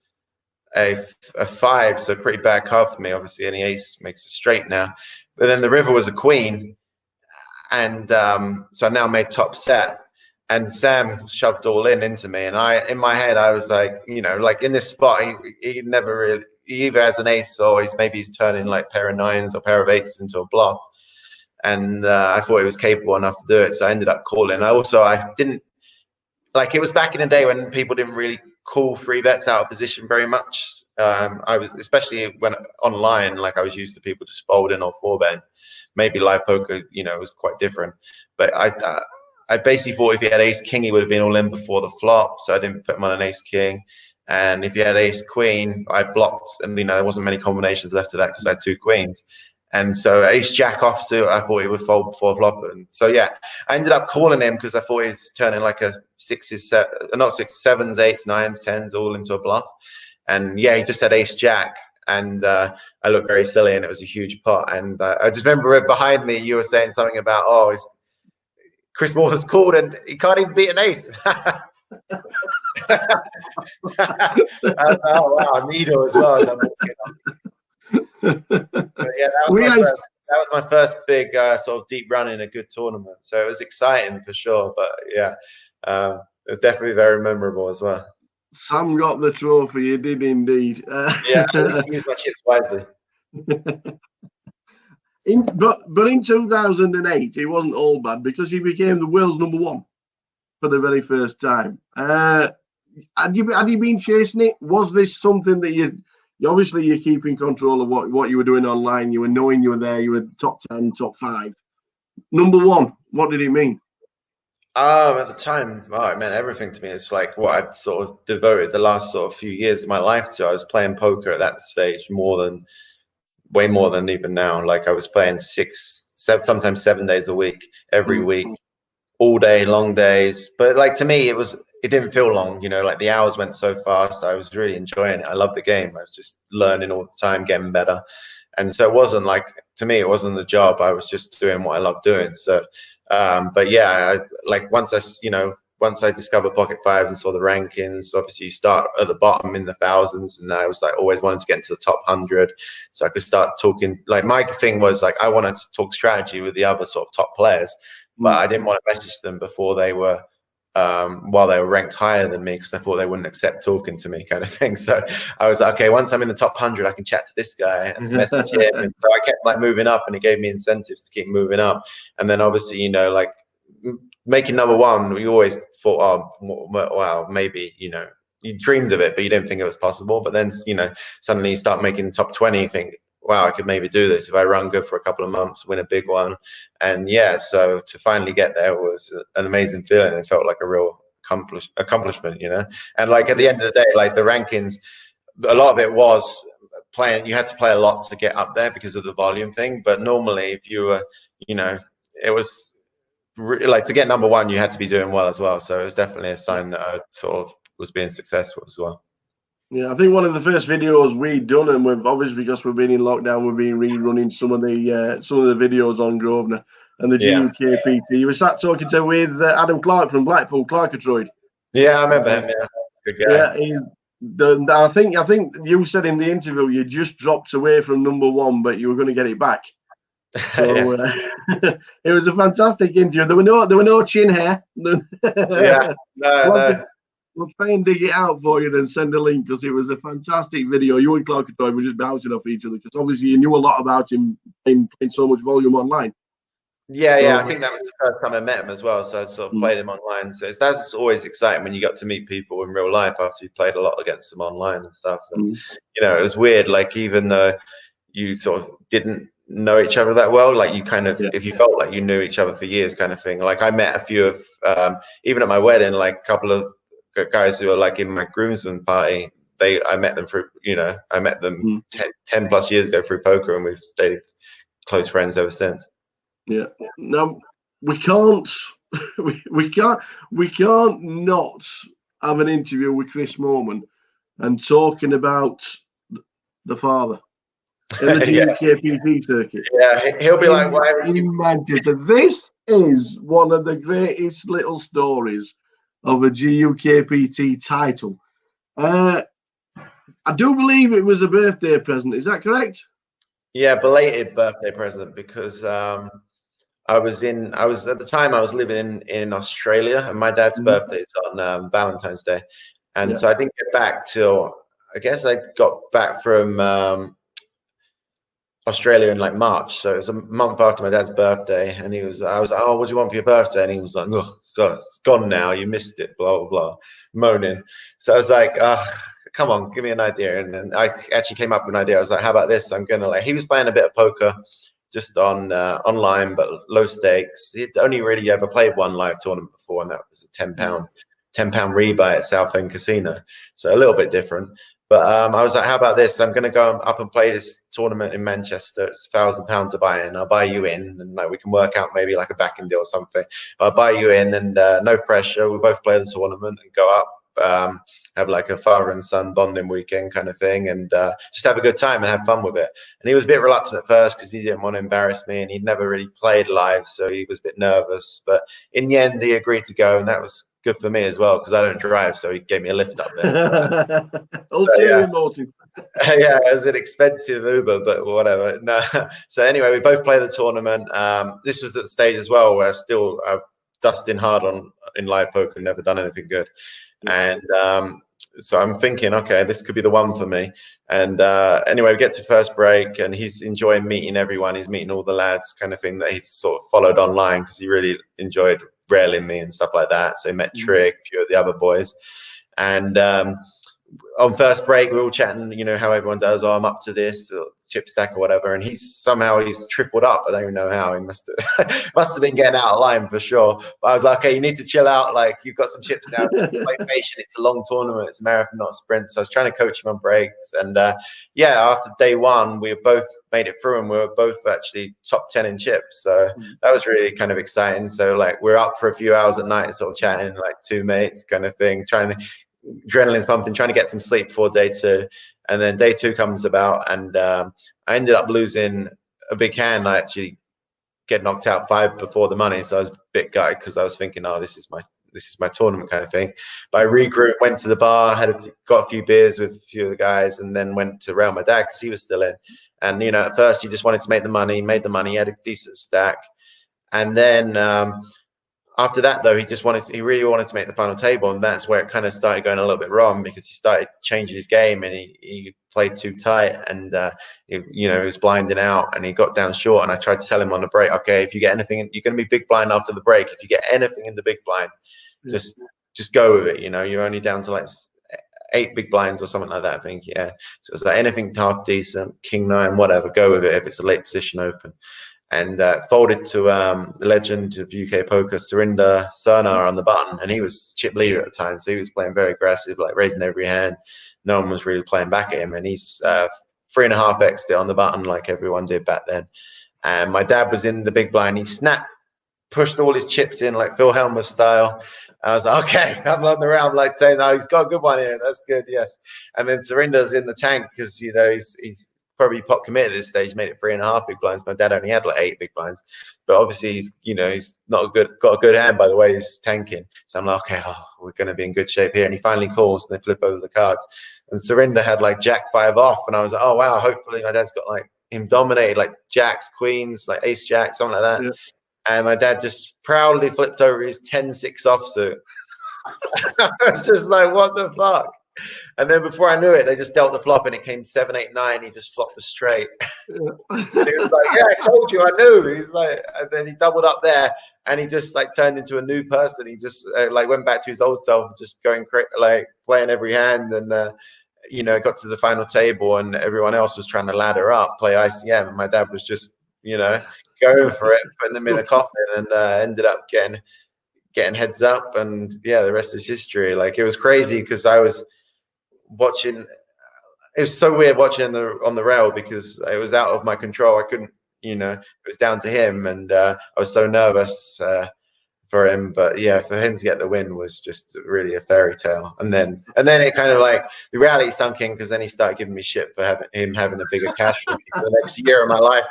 a 5, so pretty bad card for me. Obviously, any ace makes a straight now, but then the river was a queen, and so I now made top set, and Sam shoved all into me, and in my head I was like, like in this spot, he never really, he either has an ace or he's turning like pair of 9s or pair of 8s into a bluff, and I thought he was capable enough to do it, so I ended up calling. I didn't like, it was back in the day when people didn't really call 3-bets out of position very much. I was, especially when online, like I was used to people just folding or 4-betting. Maybe live poker, was quite different. But I basically thought if he had ace king, he would have been all in before the flop. So I didn't put him on an ace king. And if he had ace queen, I blocked. And there wasn't many combinations left of that because I had 2 queens. And so ace jack offsuit, I thought he would fold before flop. And so yeah, I ended up calling him because I thought he was turning like a 6s, 7s, 8s, 9s, 10s all into a bluff. And yeah, he just had ace jack, and I looked very silly, and it was a huge pot. And I just remember behind me, you were saying something about, Chris Moore has called and he can't even beat an ace. Oh wow, Nido as well. As I'm walking up. Yeah, that was my first big sort of deep run in a good tournament. So it was exciting for sure. But yeah, it was definitely very memorable as well. Sam got the trophy. He did indeed. Yeah, I used to use my chips wisely. But in 2008, it wasn't all bad because he became the world's #1 for the very first time. Had you been chasing it? Was this something that you obviously you're keeping control of what you were doing online? You were knowing you were there. You were top 10, top 5, #1. What did it mean? At the time, it meant everything to me. It's like what I'd sort of devoted the last sort of few years of my life to. I was playing poker at that stage way more than even now. Like I was playing 6, 7, sometimes 7 days a week, every week, all day, long days. But like to me, it didn't feel long, you know, like the hours went so fast. I was really enjoying it. I loved the game. I was just learning all the time, getting better. And so it wasn't like, to me, it wasn't a job. I was just doing what I loved doing. So, but yeah, once I discovered Pocket Fives and saw the rankings, obviously you start at the bottom in the thousands, and I was like always wanted to get into the top 100, so I could start talking. Like my thing was like I wanted to talk strategy with the other sort of top players, but I didn't want to message them before they were while they were ranked higher than me, because I thought they wouldn't accept talking to me, kind of thing. So I was like, okay, once I'm in the top 100, I can chat to this guy and message him. And so I kept like moving up, and it gave me incentives to keep moving up. And then obviously, you know, like making #1, we always thought, oh, wow, maybe, you know, you dreamed of it, but you didn't think it was possible. But then, you know, suddenly you start making top 20, you think, wow, I could maybe do this if I run good for a couple of months, win a big one. And yeah, so to finally get there was an amazing feeling. It felt like a real accomplishment, you know. And like at the end of the day, like the rankings, a lot of it was playing. You had to play a lot to get up there because of the volume thing. But normally, if you were, you know, it was like to get #1, you had to be doing well as well. So it was definitely a sign that I sort of was being successful as well. Yeah, I think one of the first videos we'd done, and we've obviously, because we've been in lockdown, we've been rerunning some of the videos on Grosvenor and the GUKPT. You were sat talking with Adam Clark from Blackpool, Clarkatroid. Yeah, I remember him. Yeah, good guy. Yeah, I think you said in the interview you just dropped away from #1, but you were going to get it back. So it was a fantastic interview. There were no chin hair. Yeah, no. We'll try and dig it out for you and send a link, because it was a fantastic video. You and Clark were just bouncing off each other, because obviously you knew a lot about him playing so much volume online. Yeah, I think that was the first time I met him as well. So I sort of played him online. So that's always exciting when you got to meet people in real life after you played a lot against them online and stuff. And you know, it was weird. Like even though you sort of didn't know each other that well, like you kind of, if you felt like you knew each other for years, kind of thing. Like I met a few of, even at my wedding, like a couple of guys who were like in my groomsmen party. I met them through, you know, I met them 10 plus years ago through poker, and we've stayed close friends ever since. Yeah. Now we can't not have an interview with Chris Moorman and talking about the father in the GUKPT circuit. Yeah, he'll be like, why are you in Manchester? This is one of the greatest little stories of a GUKPT title. I do believe it was a birthday present. Is that correct? Yeah, belated birthday present, because I was at the time I was living in Australia, and my dad's birthday is on Valentine's Day, and so I didn't get back till, I guess I got back from Australia in like March, so it was a month after my dad's birthday, and I was like, oh, what do you want for your birthday? And he was like, oh God, it's gone now, you missed it, blah blah blah, moaning. So I was like, come on, give me an idea. And then I actually came up with an idea. I was like, how about this? I'm gonna, like, he was playing a bit of poker just on online, but low stakes. He'd only really ever played one live tournament before, and that was a £10 rebuy at Southend Casino, so a little bit different. But I was like, how about this? I'm going to go up and play this tournament in Manchester. It's £1,000 to buy in. I'll buy you in, and like we can work out maybe like a backing deal or something. But I'll buy you in, and no pressure. We both play the tournament and go up, have like a father and son bonding weekend kind of thing, and just have a good time and have fun with it. And he was a bit reluctant at first because he didn't want to embarrass me, and he'd never really played live, so he was a bit nervous. But in the end, he agreed to go, and that was good for me as well, because I don't drive, so he gave me a lift up there. Ulterior motive. Yeah, it was an expensive Uber, but whatever. No. So anyway, we both played the tournament. This was at the stage as well where I'm dusting hard in live poker, never done anything good. And so I'm thinking, okay, this could be the one for me. And anyway, we get to first break, and he's enjoying meeting everyone. He's meeting all the lads, kind of thing that he's sort of followed online because he really enjoyed railing me and stuff like that. So he met Trig, a few of the other boys, and on first break, we were all chatting, you know, how everyone does. Oh, I'm up to this chip stack or whatever, and he's tripled up. I don't even know how. He must have been getting out of line for sure. But I was like, okay, you need to chill out. Like, you've got some chips now. Play patient. It's a long tournament. It's a marathon, not a sprint. So I was trying to coach him on breaks, and yeah, after day one, we both made it through, and we were both actually top 10 in chips. So that was really kind of exciting. So like, we're up for a few hours at night, sort of chatting like two mates, kind of thing, adrenaline's pumping, trying to get some sleep before day two. And then day two comes about, and I ended up losing a big hand. I actually get knocked out 5 before the money, so I was a bit gutted because I was thinking, oh, this is my tournament kind of thing. But I regrouped, went to the bar, got a few beers with a few of the guys, and then went to rail my dad because he was still in. And you know, at first he just wanted to make the money, made the money, he had a decent stack, and then after that, though, he really wanted to make the final table, and that's where it kind of started going a little bit wrong because he started changing his game, and he played too tight, and he was blinding out, and he got down short. And I tried to tell him on the break, okay, if you get anything, you're going to be big blind after the break. If you get anything in the big blind, just go with it. You know, you're only down to like 8 big blinds or something like that, I think. Yeah, so it's like anything half decent, king 9, whatever, go with it if it's a late position open. And folded to the legend of UK poker, Surinder Sarnar, on the button, and he was chip leader at the time, so he was playing very aggressive, like raising every hand. No one was really playing back at him, and he's 3.5x'd it on the button like everyone did back then. And my dad was in the big blind. He pushed all his chips in like Phil Helmer style. I was like, okay, I'm on the round, like saying, oh, he's got a good one here. That's good, yes. And then Surinder's in the tank because, you know, he's probably pot committed at this stage, made it 3.5 big blinds. My dad only had like 8 big blinds, but obviously he's got a good hand by the way he's tanking. So I'm like, okay, we're going to be in good shape here. And he finally calls, and they flip over the cards, and Surinder had like Jack 5 off, and I was like, oh wow, hopefully my dad's got like him dominated, like jacks, queens, like ace jack, something like that. Yeah. And my dad just proudly flipped over his 10-6 offsuit. I was just like, what the fuck? And then before I knew it, they just dealt the flop, and it came 7-8-9. He just flopped the straight. He was like, "Yeah, I told you, I knew." He's like, and then he doubled up there, and he just like turned into a new person. He just like went back to his old self, just going like playing every hand, and got to the final table, and everyone else was trying to ladder up, play ICM, and my dad was just going for it, putting them in a coffin, and ended up getting heads up, and yeah, the rest is history. Like, it was crazy because I was watching. It was so weird watching on the rail because it was out of my control. I couldn't, it was down to him, and I was so nervous for him. But yeah, for him to get the win was just really a fairy tale. And then it kind of like the reality sunk in, because then he started giving me shit for having a bigger cash for the next year of my life.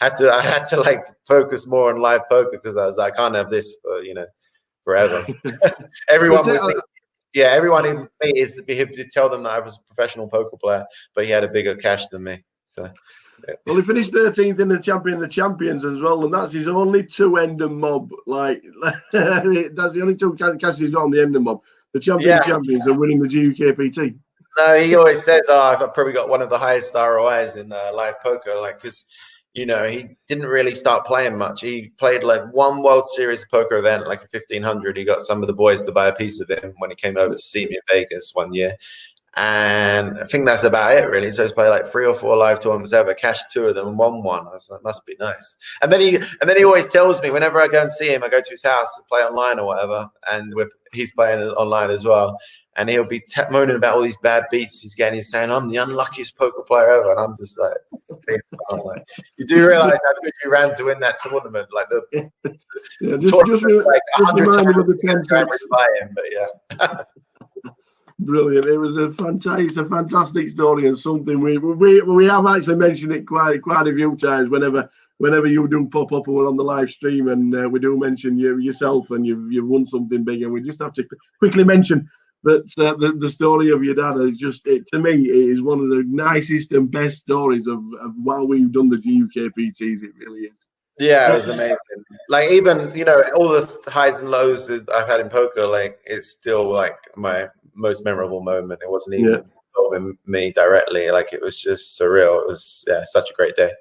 I had to like focus more on live poker because I was like, I can't have this for forever. Everyone in me is to tell them that I was a professional poker player, but he had a bigger cash than me. So well, he finished 13th in the Champion of Champions as well, and that's his only 2 Ender mob. Like that's the only 2 cash he's got on the Ender mob. The Champion of Champions are winning the GUKPT. No, he always says, I've probably got one of the highest ROIs in live poker, like, because he didn't really start playing much. He played like 1 World Series poker event, like a 1500. He got some of the boys to buy a piece of him when he came over to see me in Vegas one year. And I think that's about it, really. So he's played like 3 or 4 live tournaments ever, cashed 2 of them and won 1. I was like, must be nice. And then he always tells me, whenever I go and see him, I go to his house and play online or whatever, and he's playing online as well. And he'll be moaning about all these bad beats he's getting. He's saying, I'm the unluckiest poker player ever. And I'm just like, you do realize how good you ran to win that tournament. Like the tournament was like 100 times to buy him, but yeah. Brilliant. It was a fantastic story, and something we have actually mentioned it quite a few times whenever you do pop up and we're on the live stream, and we do mention yourself and you've won something big, and we just have to quickly mention that the story of your dad is just, to me, it is one of the nicest and best stories of while we've done the GUKPTs. It really is. Yeah, it was amazing. Like even all the highs and lows that I've had in poker, like it's still like my most memorable moment. It wasn't even involving me directly. Like it was just surreal. It was such a great day.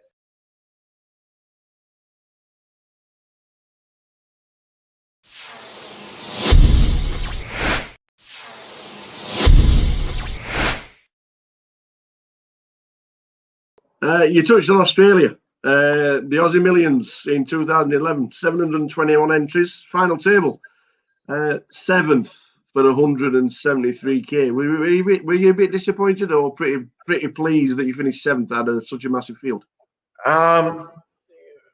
You touched on Australia. The Aussie Millions in 2011, 721 entries, final table, 7th for 173k. Were you a bit disappointed or pretty pleased that you finished 7th out of such a massive field?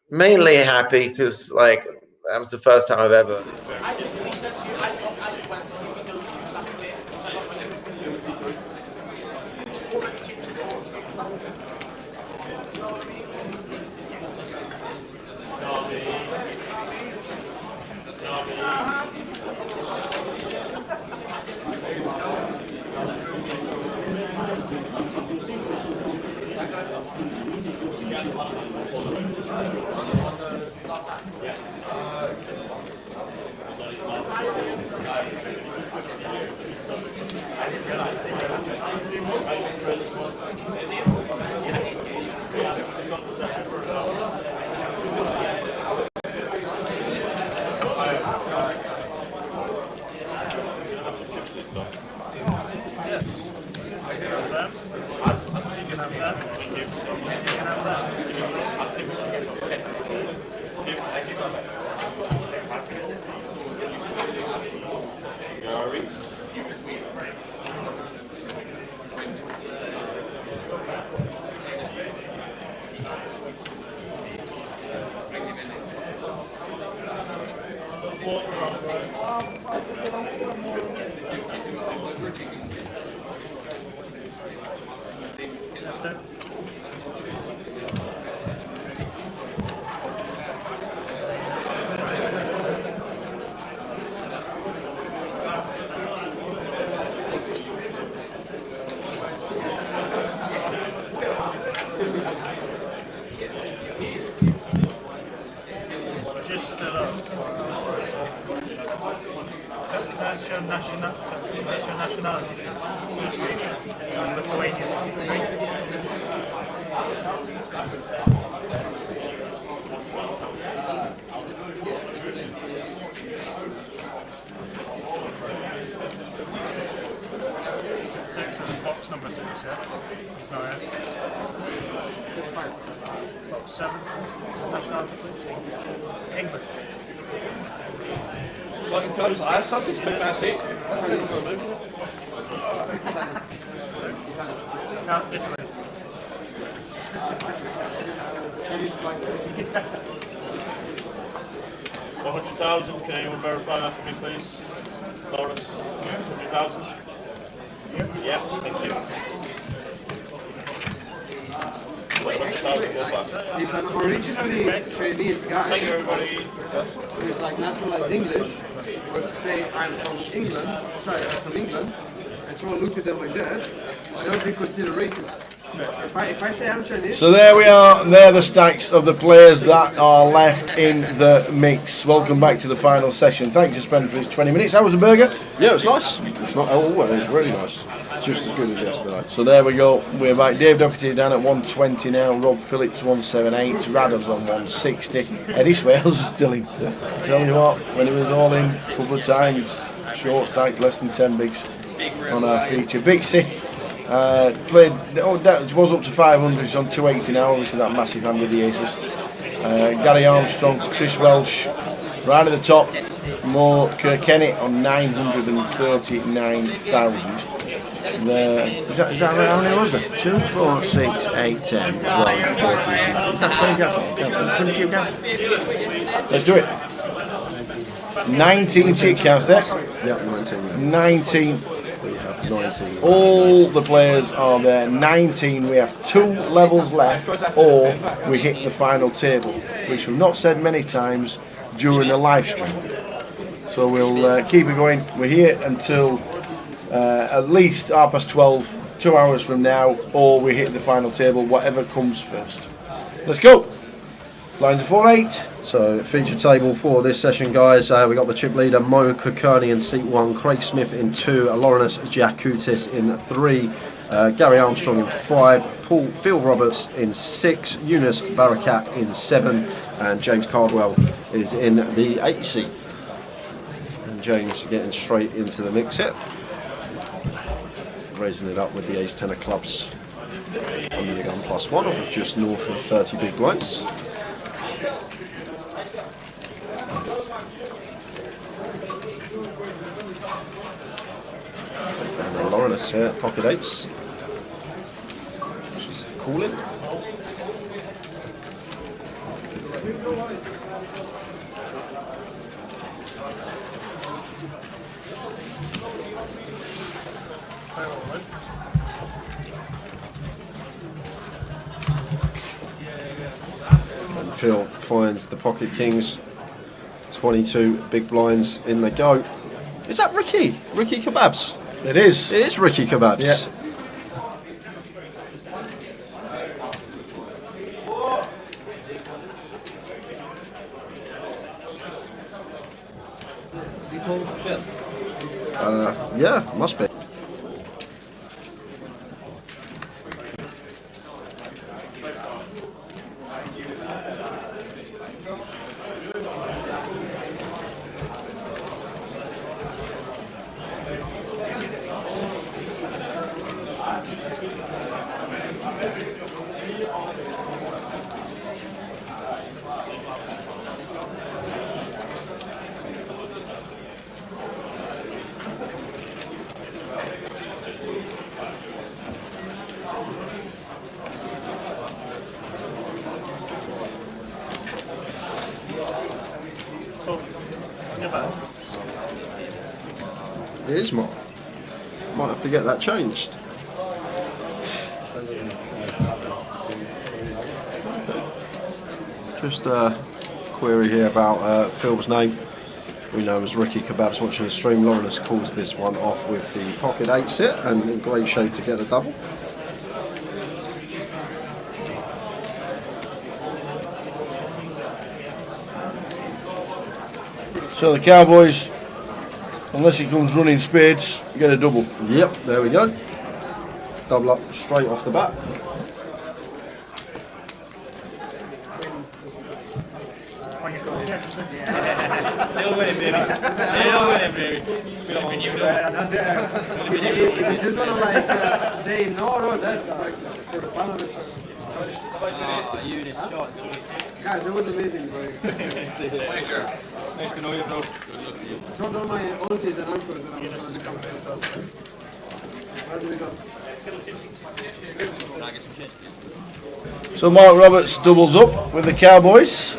Mainly happy because like that was the first time I've ever. That's your nationality. Lithuanian. Six and box number 6, yeah? He's not here. Box 7. Nationality, please. English. It's like in films like that, something's took my seat. Italy. Chinese flag. 100,000, can anyone verify that for me, please? Lawrence? 100,000? Yeah, thank you. 100,000 more back. If an originally Chinese guy Thank you, everybody. with like naturalized English was to say I'm from England, and someone looked at them like that, they would be considered racist. If I say I'm Chinese. So there we are. They're the stacks of the players that are left in the mix. Welcome back to the final session. Thanks to Spen for his 20 minutes. How was the burger? Yeah, it was nice. It's not it was really nice. Just as good as yesterday. So there we go. We're back. Dave Doherty down at 120 now. Rob Phillips 178. Radov's on 160. Eddie Swales is still in. I tell you what, when he was all in a couple of times, short stack, less than 10 bigs on our feature. Bixie played. That was up to 500. He's on 280 now. Obviously that massive hand with the aces. Gary Armstrong, Chris Welsh, right at the top. Mo Kilkenny on 939,000. Is that right? How many was there? 2, 4, 6, 8, 10, 12, 14, 16. Is that 20 gap? 22 gap? Let's do it. 19 chip counts there. Yep, 19. Yeah. 19. We have 19. All the players are there. 19. We have 2 levels left, or we hit the final table, which we've not said many times during the live stream. So we'll keep it going. We're here until at least 12:30, 2 hours from now, or we hit the final table, whatever comes first. Let's go. Lines of 4-8. So feature table for this session, guys. We got the chip leader Mo Kokirni in seat 1, Craig Smith in 2, Laurenus Jakutis in 3, Gary Armstrong in 5, Phil Roberts in 6, Eunice Barakat in 7, and James Cardwell is in the 8 seat. And James getting straight into the mix here, raising it up with the ace-10 of clubs under the gun +1 off of just north of 30 big blinds. And Laurenus here, pocket eights. Just calling. And Phil finds the pocket kings. 22 big blinds in the go. Is that Ricky? Ricky Kebabs? It is. It is Ricky Kebabs. Yeah. Yeah, must be. It is Mark. Might have to get that changed. Okay. Just a query here about Phil's name. We know as Ricky Kebabs watching the stream. Laurenus calls this one off with the pocket 8 sit and in great shape to get the double. So the Cowboys, unless he comes running spades, get a double. Yep, there we go. Double up straight off the bat. Still winning, baby. Still winning, baby. I just want to like say no, that's like for the fun of it. Eunice shot, sweet. Guys, that was amazing, bro. Pleasure. Nice to know you, bro. Told all my aunties and uncles that I'm going to come to the house. Where do we go? So Mark Roberts doubles up with the Cowboys.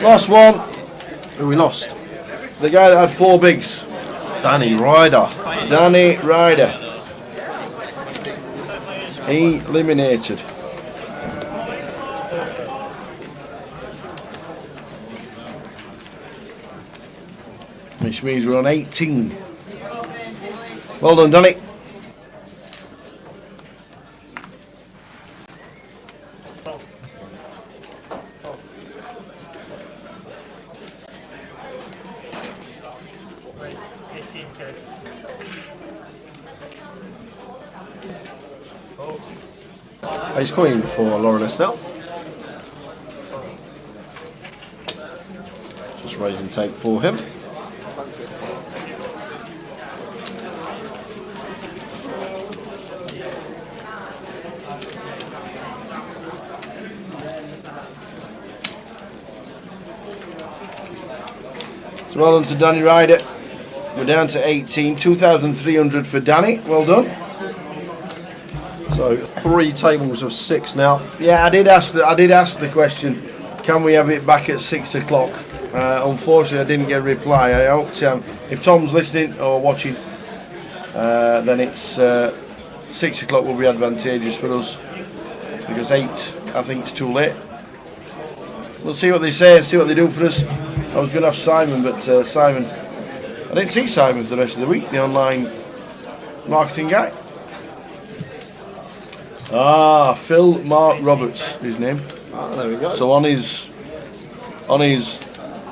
Last one. Who we lost? The guy that had 4 bigs. Danny Ryder. Danny Ryder. Eliminated. Which means we're on 18. Well done, Danny. Ace Queen for Laurenus now. Just raise and take for him. So well done to Danny Ryder. We're down to 18. 2,300 for Danny. Well done. So 3 tables of 6 now. Yeah, I did ask the question. Can we have it back at 6 o'clock? Unfortunately, I didn't get a reply. I hope if Tom's listening or watching, then it's 6 o'clock will be advantageous for us because 8, I think, is too late. We'll see what they say and see what they do for us. I was going to have Simon, but Simon, I didn't see Simon for the rest of the week. The online marketing guy. Phil Mark Roberts, his name. There we go. So on his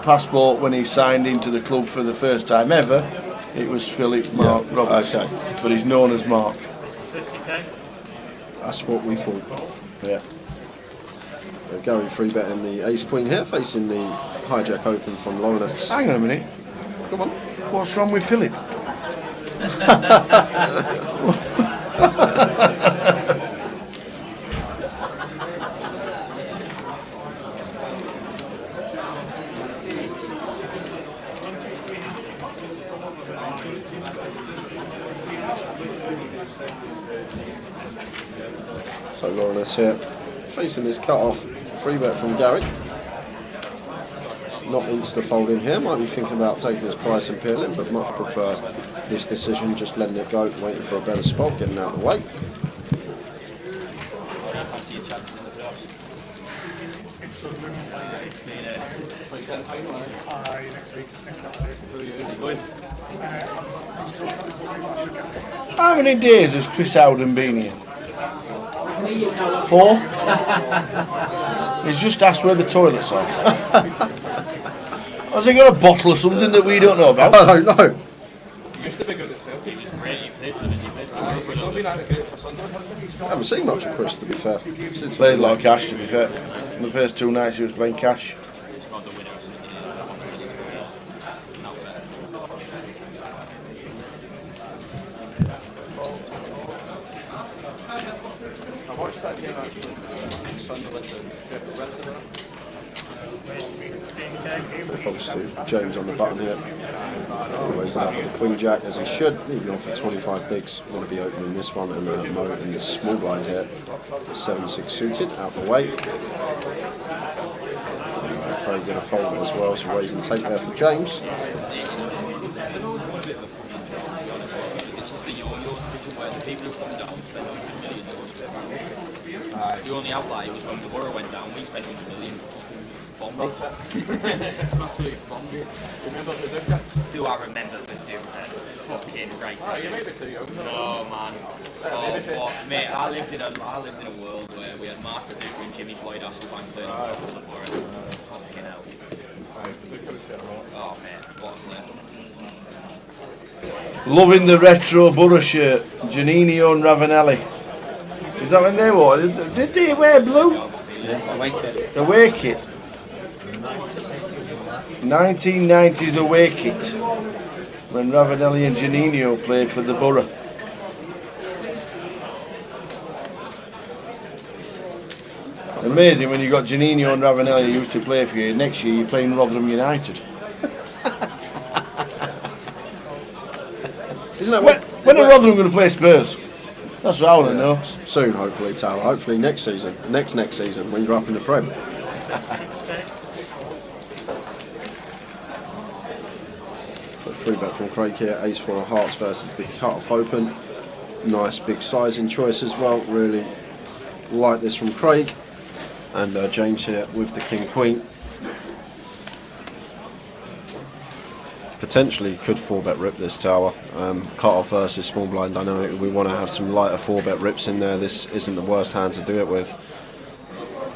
passport when he signed into the club for the first time ever, it was Philip Mark Roberts. Okay. But he's known as Mark. 50k. That's what we thought. Yeah. We're going free bet in the Ace Queen here, facing the Hijack Open from Lawrence. Hang on a minute. Come on. What's wrong with Philip? So Lawrence here, facing this cut-off free bet from Gary. Not insta-folding here, might be thinking about taking his price and peeling, but much prefer this decision, just letting it go, waiting for a better spot, getting out of the way. How many days has Chris Howden been here? 4? He's just asked where the toilets are. Has he got a bottle or something that we don't know about? I don't know. I haven't seen much of Chris, to be fair. Played a lot of cash, to be fair. The first 2 nights he was playing cash. Folks to James on the button here. Raising up with the Queen Jack as he should. Leaving off for 25 bigs. Want to be opening this one, and Mo in the small blind here. 7-6 suited out the way. Craig going to fold as well, so raise and take there for James. The only outlier was when the Borough went down. We spent $1 million. Bombed it. Absolutely bombed it. Do I remember the Duke? Fucking right. Oh, you made it to you. Oh man. Oh what, mate! I lived in a world where we had Mark the Duke and Jimmy Floyd Hasselbank playing on top of the Borough. Fucking hell. Oh man, what a play. Loving the retro Borough shirt. Giannino and Ravanelli. Is that when they wore? Did they wear blue? Yeah, away kit. Away kit. 1990s away kit. When Ravanelli and Giannino played for the Borough. Amazing when you got Giannino and Ravanelli who used to play for you. Next year you're playing Rotherham United. Isn't that when are Rotherham going to play Spurs? That's what I want to know. Soon, hopefully, Tower. Hopefully next season. Next season when you're up in the Prem. Free bet from Craig here. Ace-4 of Hearts versus the cut-off open. Nice big sizing choice as well. Really like this from Craig. And James here with the King-Queen. Potentially could 4-bet rip this Tower. Cut-off versus small blind dynamic. We want to have some lighter 4-bet rips in there. This isn't the worst hand to do it with.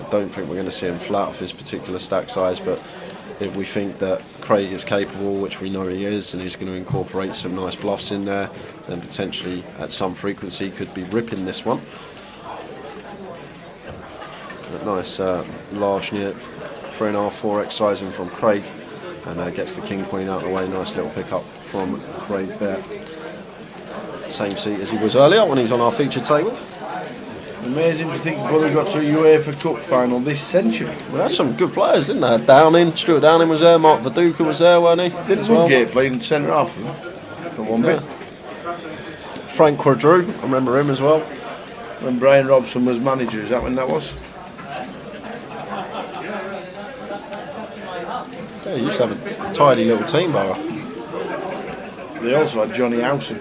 I don't think we're going to see him flat off his particular stack size, but if we think that Craig is capable, which we know he is, and he's going to incorporate some nice bluffs in there, then potentially at some frequency could be ripping this one. But nice large near 3.5, 4x sizing from Craig, and gets the King-Queen out of the way. Nice little pickup from Craig there. Same seat as he was earlier when he was on our featured table. Amazing to think Borough got to a UEFA Cup final this century. We had some good players, didn't they? Downing, Stuart Downing was there, Mark Viduka was there, weren't he? Didn't Woodgate play in centre half for one bit? Frank Quadreau, I remember him as well. When Brian Robson was manager, is that when that was? Yeah, you used to have a tidy little team, Borough. They also had Johnny Howson.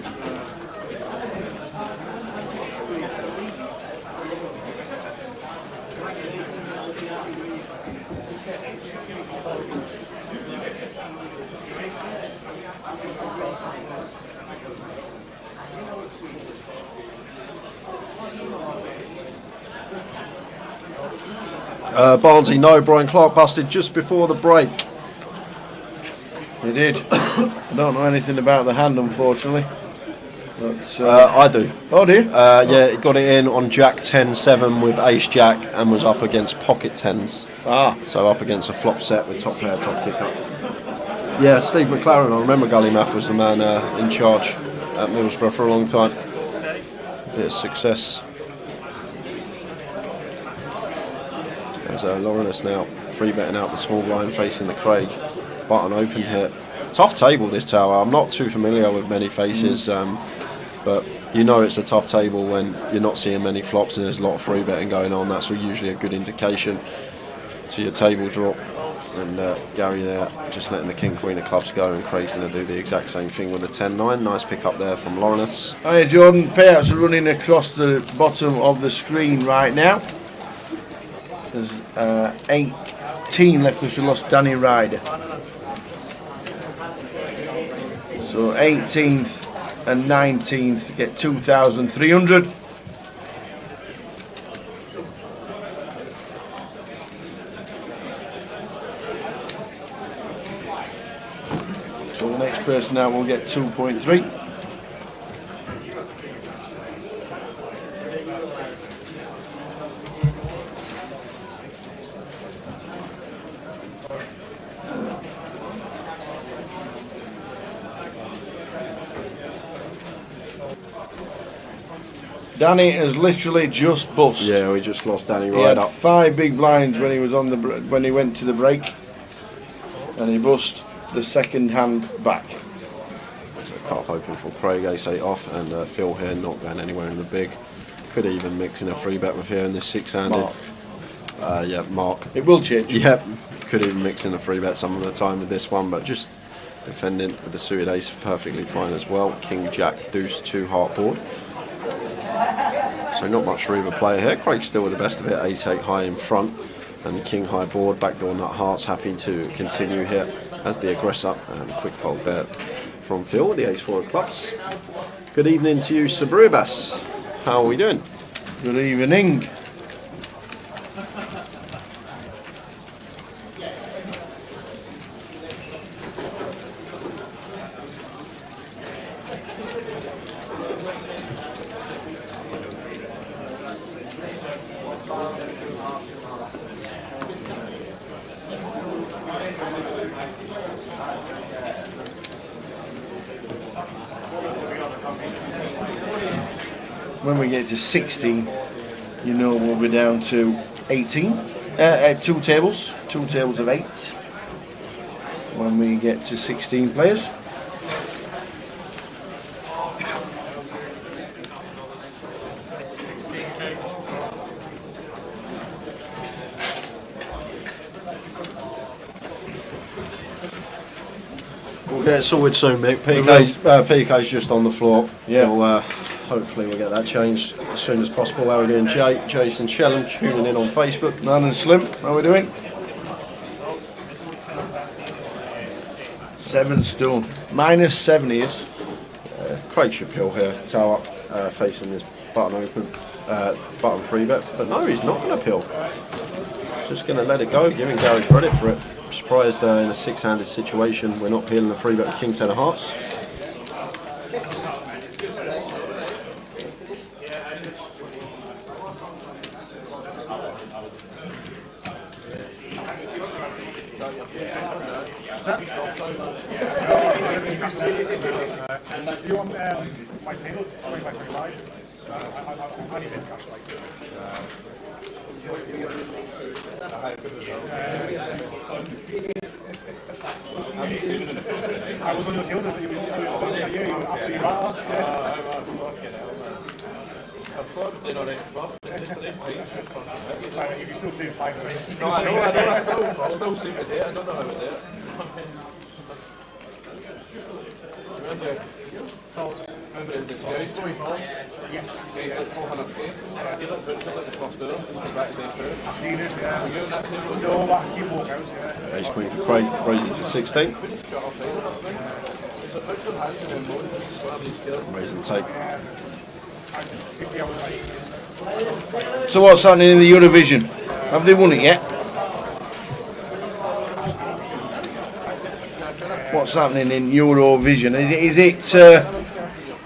Barnsley, no. Brian Clark busted just before the break. He did. I don't know anything about the hand, unfortunately. But, I do. Oh, do you? Yeah, he got it in on Jack 10-7 with Ace Jack and was up against pocket tens. So up against a flop set with top pair, top kick up. Yeah, Steve McLaren. I remember Gully Math was the man in charge at Middlesbrough for a long time. Bit of success. There's Lawrence now free betting out the small blind facing the Craig. Button open here. Tough table this tower. I'm not too familiar with many faces, but you know it's a tough table when you're not seeing many flops and there's a lot of free betting going on. That's usually a good indication to your table drop. And Gary there just letting the king queen of clubs go, and Craig's going to do the exact same thing with a 10-9. Nice pick up there from Lawrence. Hi Jordan, payouts are running across the bottom of the screen right now. There's 18 left because we lost Danny Ryder. So 18th and 19th get 2,300. So the next person out will get 2.3. Danny has literally just bust. Yeah, we just lost Danny He right had up. 5 big blinds when he was on the when he went to the break, and he bust the second hand back. So cut open for Craig, ace-8 off, and Phil here not going anywhere in the big. Could even mix in a free bet with here in this 6-handed. Yeah, Mark. It will change. Yep, could even mix in a free bet some of the time with this one, but just defending with the suited ace perfectly fine as well. King, Jack, Deuce, 2 heart board. So not much for either player here. Craig's still with the best of it, ace-8 high in front, and King high board, backdoor nut hearts, happy to continue here as the aggressor, and a quick fold there from Phil with the ace-4 of clubs. Good evening to you, Sabrubas. How are we doing? Good evening. When we get to 16, you know we'll be down to 18. 2 tables of 8. When we get to 16 players. We'll get it sorted soon, Mick. PK's just on the floor. Yeah. Hopefully we'll get that changed as soon as possible. How are we doing, Jay? Jason Shellham tuning in on Facebook. Man and Slim, how are we doing? 7 stone. -7 he is. Craig should pill here. Tower up, facing this button open, button free bet. But no, he's not going to pill. Just going to let it go, giving Gary credit for it. I'm surprised in a 6-handed situation we're not peeling the free bet with King 10 of hearts. You want my table? 25. I need it cash like I was on the table that you absolutely right. If you still do 5 minutes. No, I know, I still see it there. I don't know how it is. Remember this guy? Yes. I've seen it, yeah. No, I've seen walk out, yeah. Ace Queen for Craig, raises to 16. Raise and take. So what's happening in the Eurovision? Have they won it yet? What's happening in Eurovision? Is it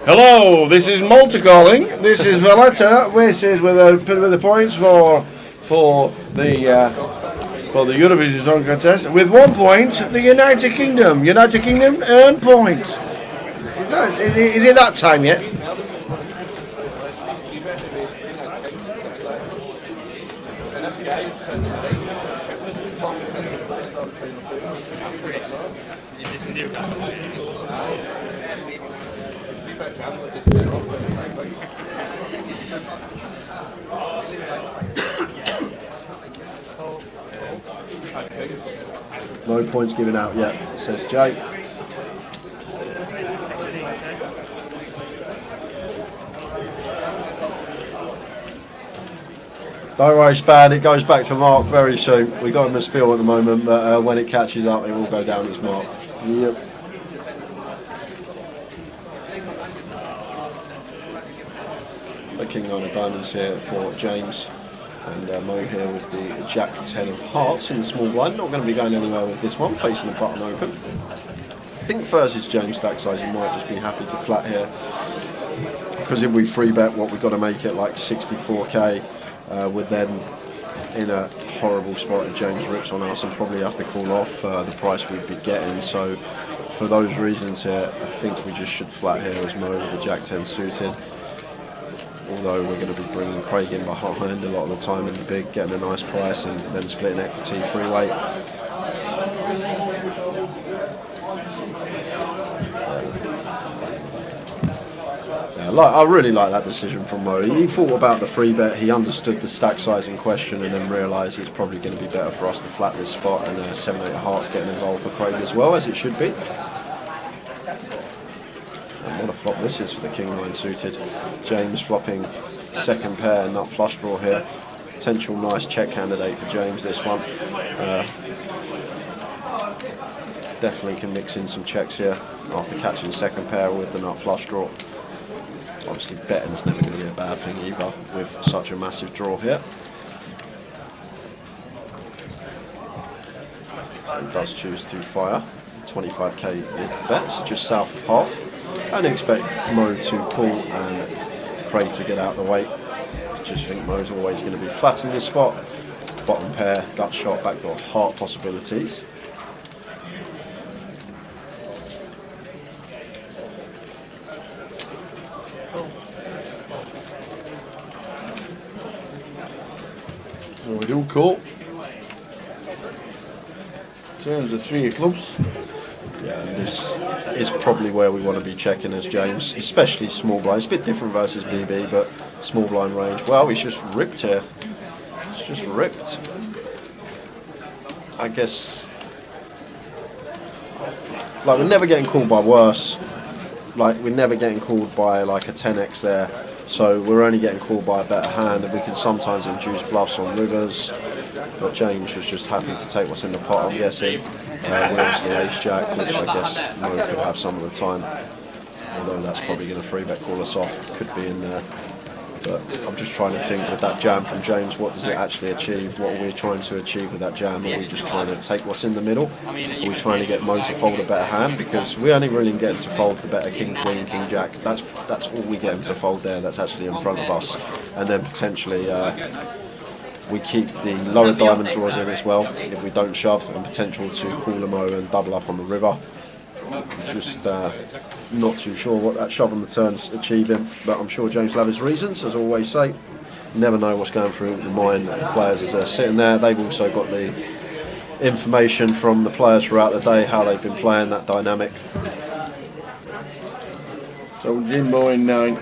hello, this is Malta calling. This is Valletta. This is with the points for the Eurovision Song Contest. With 1 point, the United Kingdom. United Kingdom earn points. Is it that time yet? No points given out yet, says Jake. Don't worry, Span, it goes back to Mark very soon. We got him as Phil at the moment, but when it catches up, it will go down as Mark. Yep. The King 9 of Diamonds here for James. And Mo here with the Jack 10 of Hearts in the small blind. Not going to be going anywhere with this one, facing the button open. I think versus James stack size, he might just be happy to flat here. Because if we free bet what we've got to make it like 64k, we're then in a horrible spot if James rips on us and probably have to call off the price we'd be getting. So for those reasons here, I think we just should flat here as Mo with the Jack 10 suited. Although we're going to be bringing Craig in behind a lot of the time in the big, getting a nice price and then splitting equity freeway. Yeah, I really like that decision from Mo. He thought about the free bet, he understood the stack size in question and then realised it's probably going to be better for us to flat this spot, and 7-8 of Hearts getting involved for Craig as well, as it should be. What a flop this is for the King 9 suited. James flopping second pair, nut flush draw here. Potential nice check candidate for James this one. Definitely can mix in some checks here after catching second pair with the nut flush draw. Obviously betting is never going to be a bad thing either with such a massive draw here. So he does choose to fire. 25k is the bet, so just south of half. And expect Mo to call and Craig to get out of the way. Just think Mo's always going to be flat in this spot. Bottom pair, gut shot, backdoor heart possibilities. We do call. Turns the 3 of clubs. Yeah, and this is probably where we want to be checking as James, especially small blind. It's a bit different versus BB, but small blind range. Well, he's just ripped here. It's just ripped. I guess, like, we're never getting called by worse. Like, we're never getting called by like a 10x there. So we're only getting called by a better hand, and we can sometimes induce bluffs on rivers. But James was just happy to take what's in the pot, I'm guessing. We're obviously ace-jack, which I guess Mo could have some of the time. Although that's probably going to free bet call us off, could be in there. But I'm just trying to think with that jam from James, what does it actually achieve? What are we trying to achieve with that jam? Are we just trying to take what's in the middle? Are we trying to get Mo to fold a better hand? Because we only really get him to fold the better king, queen, king, jack. That's all we get him to fold there. That's actually in front of us. And then potentially we keep the lower diamond draws in as well if we don't shove, and potential to call a Mo and double up on the river. Just not too sure what that shove on the turn's achieving, but I'm sure James will have his reasons, as I always say. Never know what's going through the mind of the players as they're sitting there. They've also got the information from the players throughout the day, how they've been playing that dynamic. So Jimbo in 9.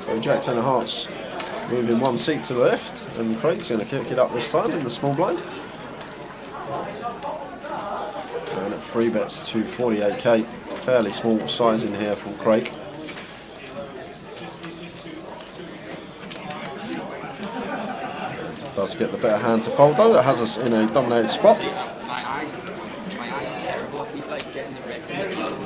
So Jack 10 of Hearts moving 1 seat to the left, and Craig's going to kick it up this time in the small blind. And at 3 bets to 48k, fairly small size in here from Craig. to get the better hand to fold though. That has us in a dominated spot. My eyes are terrible. I keep like getting the reds and the yellows.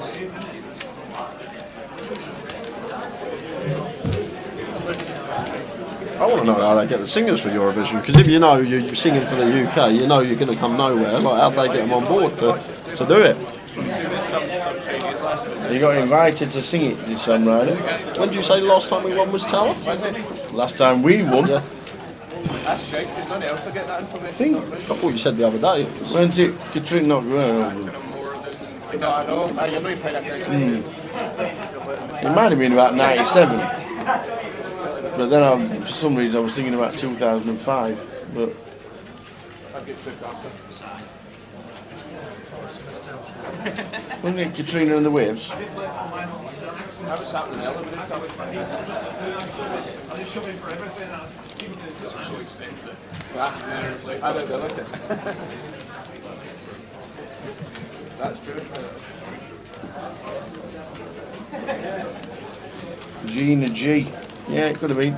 I want to know how they get the singers for Eurovision, because if you know you're singing for the UK, you know you're going to come nowhere. Like, how do they get them on board to do it? You got invited to sing it this time round. When did you say the last time we won was Tower? Last time we won? Yeah. That's great. There's none else to get that I information. thought you said the other day. When's it? Katrina not going. No, I know. You know you played that great. It might have been about 97. But then for some reason I was thinking about 2005. But wasn't it Katrina and the Waves? I was sat in the elevator. Are they shoving for everything? That's so expensive. I don't know it. That's true. Gina G. Yeah, it could have been.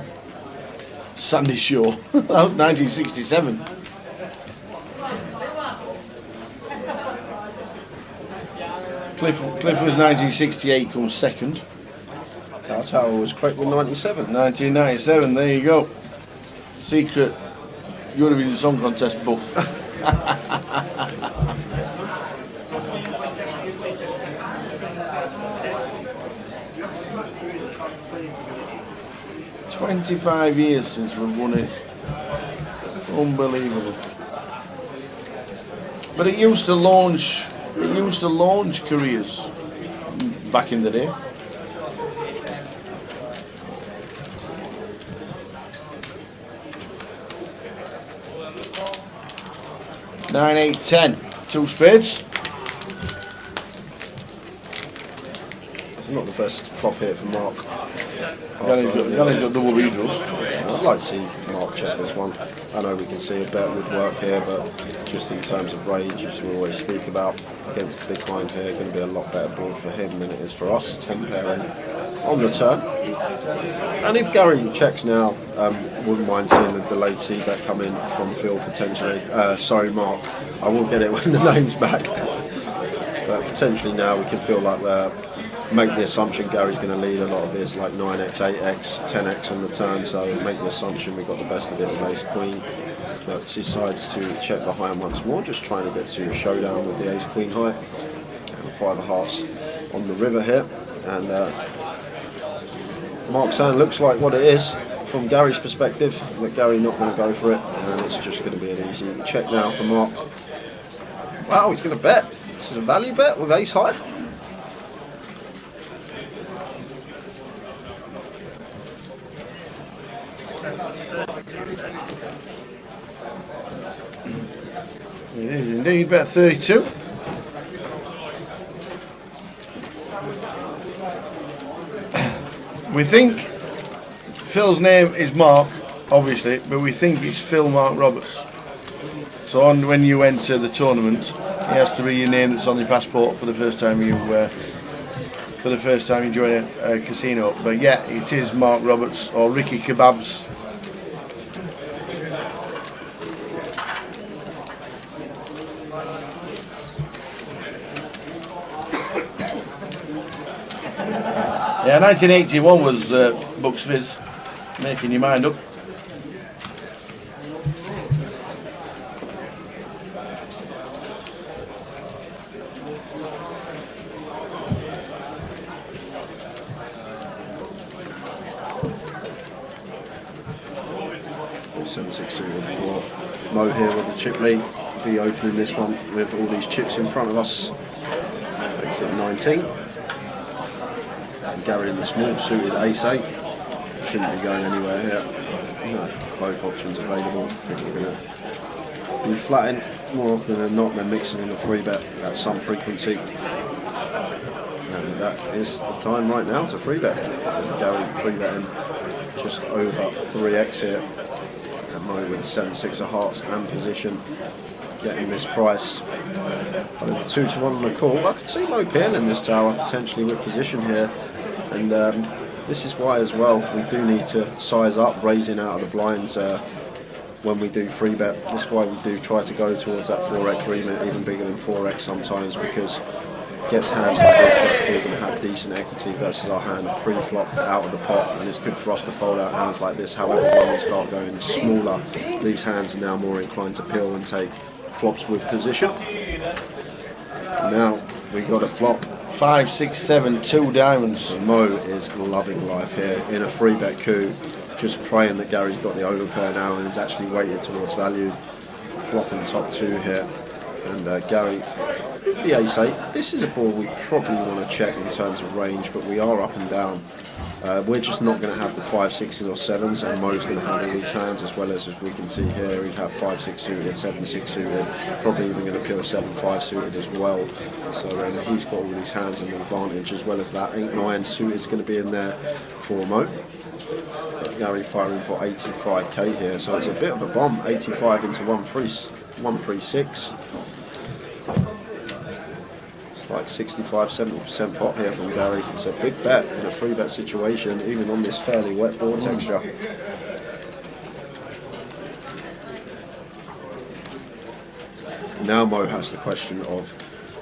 Sandy Shore. That was 1967. Cliff was 1968, comes second. Our Tower was correct in 97. 1997, there you go. Secret Eurovision Song Contest buff. "25 years since we've won it. Unbelievable." But it used to launch careers back in the day. 9, 8, 10. 2 spades. It's not the best flop here for Mark. He's got double redraws. I'd like to see Mark check this one. I know we can see a bet would work here, but just in terms of range, as we always speak about, against the big blind here, going to be a lot better board for him than it is for us. 10 pairing on the turn. And if Gary checks now, wouldn't mind seeing the delayed c-bet come in from Phil potentially. Sorry, Mark, I will get it when the name's back. But potentially now we can feel like make the assumption Gary's going to lead a lot of this, like 9x, 8x, 10x on the turn, so make the assumption we got the best of it with ace queen. But decides to check behind once more, just trying to get to a showdown with the ace queen high. And 5 of hearts on the river here. And Mark's hand looks like what it is from Gary's perspective, but Gary not going to go for it, and it's just going to be an easy check now for Mark. Wow, he's going to bet. This is a value bet with ace high. It is indeed, bet 32. We think Phil's name is Mark, obviously, but we think it's Phil Mark Roberts. So when you enter the tournament, it has to be your name that's on your passport for the first time you join a casino. But yeah, it is Mark Roberts or Ricky Kebabs. Yeah, 1981 was Bucks Fizz, making your mind up. For Mo here with the chip lead, be opening this one with all these chips in front of us. Makes it 19. And Gary in the small suited ace-8. Shouldn't be going anywhere here. No, both options available. I think we're going to be flatting more often than not. They're mixing in a free bet at some frequency. And that is the time right now to free bet. Gary free betting just over 3x here. Mo with 7-6 of hearts and position, getting this price over 2-1 on the call. I could see Mo Peel in this tower potentially with position here, and this is why as well we do need to size up, raising out of the blinds when we do 3-bet. That's why we do try to go towards that 4x remit, even bigger than 4x sometimes, because it gets hands like this that's still going to have decent equity versus our hand pre-flop out of the pot, and it's good for us to fold out hands like this. However, when we start going smaller, these hands are now more inclined to peel and take flops with position. Now we got a flop. 5, 6, 7, 2 diamonds. Mo is loving life here in a 3-bet coup, just praying that Gary's got the overpair now and is actually weighted towards value. Flopping top 2 here, and Gary with the ace-8. This is a board we probably want to check in terms of range, but we are up and down. We're just not going to have the 5, 6s or 7s, and Mo's going to have all these hands, as well as we can see here, he'd have 5, 6 suited, 7, 6 suited, probably even going to peel 7, 5 suited as well. So he's got all these hands and an advantage, as well as that 8, 9 suited is going to be in there for Mo. But Gary firing for 85k here, so it's a bit of a bomb. 85 into 136. Like 65-70% pot here from Gary. It's a big bet in a 3-bet situation, even on this fairly wet board texture. Now Mo has the question of,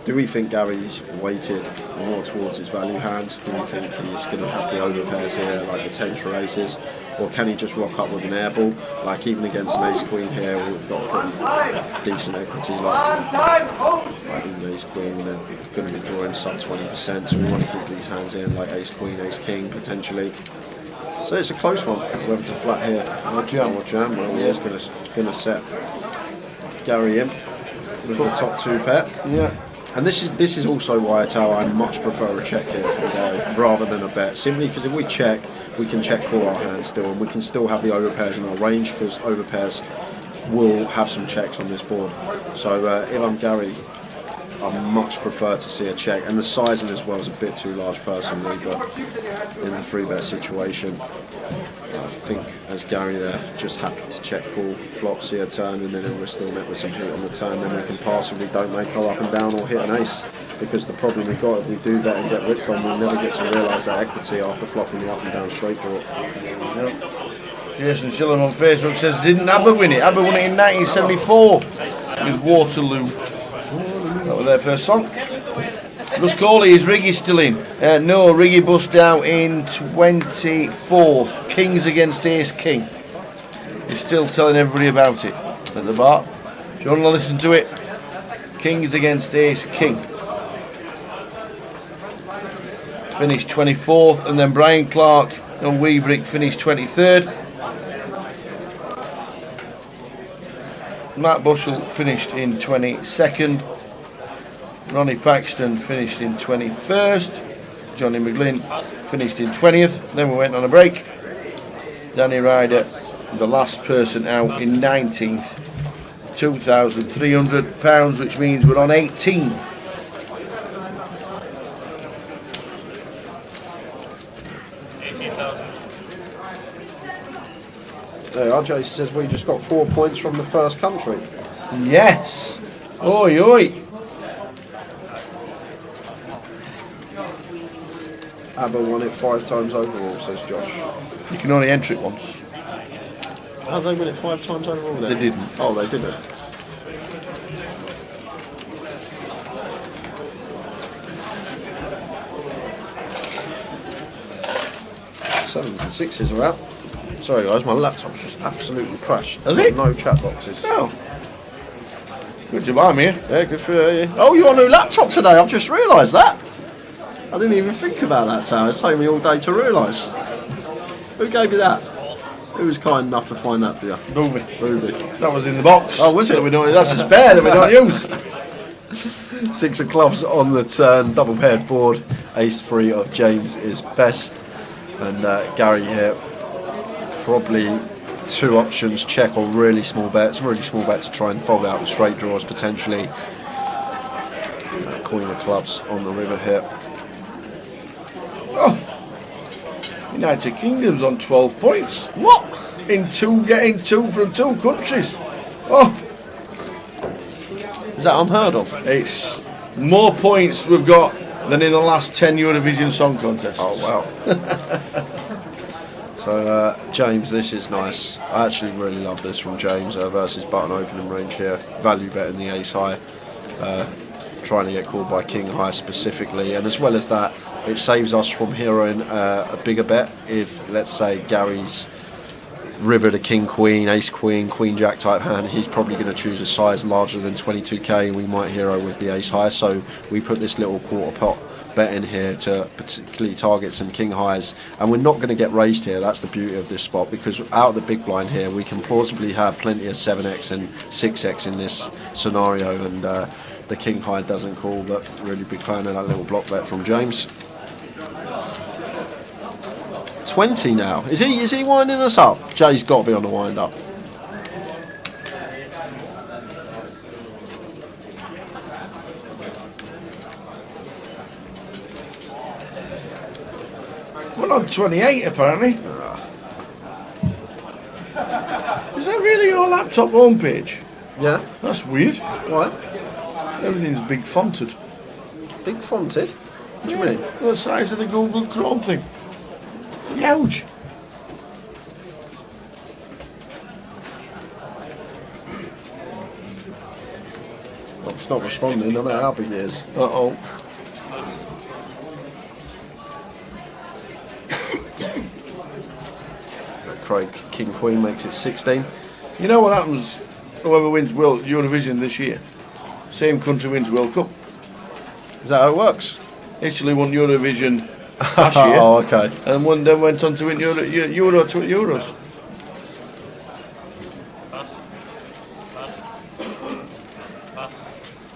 do we think Gary's weighted more towards his value hands? Do we think he's going to have the overpairs here, like the 10s for aces? Or can he just rock up with an airball? Like even against an ace-queen here, we've got pretty decent equity. Like even ace-queen, they're going to be drawing sub 20%, so we want to keep these hands in, like ace-queen, ace-king potentially. So it's a close one, whether to flat here or jam. Well, he is going to set Gary in with the top 2 pair. Yeah. And this is also why I much prefer a check here from Gary rather than a bet. Simply because if we check, we can check call our hand still, and we can still have the overpairs in our range, because overpairs will have some checks on this board. So if I'm Gary, I much prefer to see a check, and the sizing as well is a bit too large personally, but in a 3-bet situation, I think as Gary there, just happy to check call, flop, see a turn, and then if we're still met with some heat on the turn, then we can pass if we don't make our up and down or hit an ace. Because the problem we've got, if we do that and get ripped on, we'll never get to realise that equity after flopping the up and down straight draw. Yep. Jason Shillam on Facebook says, didn't ABBA win it? ABBA won it in 1974 with Waterloo. That was their first song. Russ Coley, is Riggy still in? No, Riggy bust out in 24th. Kings against Ace King. He's still telling everybody about it at the bar. Do you want to listen to it? Kings against Ace King. Finished 24th, and then Brian Clark and Weebrick finished 23rd. Matt Bushell finished in 22nd. Ronnie Paxton finished in 21st. Johnny McGlynn finished in 20th. Then we went on a break. Danny Ryder, the last person out, in 19th. £2,300, which means we're on 18. RJ says we just got 4 points from the first country. Yes. Oi, oi. ABBA won it 5 times overall, says Josh. You can only enter it once. Oh, they won it 5 times overall then? They didn't. Oh, they didn't. Sevens and sixes are out. Sorry guys, my laptop's just absolutely crashed. Has it? No chat boxes. Oh. Good job, I'm here. Yeah, good for you. Oh, you got a new laptop today, I've just realised that. I didn't even think about that, Tao. It's taken me all day to realise. Who gave you that? Who was kind enough to find that for you? Ruby. That was in the box. Oh, was it? That's a spare that we don't use. 6 of clubs on the turn, double paired board. Ace 3 of James is best. And Gary here, probably 2 options, check or really small bets. Really small bet to try and fold out the straight draws potentially. Queen of clubs on the river here. Oh, United Kingdom's on 12 points. What? Getting 2 from 2 countries. Oh, is that unheard of? It's more points we've got than in the last 10 Eurovision Song Contests. Oh wow. So James, this is nice. I actually really love this from James versus button opening range here. Value bet in the ace high. Trying to get called by king high specifically, and as well as that, it saves us from heroing a bigger bet if, let's say, Gary's river to king queen, ace queen, queen jack type hand. He's probably going to choose a size larger than 22k, and we might hero with the ace high. So we put this little quarter pot bet in here to particularly target some king highs, and we're not going to get raised here. That's the beauty of this spot, because out of the big blind here we can plausibly have plenty of 7x and 6x in this scenario, and the king high doesn't call. But really big fan of that little block bet from James. 20 now. Is he winding us up? Jay's got to be on the wind up. Well, on 28 apparently. Is that really your laptop homepage? Yeah. That's weird. Why? Everything's big fonted. Big fonted? What do you mean? The size of the Google Chrome thing. Huge. Well, it's not responding, no matter how big it is. Uh-oh. Craig, king queen makes it 16. You know what happens? Whoever wins Eurovision this year, same country wins World Cup. Is that how it works? Italy won Eurovision last year. Oh, okay. And then went on to win Euros.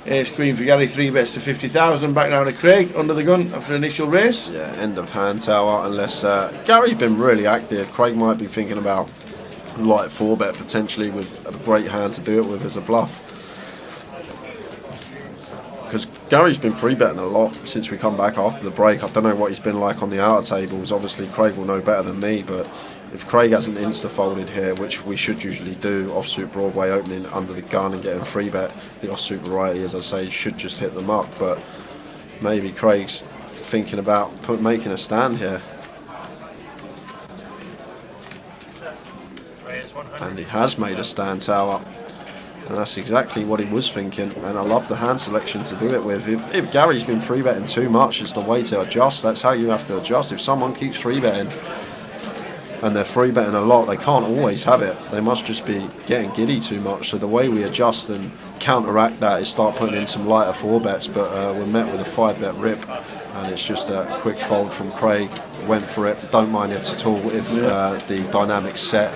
Ace queen for Gary, 3 bets to 50,000. Back down to Craig under the gun after initial race. Yeah, end of hand tower. Unless Gary's been really active. Craig might be thinking about light 4 bet potentially with a great hand to do it with as a bluff. Because Gary's been free betting a lot since we come back after the break. I don't know what he's been like on the outer tables. Obviously, Craig will know better than me, but if Craig hasn't insta-folded here, which we should usually do, offsuit Broadway opening under the gun and getting free bet, the offsuit variety, as I say, should just hit the mark. But maybe Craig's thinking about making a stand here. And he has made a stand tower. And that's exactly what he was thinking, and I love the hand selection to do it with. If Gary's been free betting too much, it's the way to adjust. That's how you have to adjust. If someone keeps free betting and they're free betting a lot, they can't always have it. They must just be getting giddy too much. So the way we adjust and counteract that is start putting in some lighter 4 bets, but we're met with a 5 bet rip, and it's just a quick fold from Craig. Went for it. Don't mind it at all if the dynamic's set.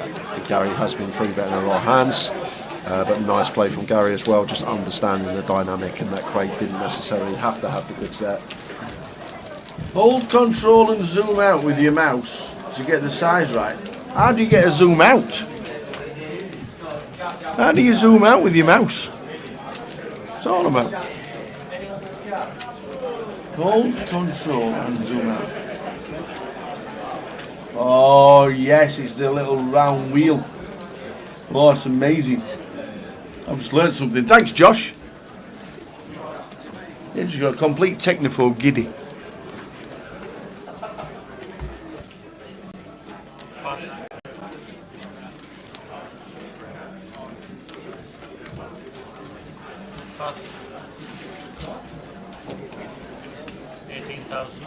Gary has been free betting a lot of hands. But nice play from Gary as well, just understanding the dynamic and that Craig didn't necessarily have to have the good set. Hold control and zoom out with your mouse to get the size right. How do you get a zoom out? How do you zoom out with your mouse? What's that all about? Hold control and zoom out. Oh yes, it's the little round wheel. Oh, it's amazing. I've just learned something. Thanks, Josh. You just got a complete technophobe giddy. Pass. 18,000.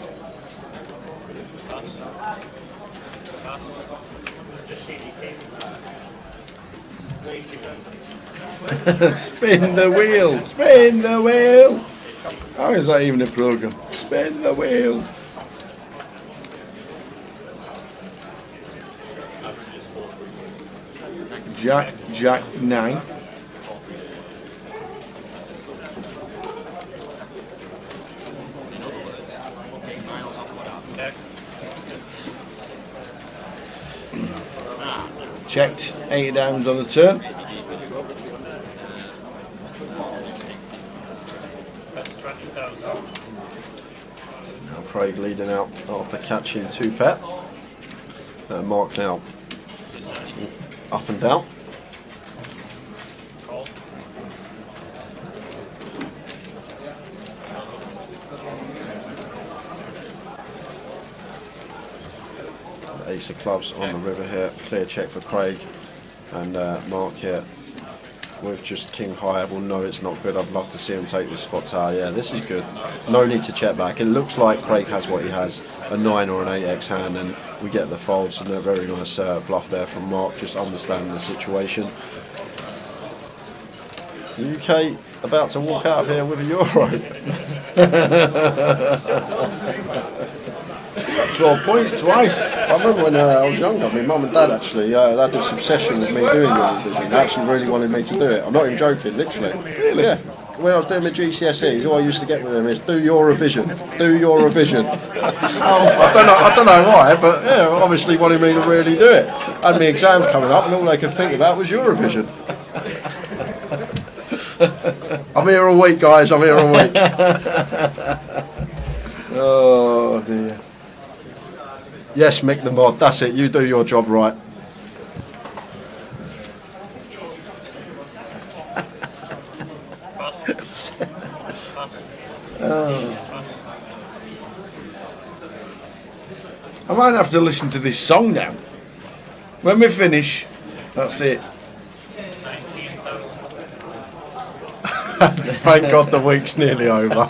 Pass. Pass. Just CDK. Spin the wheel! Spin the wheel! How is that even a program? Spin the wheel! Jack, Jack 9. Checked 8 downs on the turn. That's 20,000. Now Craig leading out after catching 2 pet. Mark now up and down. Call. ace of clubs on the river here. Clear check for Craig, and Mark here with just king high. Will know it's not good. I'd love to see him take this spot tower. Yeah, this is good. No need to check back. It looks like Craig has what he has, a 9 or an 8x hand, and we get the folds, and a very nice bluff there from Mark, just understanding the situation. UK about to walk out of here with a euro. 12 points twice. I remember when I was younger, my mum and dad actually had this obsession with me doing Eurovision. They actually really wanted me to do it. I'm not even joking, literally. Really? Yeah. When I was doing my GCSEs, all I used to get with them is do Eurovision, do Eurovision. I don't know why, but yeah, obviously wanted me to really do it. I had my exams coming up, and all they could think about was Eurovision. I'm here all week, guys. I'm here all week. Oh dear. Yes, Mick the Mod. That's it. You do your job right. I might have to listen to this song now. When we finish, that's it. Thank God the week's nearly over.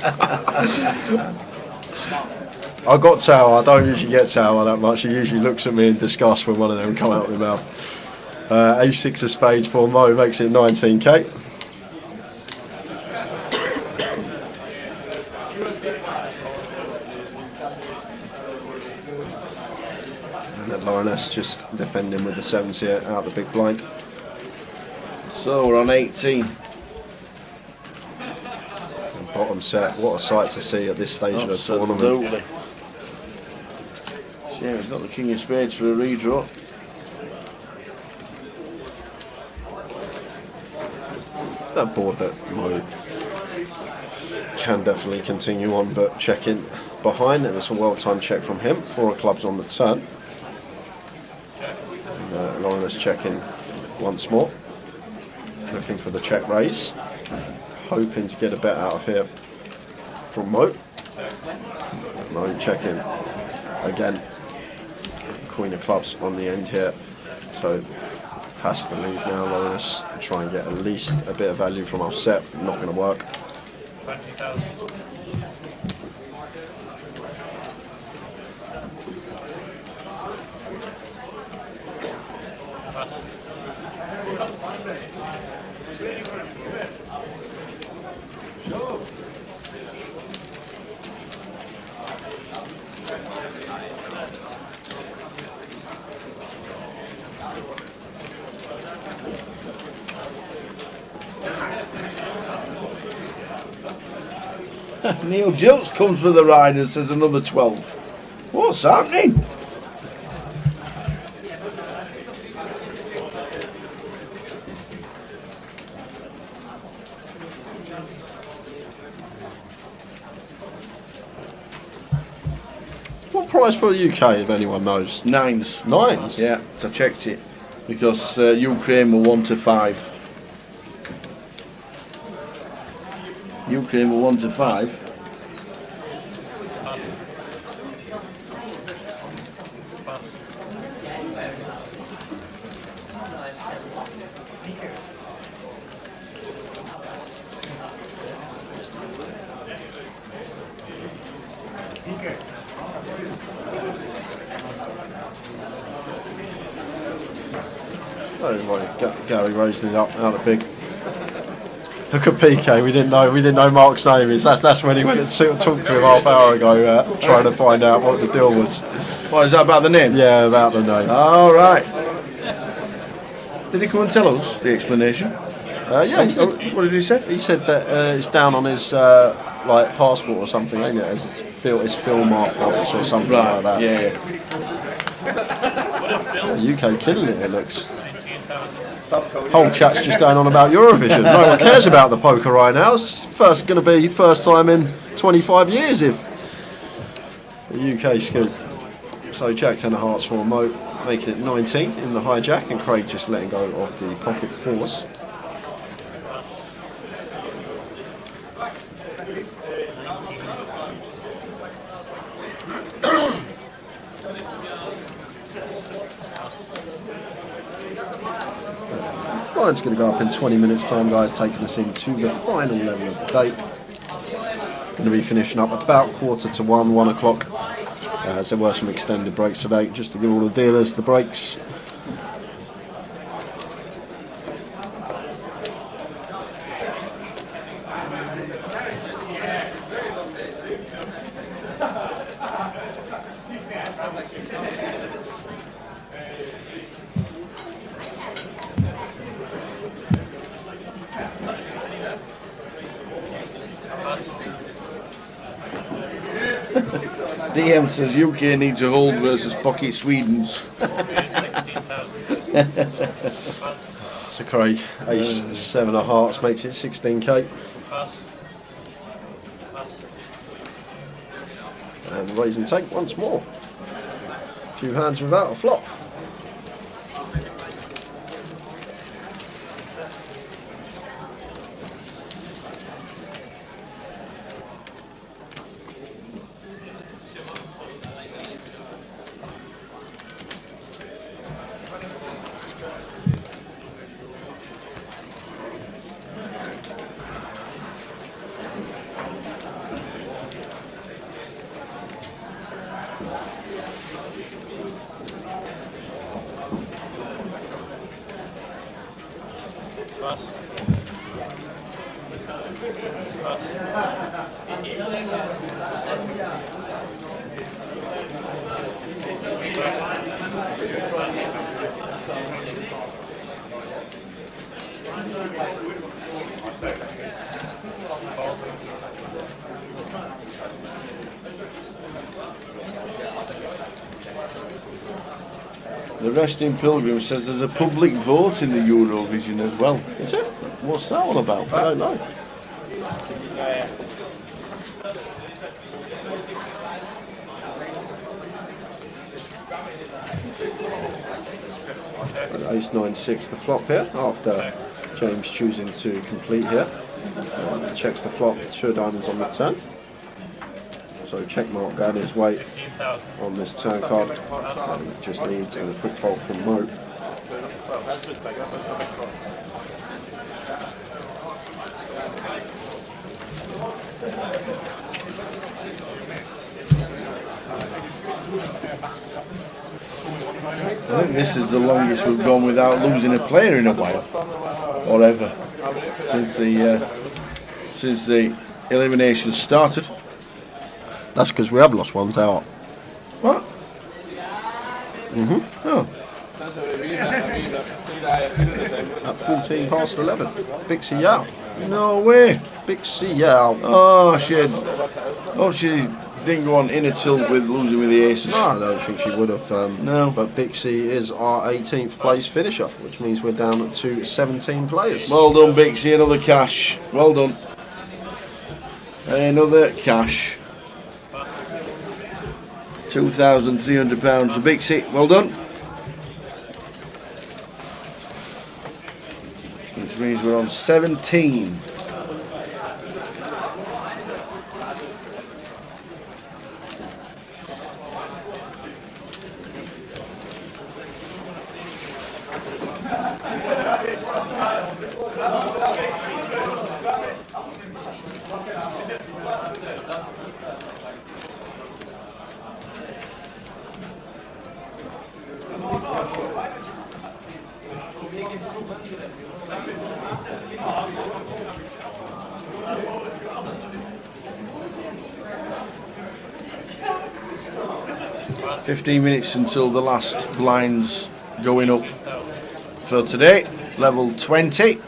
I got tower. I don't usually get tower that much. He usually looks at me in disgust when one of them come out of my mouth. A6 of spades for Mo makes it 19k. And then Lioness just defending with the 7s here out the big blind. So we're on 18. Bottom set, what a sight to see at this stage of the tournament. Yeah, we've got the king of spades for a redraw. That board that Mo can definitely continue on, but checking behind, and it's a well-timed check from him. 4 of clubs on the turn. And, Lioness checking once more, looking for the check raise. Hoping to get a bet out of here from Mo. Mo checking again. Queen of clubs on the end here, so has to lead now. Lioness try and get at least a bit of value from our set. Not going to work. Neil Jilts comes for the ride and says another 12. What's happening? What price for the UK, if anyone knows? 9s. 9s? Yeah, so I checked it. Because Ukraine were 1 to 5. Ukraine were 1 to 5. Gary raising it up out of big. Look at PK. We didn't know Mark's name is. That's when he went and talked to him half hour ago, trying to find out what the deal was. What is that about the name? Yeah, about the name. All right. Did he come and tell us the explanation? Yeah. What did he say? He said that it's down on his like passport or something, ain't it? As his film mark box or something like that. Yeah. UK killing it. It looks. Whole chat's just going on about Eurovision. No one cares about the poker right now. It's going to be first time in 25 years if the UK scoop. So Jack 10 of hearts for Mo, making it 19 in the hijack, and Craig just letting go of the pocket 4s. It's going to go up in 20 minutes time, guys, taking us into the final level of the day. Going to be finishing up about 1:45, 1 o'clock. As there were some extended breaks today, just to give all the dealers the breaks. DM says UK needs a hold versus Pocket Sweden's. So Craig, ace 7 of hearts makes it 16k. And raise and take once more. 2 hands without a flop. The Resting Pilgrim says there's a public vote in the Eurovision as well. Is it? What's that all about? I don't know. Ace 9 6 the flop here after James choosing to complete here. Checks the flop, 2 diamonds on the turn. So check mark going his way on this turn card. Just needs a quick fold from Mo. I think this is the longest we've gone without losing a player in a while, or ever, since the elimination started. That's because we have lost one out. What? Oh. At 14 past 11. Big C out. No way. Big C out. Oh, she didn't go on in a tilt with losing with the aces. No, I don't think she would have. No. But Big C is our 18th place finisher, which means we're down to 17 players. Well done, Bixie. Another cash. Well done. Another cash. £2,300 for Bixie. Well done. Which means we're on 17. $15 minutes until the last blinds going up for today. Level 20.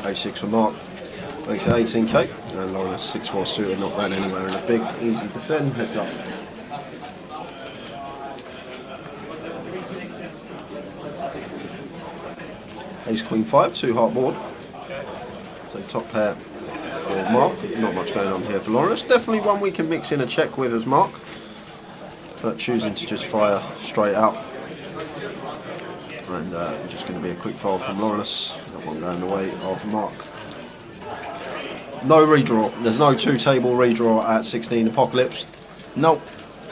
A6 for Mark. Makes it 18k. And Lawrence 6-4 suited, not bad anywhere in a big, easy defend. Heads up. Ace Queen 5, 2 heart board. So top pair for Mark. Not much going on here for Lawrence. Definitely one we can mix in a check with as Mark. but choosing to just fire straight out. And just going to be a quick fold from Lawrence. That one going the way of Mark. No redraw. There's no 2-table redraw at 16 Apocalypse. No.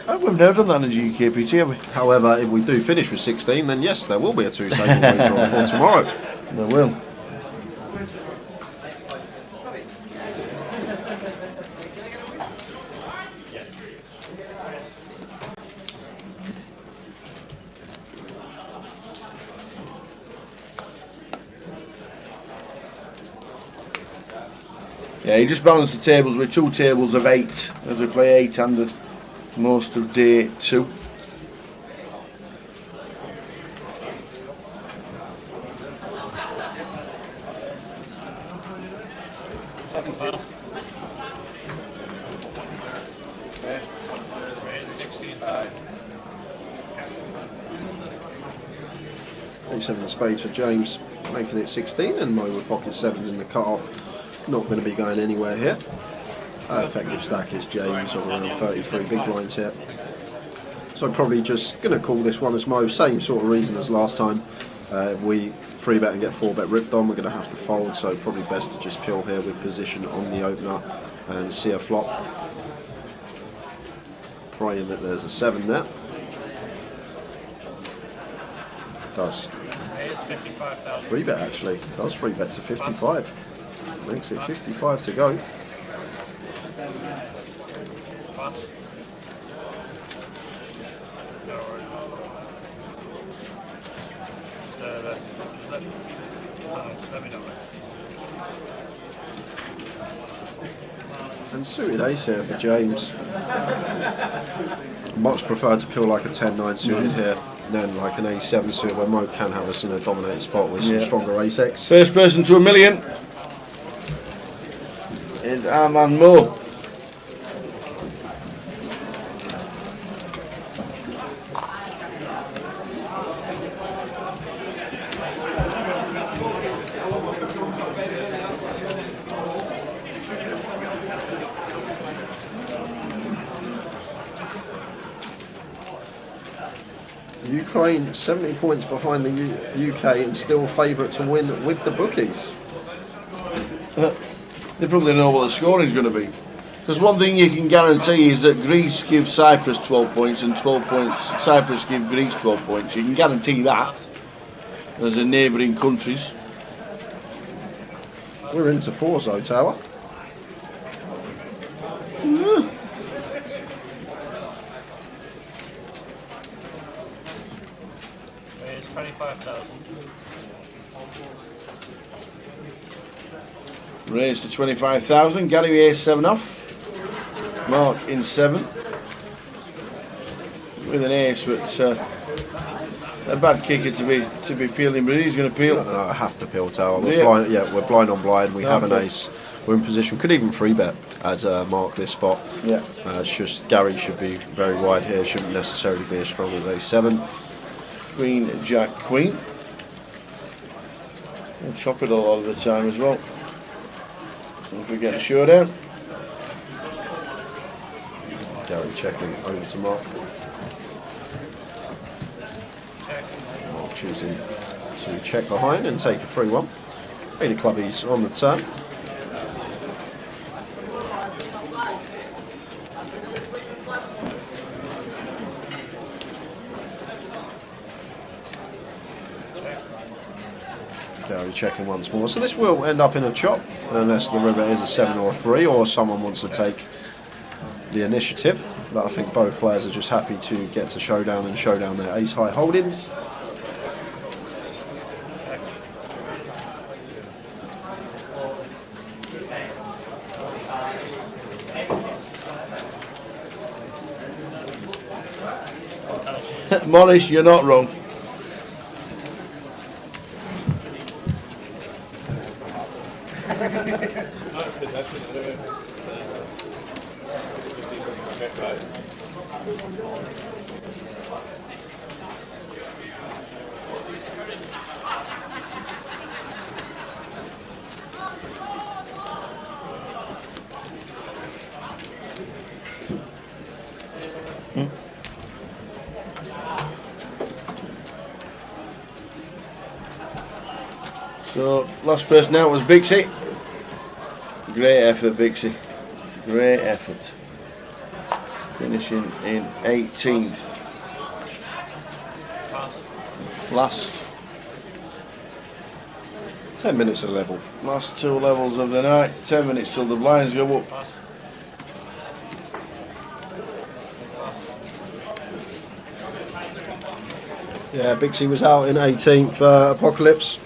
We've never done that in GUKPT, have we? However, if we do finish with 16, then yes, there will be a 2-table redraw for tomorrow. There will. Yeah, you just balance the tables with 2 tables of 8 as we play 8-handed most of day 2. A7 of spades for James, making it 16, and Mo with pocket 7s in the cut-off. Not going to be going anywhere here. Effective stack is James on around 33 big blinds here. So probably just going to call this one as Mo. Same sort of reason as last time. If we 3-bet and get 4-bet ripped on, we're going to have to fold. So probably best to just pill here with position on the opener and see a flop. Praying that there's a 7 there. Does. 3-bet actually. Does 3-bet to 55. Makes it 55 to go. And suited ace here for James. Much prefer to pill like a 10-9 suited here than like an A7 suited where Mo can have us in a dominated spot with some stronger ace-X. First person to $1 million is our man Mo. Ukraine 70 points behind the UK and still favourite to win with the bookies. They probably know what the scoring is going to be. Because one thing you can guarantee is that Greece give Cyprus 12 points and 12 points Cyprus give Greece 12 points. You can guarantee that as a neighbouring countries. We're into 4s though, Tower. It's 25,000. Raised to 25,000. Gary A7 off. Mark in 7. With an ace, but a bad kicker to be peeling, but he's going to peel. No, I have to peel, Tower. We're blind on blind. We have an ace. We're in position. Could even 3-bet as Mark this spot. Yeah. It's just Gary should be very wide here. Shouldn't necessarily be as strong as A7. Queen, Jack, Queen. We'll chop it a lot of the time as well. If we get a showdown. Gary checking over to Mark. Mark choosing to check behind and take a 3-1. 80 clubbies on the turn. Gary checking once more. So this will end up in a chop unless the river is a 7 or a 3 or someone wants to take the initiative. But I think both players are just happy to get to showdown and show down their ace-high holdings. Morris, you're not wrong. So last person out was Bixie. Great effort, Bixie. Great effort. Finishing in 18th. Last 10 minutes of level. Last 2 levels of the night. 10 minutes till the blinds go up. Yeah, Bixie was out in 18th. Apocalypse.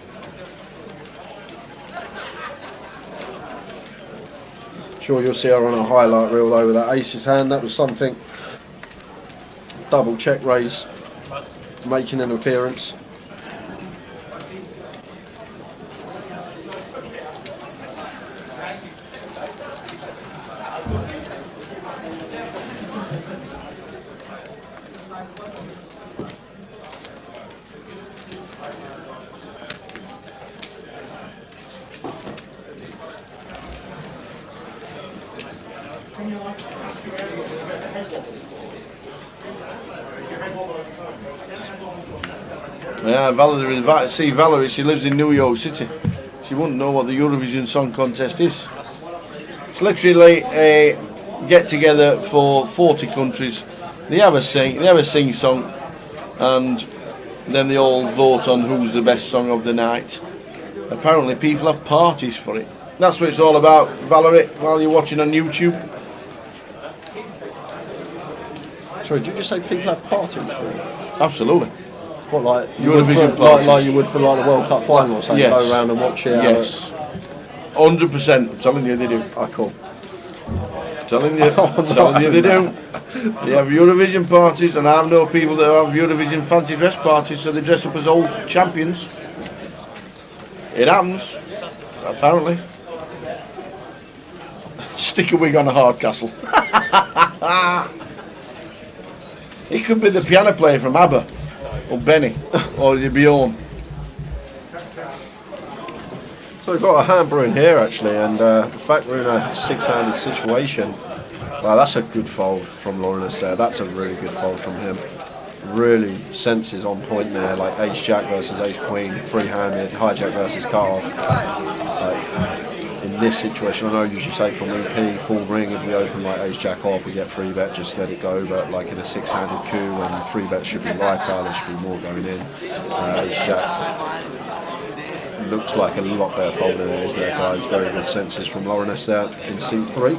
Sure, you'll see her on a highlight reel though with that ace's hand. That was something. Double check raise, making an appearance. Yeah, Valerie invited to see Valerie. She lives in New York City. She wouldn't know what the Eurovision Song Contest is. It's literally a get together for 40 countries. They have a sing song, and then they all vote on who's the best song of the night. Apparently, people have parties for it. That's what it's all about, Valerie. While you're watching on YouTube. Sorry, did you just say people have parties for it? Absolutely. What, like Eurovision parties? Like you would for like the World Cup final or something? Yes. Go around and watch it? Yes. 100%. I'm telling you they do. Cool. Telling you they do. They have Eurovision parties, and I know people that have Eurovision fancy dress parties, so they dress up as old champions. It happens, apparently. Stick a wig on a Hardcastle. He could be the piano player from ABBA, or Benny, or Bjorn. So we've got a hand brewing here actually, and the fact we're in a six-handed situation, wow, that's a good fold from Lawrence there. That's a really good fold from him. Really senses on point there, like ace jack versus ace queen, free-handed, hijack versus cut-off. In this situation, I know you usually say from EP, full ring, if we open like ace jack off, we get free bet, just let it go, but like in a six-handed coup, when free bet should be lighter, there should be more going in. Ace jack looks like a lot better fold than it is there, guys. Very good senses from Lawrence there in C3.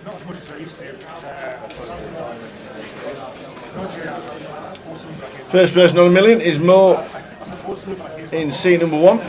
Not as much as I used to. First person on a million is Mo in C number 1.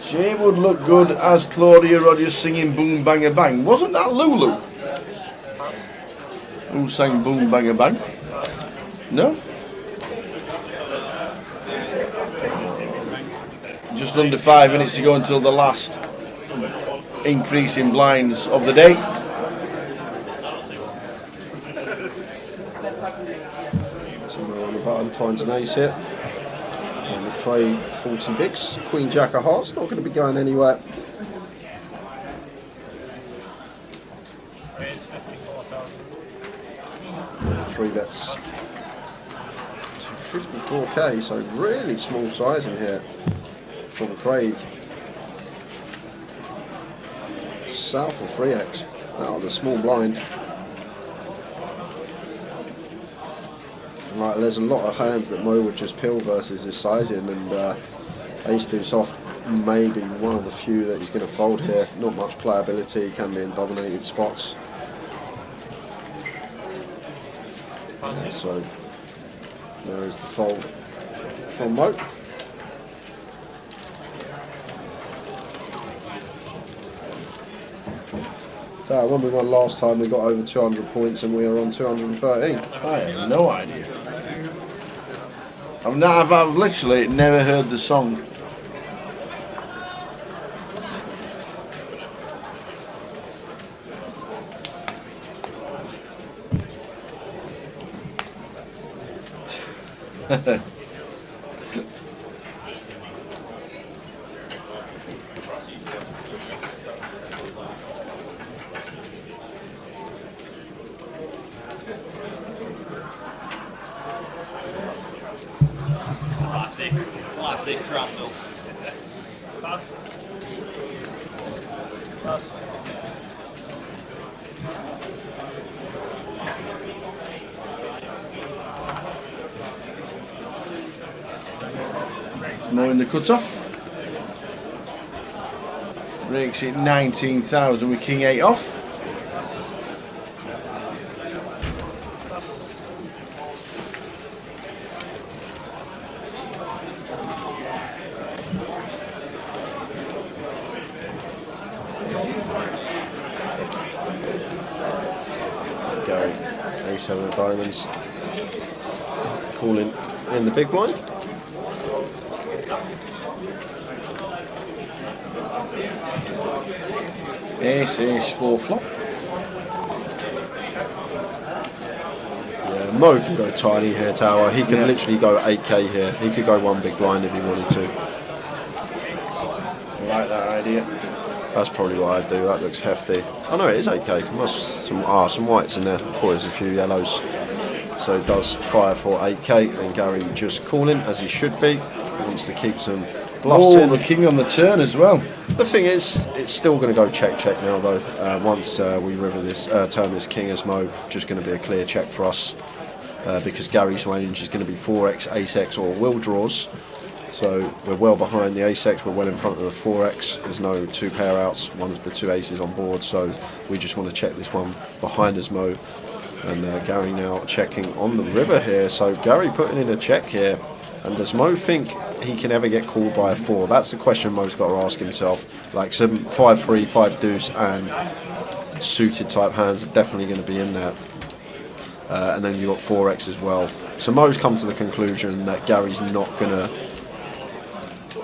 Jay would look good as Claudia Rogers singing Boom Bang Bang. Wasn't that Lulu who sang Boom Bang Bang? No? Just under 5 minutes to go until the last increase in blinds of the day. Somewhere on the button finds an ace here. And the Craig 40 bigs, Queen Jack of Hearts, not going to be going anywhere. Pays 54,000. 3 bets to 54k, so really small size in here from Craig. South of 3x out of the small blind. Right, there's a lot of hands that Mo would just pill versus his sizing, and ace deuce off maybe one of the few that he's going to fold here. Not much playability, can be in dominated spots. So there is the fold from Mo. So when we won last time, we got over 200 points and we are on 213. I have no idea. I've literally never heard the song. Classic Crazzle. Pass. Pass. More in the cut-off. Breaks it 19,000 with King 8 off. Gary, A7 of diamonds. Calling in the big blind. Ace is 4 flop. Yeah, Mo can go tiny here, Tower. He could literally go 8k here. He could go one big blind if he wanted to. I like that idea. That's probably what I'd do. That looks hefty. Oh no, it is 8k. Must some whites in there. I thought there's a few yellows. So it does try for 8k, and Gary just calling as he should be. He wants to keep some bluffs in. The king on the turn as well. The thing is, it's still going to go check now though. Once we river this, turn this king as Mo, just going to be a clear check for us because Gary's range is going to be 4x, ace-x or will draws. So we're well behind the ace-x, we're well in front of the 4x. There's no 2 pair outs, one of the 2 aces on board. So we just want to check this one behind us, Mo. And Gary now checking on the river here. So Gary putting in a check here. And does Mo think he can ever get called by a 4? That's the question Mo's got to ask himself. Like 5-3, 5 deuce and suited type hands are definitely going to be in there. And then you've got 4x as well. So Mo's come to the conclusion that Gary's not going to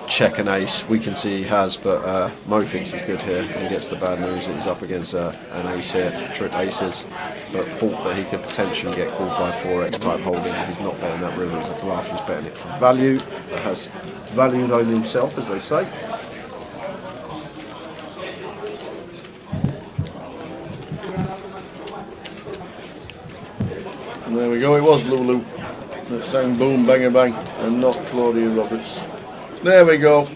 check an ace. We can see he has, but Mo thinks he's good here and gets the bad news that he's up against an ace here, trip aces, but thought that he could potentially get called by 4x type holding. He's not betting that river as a bluff, he's betting it for value. That has valued on himself, as they say. And there we go, it was Lulu that sang Boom Banger Bang and not Claudia Roberts. There we go.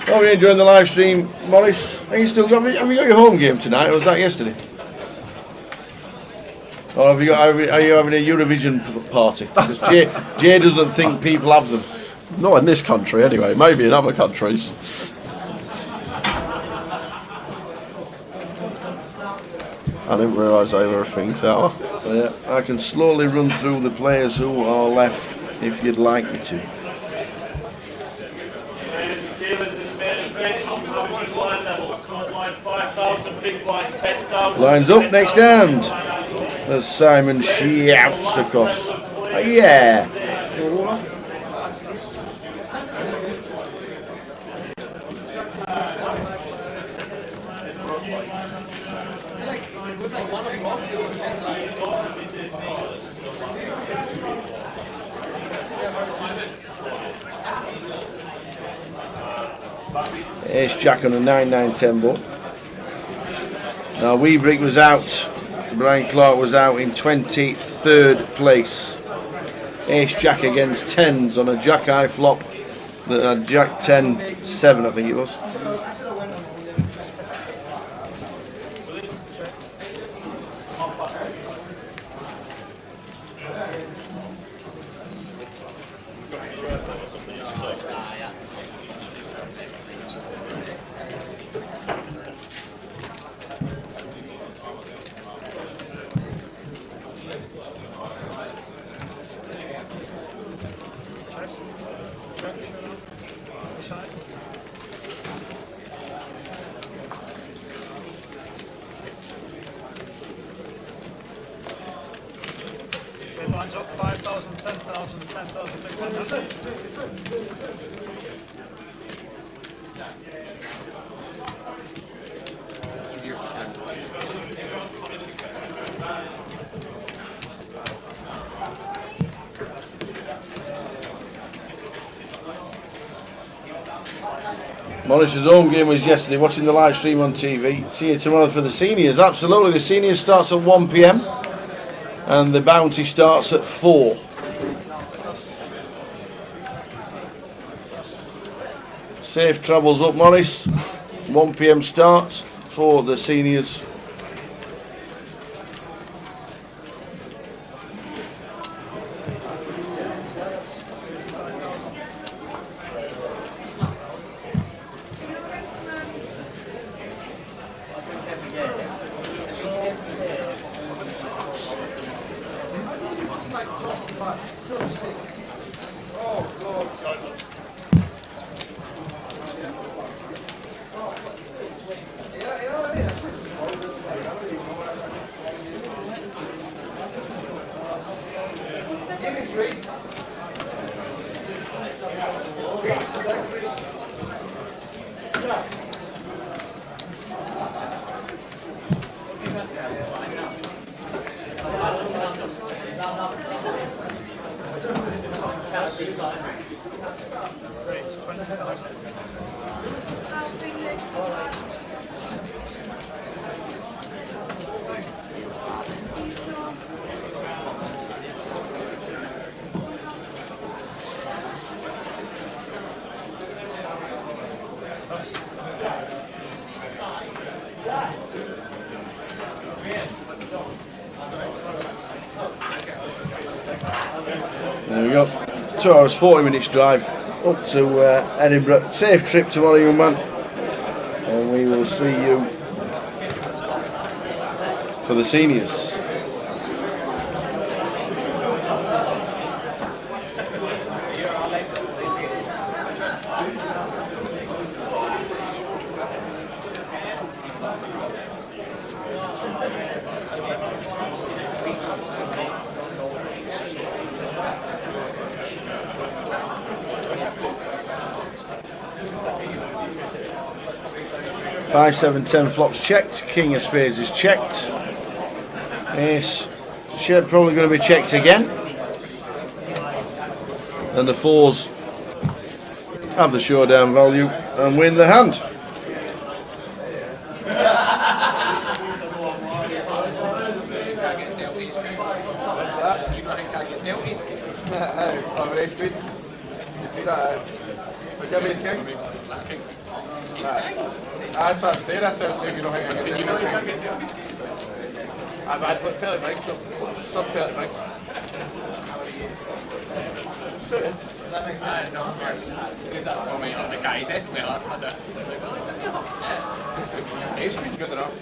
Oh, you enjoying the live stream, Morris? Have you still got? Have you got your home game tonight, or was that yesterday? Or have you got? Are you having a Eurovision party? Because Jay doesn't think people have them. Not in this country, anyway. Maybe in other countries. I didn't realise they were a thing, Tower. Yeah, I can slowly run through the players who are left, if you'd like me to. Lines up, next hand. As Simon shouts across. Yeah. Ace Jack on a 9-9 tempo. Now Weabrick was out Brian Clark was out in 23rd place. Ace Jack against tens on a Jack high flop. Jack 10-7, I think it was. Lines up 5,000, 10,000, 10,000, 600. Morris's home game was yesterday, watching the live stream on TV. See you tomorrow for the seniors. Absolutely, the seniors starts at 1 PM and the bounty starts at 4. Safe travels up, Morris. 1 PM starts for the seniors. There we go. 2 hours 40 minutes drive up to Edinburgh. Safe trip tomorrow, young man. And we will see you for the seniors. Five, 7, 10 flops checked. King of spades is checked. Ace shed probably going to be checked again. And the fours have the showdown value and win the hand. That's what I'm saying, that's what I'm saying, you don't think I can get I've had fairly big, sub fairly big. Suited. That makes sense. No, see that for me on the guy definitely had it. Ace queen's good enough.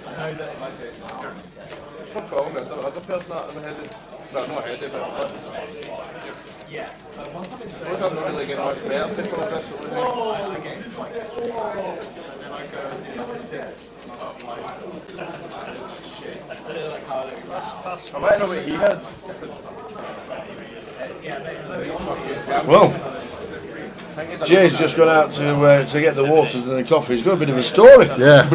It's not problem, other person that I'm headed. Well, not headed, but yeah. Those are really getting much better people of this sort of thing. I might know what he had. Well, Jay's just gone out to get the waters and the coffee. He's got a bit of a story. Yeah,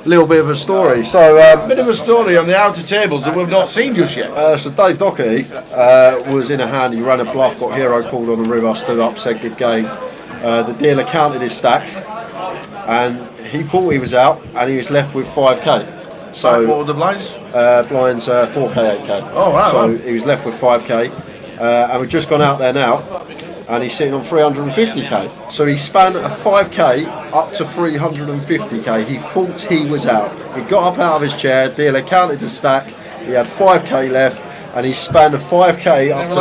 little bit of a story. So bit of a story on the outer tables that we've not seen just yet. So Dave Doherty was in a hand. He ran a bluff, got hero called on the river, stood up, said good game. The dealer counted his stack, and he thought he was out, and he was left with 5k. So what were the blinds? Blinds 4K, 8K. Oh, right. So he was left with 5K, and we've just gone out there now, and he's sitting on 350k. So he spanned a 5k up to 350k. He thought he was out. He got up out of his chair, dealer counted the stack, he had 5k left, and he spanned a 5k up to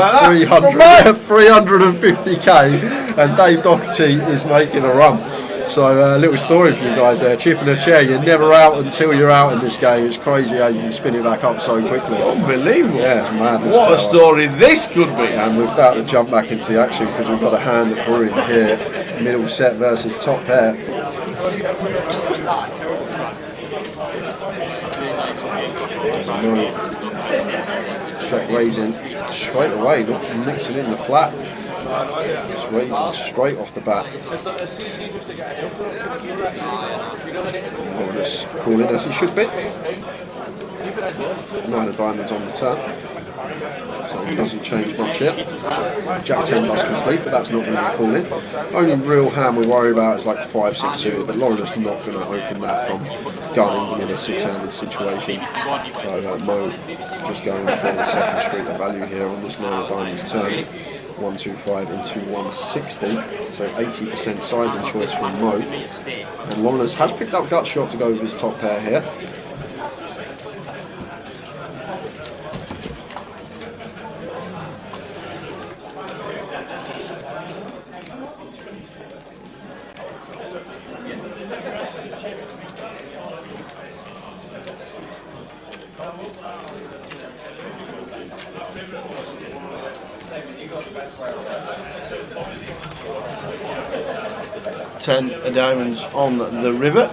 350k, and Dave Doherty is making a run. So a little story for you guys there. Chipping a chair, you're never out until you're out in this game. It's crazy how you can spin it back up so quickly. Unbelievable. Yeah, it's madness. What a story this could be. And we're about to jump back into the action because we've got a hand at brewing here. Middle set versus top pair. Straight raising straight away, not mixing in the flat. Just raising straight off the bat. Let's call it as it should be. 9 of diamonds on the turn, so it doesn't change much here. Jack 10 does complete, but that's not going to be calling. Only real hand we worry about is like 5-6 suited, but Lawrence's not going to open that from gunning in a 6-handed situation. So Mo just going for the second street of value here on this 9 of diamonds turn. 125 into 160, so 80% sizing choice from Mo. And Lawrence has picked up gut shot to go with his top pair here. Ten of diamonds on the river.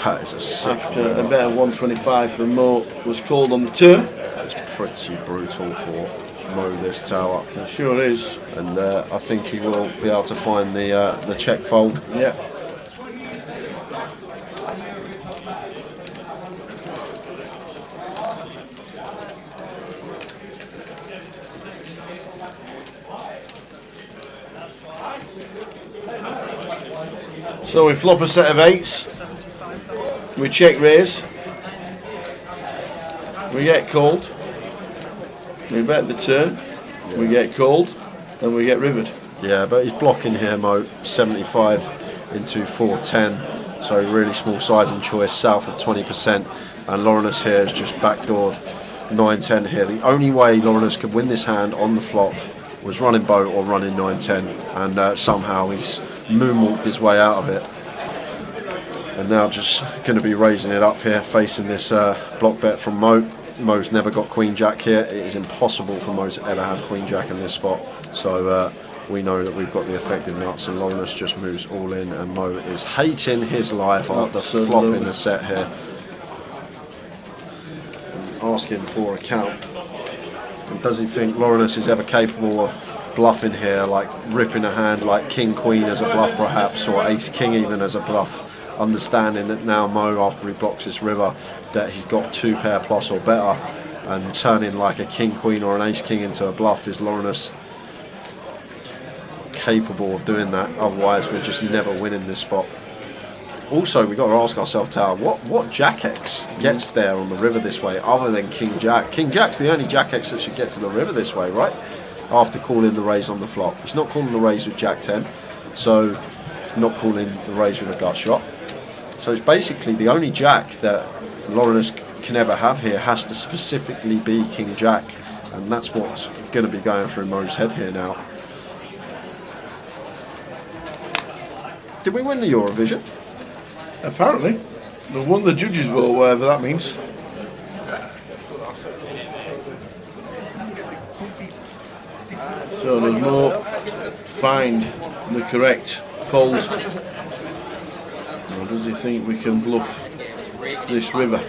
That is a sick after a bet of 125 from Mo was called on the turn. That's pretty brutal for Mo this tower. It sure is. And I think he will be able to find the check fold. Yeah. So we flop a set of 8s, we check raise, we get called, we bet the turn, we get called, and we get rivered. Yeah, but he's blocking here, Mo, 75 into 410, so really small sizing choice, south of 20%, and Lawrence here is just backdoored 9-10 here. The only way Lawrence could win this hand on the flop was running boat or running 9-10, and somehow he's moonwalked his way out of it, and now just going to be raising it up here, facing this block bet from Mo. Mo's never got Queen Jack here. It is impossible for Mo to ever have Queen Jack in this spot, so we know that we've got the effective nuts, and Lawrence just moves all in, and Mo is hating his life after flopping the set here, and asking for a count. And does he think Lawrence is ever capable of bluffing here, like ripping a hand like King Queen as a bluff perhaps, or Ace King even as a bluff, understanding that now Mo, after he blocks this river, that he's got 2 pair plus or better, and turning like a King Queen or an Ace King into a bluff, is Lawrence capable of doing that? Otherwise we're just never winning this spot. Also, we've got to ask ourselves, Tower, what Jack X gets there on the river this way other than King Jack? King Jack's the only Jack X that should get to the river this way, right? After calling the raise on the flop. He's not calling the raise with Jack 10, so not calling the raise with a gut shot. So it's basically the only Jack that Lawrence can ever have here has to specifically be King Jack, and that's what's going to be going through Mo's head here now. Did we win the Eurovision? Apparently. We won the judges' vote, whatever that means. So there's Mo find the correct fold. Or does he think we can bluff this river?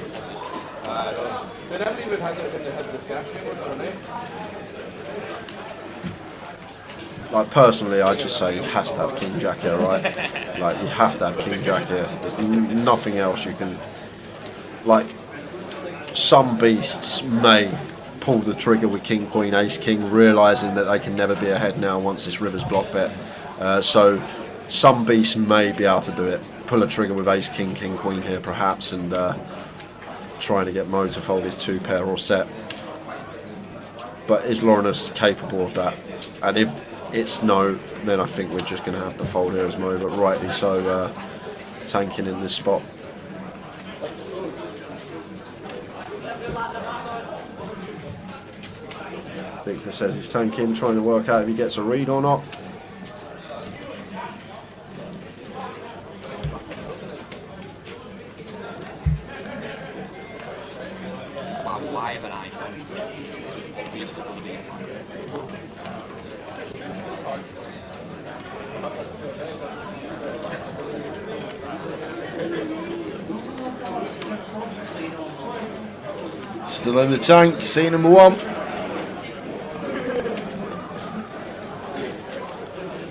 Like personally, I just say he has to have King Jack here, right? Like you have to have King Jack here. There's nothing else you can. Like some beasts may pull the trigger with King Queen Ace King, realising that they can never be ahead now once this river's block bet. So some beasts may be able to do it. Pull a trigger with Ace King, King Queen here perhaps, and trying to get Mo to fold his 2 pair or set. But is Laurinus capable of that? And if it's no, then I think we're just going to have to fold here as Mo, but rightly so, tanking in this spot. Victor says he's tanking, trying to work out if he gets a read or not. Why have an iPhone? Obviously going to be a time. Still in the tank, scene number 1.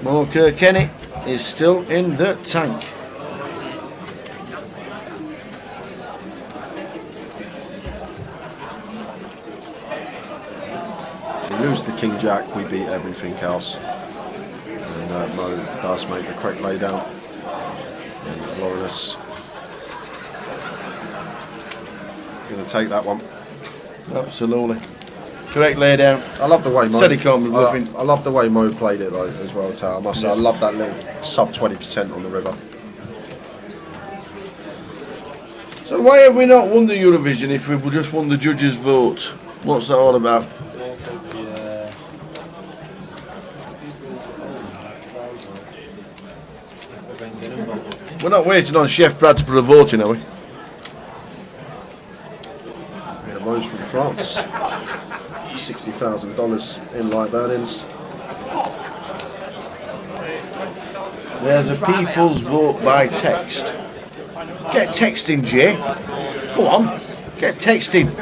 Mo Kilkenny is still in the tank. We lose the King Jack, we beat everything else. And Mo does make the correct laydown. And Laurinus going to take that one. Absolutely. Correct laydown. I love the way Mo. I love the way Mo played it though as well. I must say, I love that little sub 20% on the river. So why have we not won the Eurovision if we just won the judges' vote? What's that all about? We're not waiting on Chef Brad to put a vote in, are we? Yeah, Mo's from France. $60,000 in live earnings. There's a people's vote by text. Get texting, Jay. Go on. Get texting.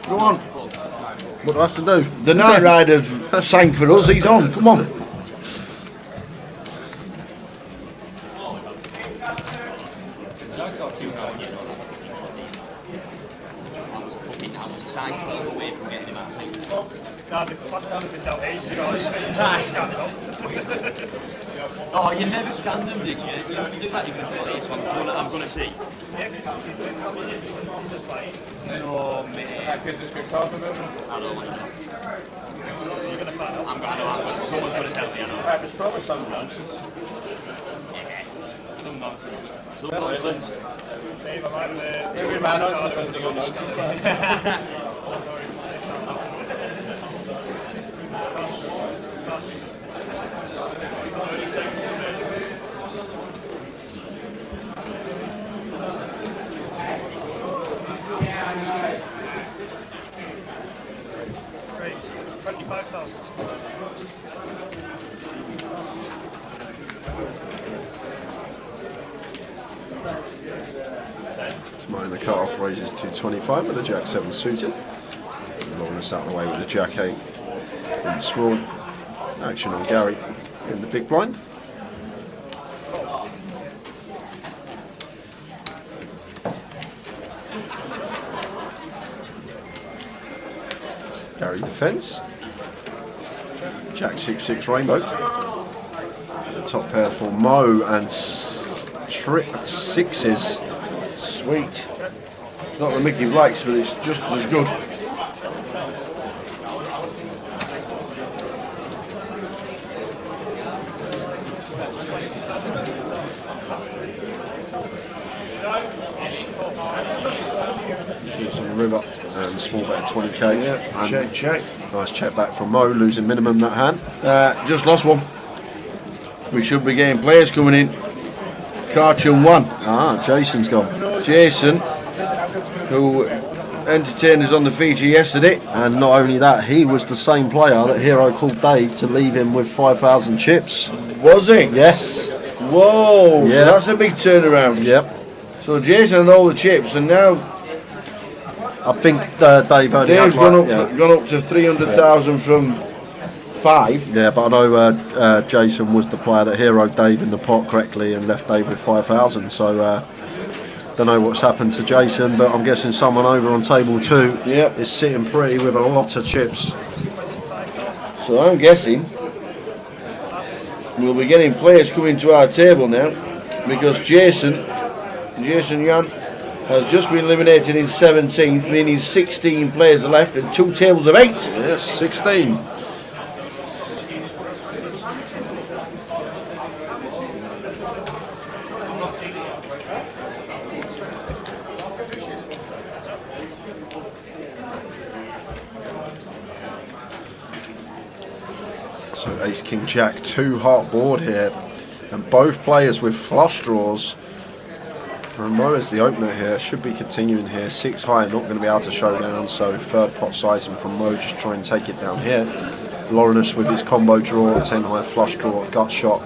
Go on. What do I have to do? The Night Riders sang for us. He's on. Come on. Oh, you never scanned them, did you? Do you do that? You're going to put this one. I'm going to see. No, mate. I don't like that. I'm going to know. Someone's going to tell me, I know. There's probably some nonsense. Yeah. Some nonsense. Some nonsense. Every man nonsense. Mine the cut-off raises to 25 with the Jack 7 suited. Laurinus out of the way with the Jack 8 in the small. Action on Gary in the big blind. Gary defends. Jack 6-6 rainbow. The top pair for Mo and trip 6s. Sweet. Not the Mickey likes, but it's just as good. Deuce on the river and small bet of 20k. Yeah, check. Nice check back from Mo, losing minimum that hand. Just lost one. We should be getting players coming in. Cartoon 1. Ah, Jason's gone. Jason, who entertained us on the feature yesterday. And not only that, he was the same player that Hero called Dave to leave him with 5,000 chips. Was he? Yes. Whoa, yeah. So that's a big turnaround. Yep. So Jason had all the chips, and now I think Dave only Dave's had gone up to 300,000 from 5. Yeah, but I know Jason was the player that heroed Dave in the pot correctly and left Dave with 5,000. So don't know what's happened to Jason, but I'm guessing someone over on table 2 is sitting pretty with a lot of chips. So I'm guessing we'll be getting players coming to our table now, because Jason Jan has just been eliminated in 17th, meaning 16 players are left and 2 tables of 8. Yes, 16. So Ace King Jack, 2-heart board here, and both players with flush draws. And Mo is the opener here, should be continuing here. 6 high, not going to be able to show down, so third pot sizing from Mo, just try and take it down here. Laurinus with his combo draw, 10 high flush draw, gut shot,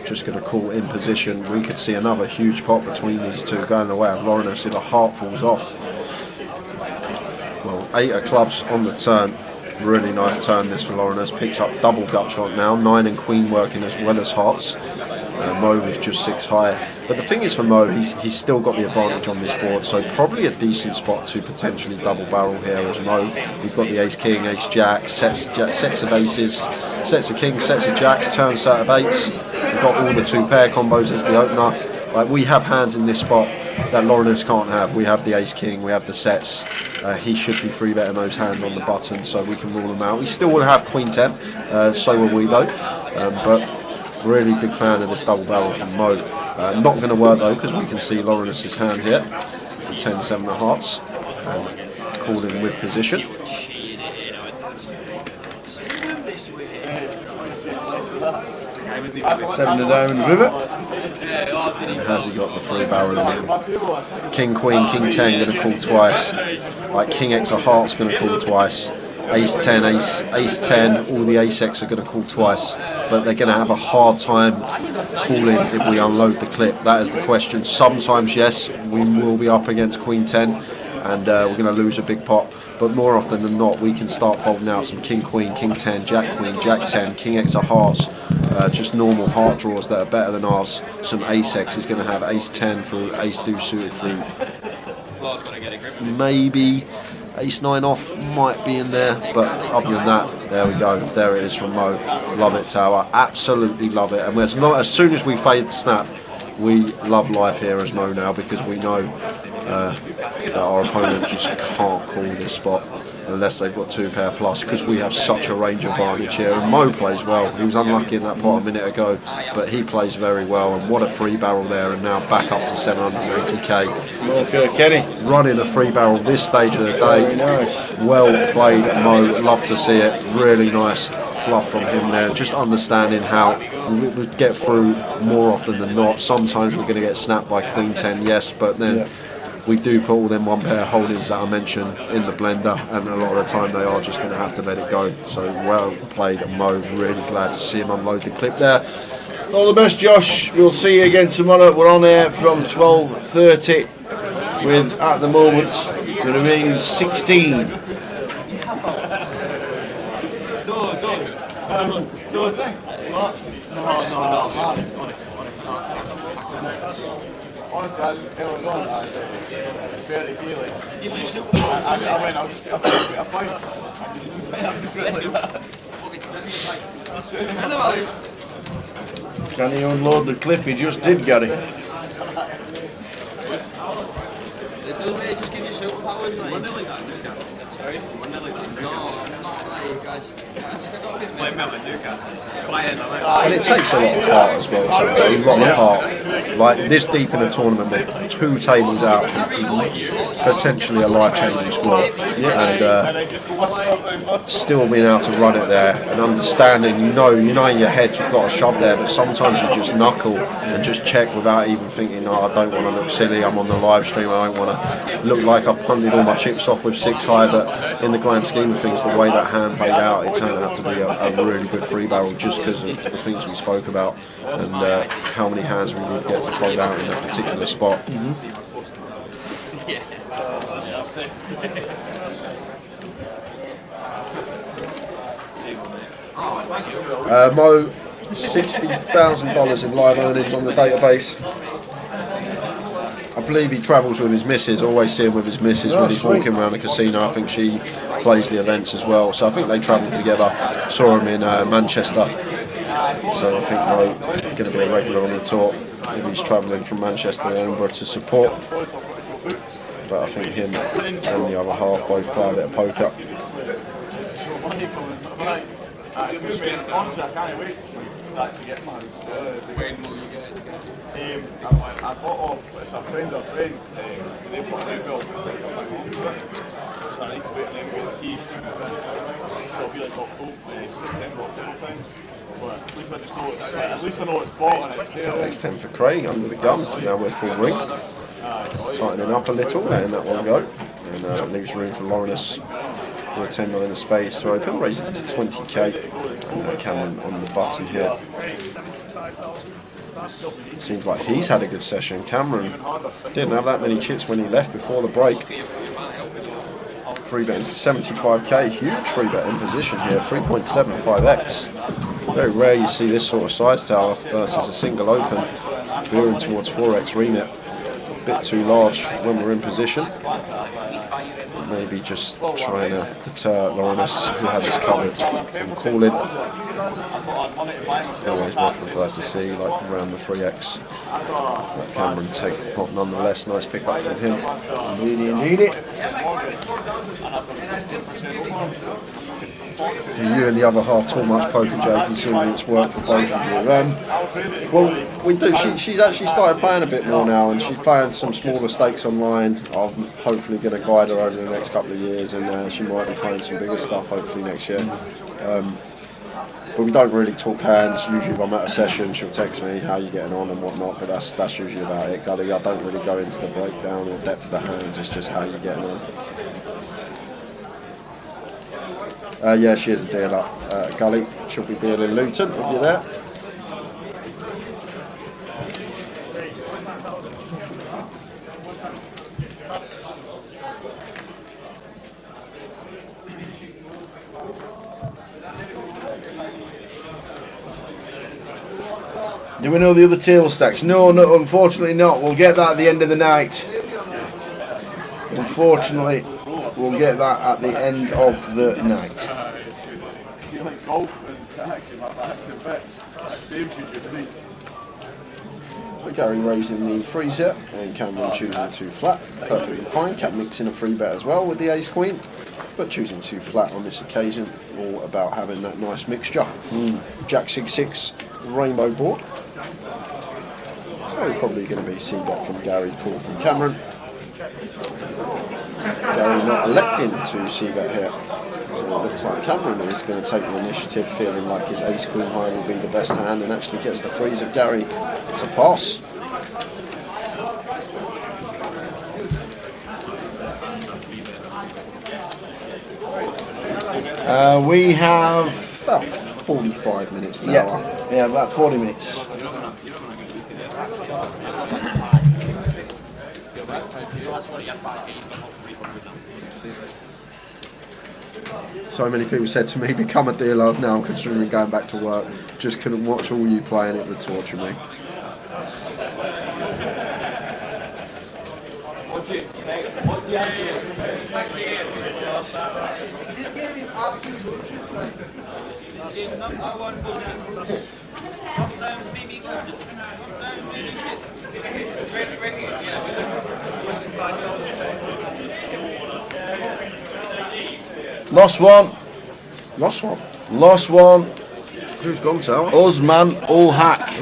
just going to call in position. We could see another huge pot between these two going the way of Laurinus if a heart falls off. Well, 8 of clubs on the turn. Really nice turn this for Laurinus, picks up double gut shot now, 9 and queen working as well as hearts. Mo with just 6 high. But the thing is for Mo, he's still got the advantage on this board, so probably a decent spot to potentially double barrel here as Mo. We've got the ace king, ace jack, sets of aces, sets of kings, sets of jacks, turn set of 8s. We've got all the 2 pair combos as the opener. Like, we have hands in this spot that Laurinus can't have. We have the ace king, we have the sets. He should be free betting those hands on the button, so we can rule them out. We still will have queen 10, so will we though. But really big fan of this double barrel from Mo. Not going to work though, because we can see Laurinus' hand here, the 10-7 of hearts, called in with position. 7 of diamonds river. Has he got the 3 barrel in him? King, queen, king 10 going to call twice. Like king X of hearts going to call twice. Ace 10, ace 10, all the ace X are going to call twice. But they're going to have a hard time calling if we unload the clip. That is the question. Sometimes, yes, we will be up against queen 10 and we're going to lose a big pot. But more often than not, we can start folding out some king queen, king 10, jack queen, jack 10, king X of hearts. Just normal heart draws that are better than ours. Some ace X is going to have ace 10 through, ace deuce suited through. Maybe ace 9 off might be in there, but other than that, there we go. There it is from Mo. Love it, Tower. Absolutely love it. And as soon as we fade the snap, we love life here as Mo now, because we know that our opponent just can't call this spot unless they've got 2 pair plus, because we have such a range advantage here. And Mo plays well. He was unlucky in that pot a minute ago, but he plays very well. And what a 3 barrel there, and now back up to 780k. Okay, Kenny. Running a 3 barrel this stage of the day. Very nice. Well played, Mo. Love to see it. Really nice bluff from him there. Just understanding how we get through more often than not. Sometimes we're going to get snapped by queen 10, yes, but then we do put all them 1 pair holdings that I mentioned in the blender, and a lot of the time they are just going to have to let it go. So well played, Mo. Really glad to see him unload the clip there. All the best, Josh. We'll see you again tomorrow. We're on air from 12:30 with, at the moment, the remaining 16. Honestly, I just feel like I barely feel it. I went, I'll just get a pint. I'm just really like that. Can he unload the clip? He just did, Gary. Just give you superpowers, sorry? And it takes a lot of heart as well to go. You've got the heart. Like this deep in a tournament, we're 2 tables out from potentially a life-changing score, and still being able to run it there and understanding, you know in your head you've got a shove there, but sometimes you just knuckle and just check without even thinking, oh, I don't want to look silly, I'm on the live stream, I don't want to look like I've punted all my chips off with 6 high. But in the grand scheme of things, the way that hand played out, it turned out to be a really good 3 barrel, just because of the things we spoke about and how many hands we would get to fold out in that particular spot. Mo, $60,000 in live earnings on the database. I believe he travels with his missus, always see him with his missus when he's walking around the casino. I think she plays the events as well, so I think they travel together. Saw him in Manchester, so I think Mo is going to be a regular on the tour if he's travelling from Manchester to Edinburgh to support. but I think him and the other half both play a bit of poker. Honestly, I can't wait to get my when will you get it? I bought off, it's a friend of a friend, they've got their bill, so I need to wait and then get the keys to move in. So it'll be like September, October time. But at least I just know it's, at least I know it's bought and it's there. Next 10 for Craig under the gun. Now we're full ring. Tightening up a little, letting that one go. And leaves room for Lawrence with a 10 million space to open. Raises to 20k. Cameron on the button here. Seems like he's had a good session. Cameron didn't have that many chips when he left before the break. Free bet into 75k. Huge free bet in position here. 3.75x. Very rare you see this sort of size tower versus a single open. Veering towards 4x remit. A bit too large when we're in position. Maybe just trying to deter Lawrence, who had us covered, from calling. Always much prefer to see like around the 3x. But Cameron takes the pot nonetheless. Nice pick up from him. Need it. You and the other half too much poker, Jay, considering it's worked for both of you. Well, we do. She's actually started playing a bit more now, and she's playing some smaller stakes online. I'm hopefully going to guide her over the next couple of years, and she might be playing some bigger stuff hopefully next year. But we don't really talk hands. Usually if I'm at a session, she'll text me how you getting on and whatnot, but that's usually about it. Gully, I don't really go into the breakdown or depth of the hands, it's just how you getting on. Yeah, she is a dealer. Gully, she'll be dealing Luton if you're there. Do we know the other table stacks? No, unfortunately not. We'll get that at the end of the night. Unfortunately, we'll get that at the end of the night. So Gary raising the threes here, and Cameron choosing 2 flat. Perfectly fine. Cap mixing a 3-bet as well with the ace queen, but choosing 2 flat on this occasion. All about having that nice mixture. Jack 6-6 rainbow board. So probably going to be C-bet from Gary, call from Cameron. Gary not electing to C-bet here. So it looks like Cameron is going to take the initiative, feeling like his ace queen high will be the best hand, and actually gets the freeze of Gary to pass. We have about 45 minutes an hour. hour. Yeah, about 40 minutes. So many people said to me, become a dealer. Now I'm considering going back to work. Just couldn't watch all you playing, it would torture me. This game is absolute bullshit. This game number one bullshit. Sometimes maybe good, sometimes maybe shit. Lost one. Lost one. Lost one. Who's gone, Tower? Usman Ulhak.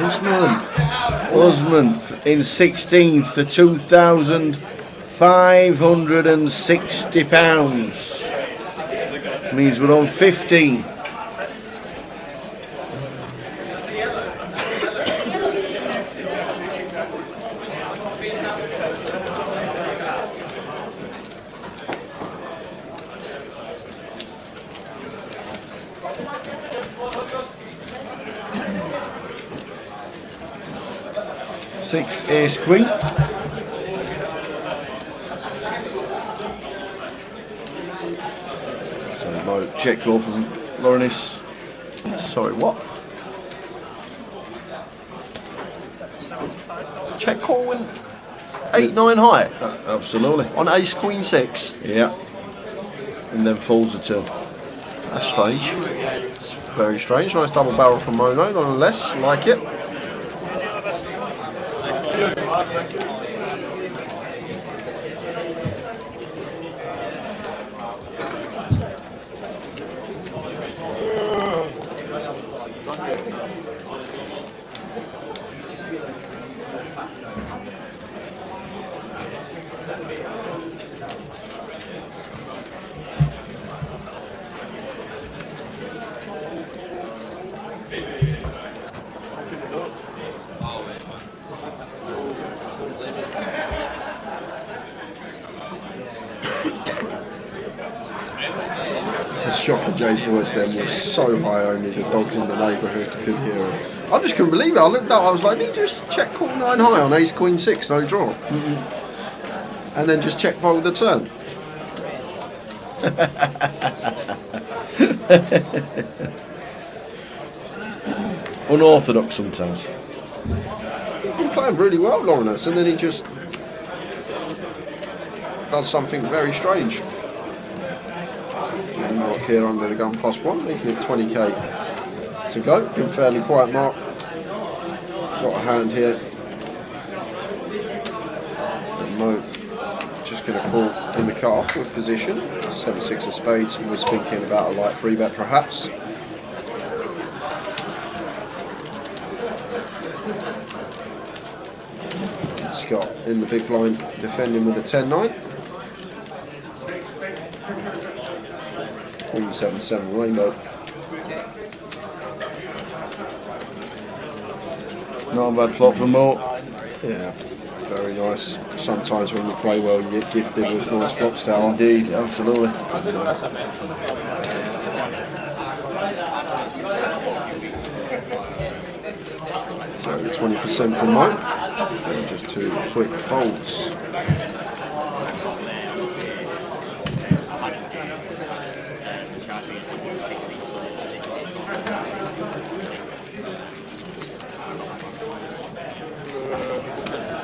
Usman in 16th for £2,560. Means we're on 15. Six ace queen. So no check call from Lawrence. Sorry, what? Check call when 8-9 high? Absolutely. On ace queen 6? Yeah. And then folds the turn. That's strange. It's very strange. Nice double barrel from Mono, nonetheless. Like it. Shocker Jay's voice then was so high, only the dogs in the neighbourhood could hear him. I just couldn't believe it. I looked up, I was like, did you just check call 9 high on ace queen 6, no draw? And then just check fold the turn. Unorthodox sometimes. He's been playing really well, Lawrence, and then he just does something very strange. And Mark here under the gun +1, making it 20k to go. Been fairly quiet, Mark. Got a hand here. And Mo just going to call in the cut-off with position. 7-6 of spades. Was thinking about a light 3-bet perhaps. Scott in the big blind, defending with a 10-9. Queen 7-7 rainbow. Not a bad flop for Mo. Yeah, very nice. Sometimes when you play well, you get gifted with nice flop style. Indeed, absolutely. So 20% for Mo. And just 2 quick folds.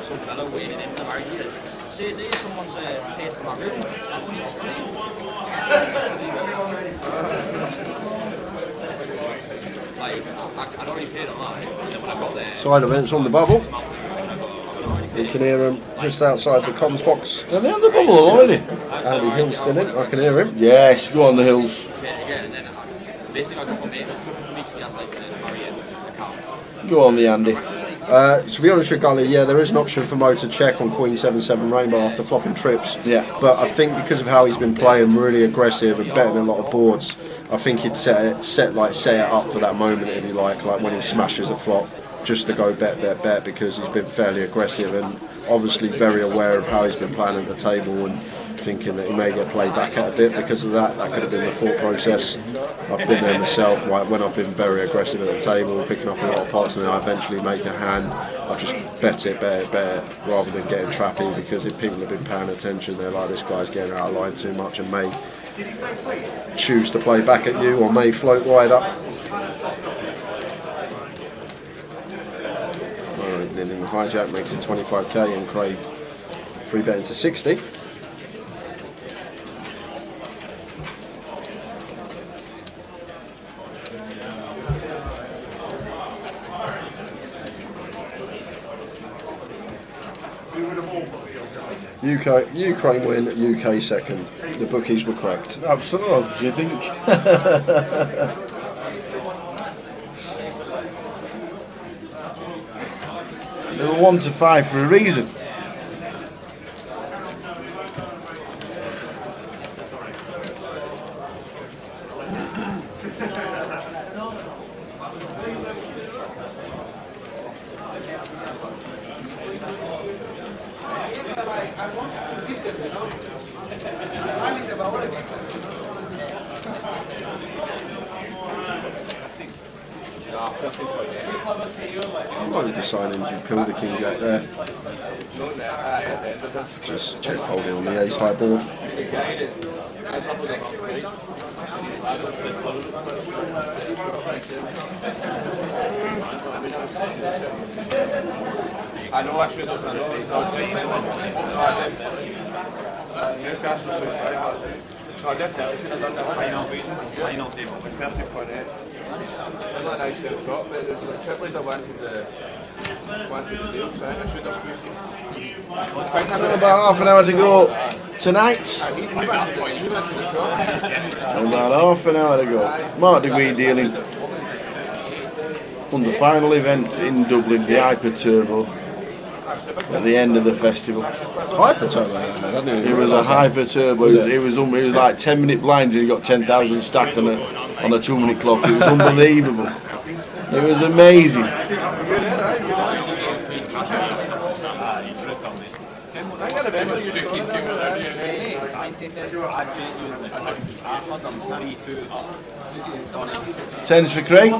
Some fellow waiting in the market said, says here someone's paid for my room. Like, I'd already paid a lot, and then when I got there... Side events on the bubble. You can hear him just outside the comms box. Are they on the bubble already? Andy Hill's still in, I can hear him. Yes, go on the hills. Again, and then basically I got my mate for me because he has like a Marriott account. Go on the Andy. To be honest with Gully, yeah, there is an option for Mo to check on Queen 7-7 rainbow after flopping trips. Yeah. But I think because of how he's been playing, really aggressive and betting a lot of boards, I think he'd set it up for that moment, if you like when he smashes a flop, just to go bet, because he's been fairly aggressive and obviously very aware of how he's been playing at the table and thinking that he may get played back at a bit because of that. That could have been the thought process. I've been there myself when I've been very aggressive at the table, picking up a lot of pots, and then I eventually make a hand. I just bet it, rather than getting trappy, because if people have been paying attention, they're like, this guy's getting out of line too much and may choose to play back at you or may float wide up. Alright, then in the hijack makes it 25k and Craig 3-betting to 60. Ukraine win, UK second. The bookies were correct. Absolutely. Do you think? They were 1 to 5 for a reason. Might be deciding to pull the king jack there. Just check folding on the ace high board. I know I should have done it. No, definitely should have done that. I know, Dave. It was perfect on it. It was a nice little shot, but it was like trip leader wanted the deal, so I should have squeezed him. So about half an hour to go tonight. About half an hour to go. Mark degree dealing on the final event in Dublin, the Hyper Turbo, at the end of the festival. Hyper Turbo? It was a Hyper Turbo. It was like 10-minute blinds and you got 10,000 stacked on a 2-minute clock. It was unbelievable. It was amazing. Tens for Craig.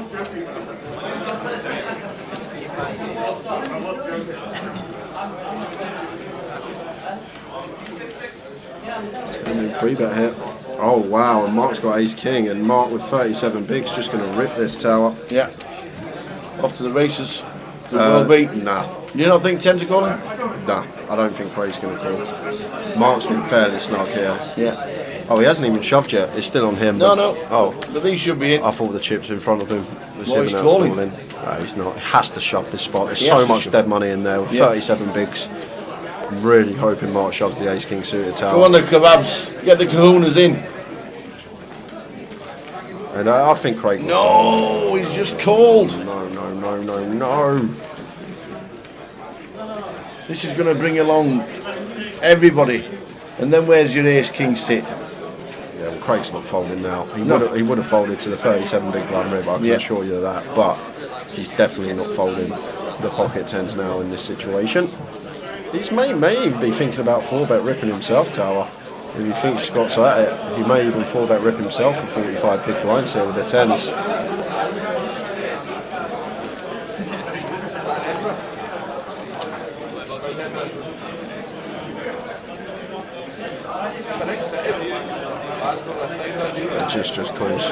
And then 3-bet here. Oh wow, and Mark's got ace king, and Mark with 37 bigs just going to rip this tower. Yeah. Off to the races. Could well be. Nah. You don't think tens are calling? Nah, I don't think Craig's going to call. Mark's been fairly snug here. Yeah. Oh, he hasn't even shoved yet. It's still on him. No, no. Oh. But these should be in. I thought the chips in front of him. Well, he's calling. No, he's not. He has to shove this spot. There's He so has to much shove. dead money in there with 37 bigs. I'm really hoping Mark shoves the ace king suited tower. Come on, the kebabs. Get the kahunas in. And I think Craig will. No, he's just called. No, no, no, no, no. This is going to bring along everybody. And then where's your ace king sit? Yeah, well, Craig's not folding now. He would have folded to the 37 big blind rib, I can assure you of that. But he's definitely not folding the pocket tens now in this situation. He may even be thinking about 4-bet ripping himself, Tower. If he thinks Scott's at it, he may even 4-bet rip himself for 45 big blinds here with the tens. Just calls.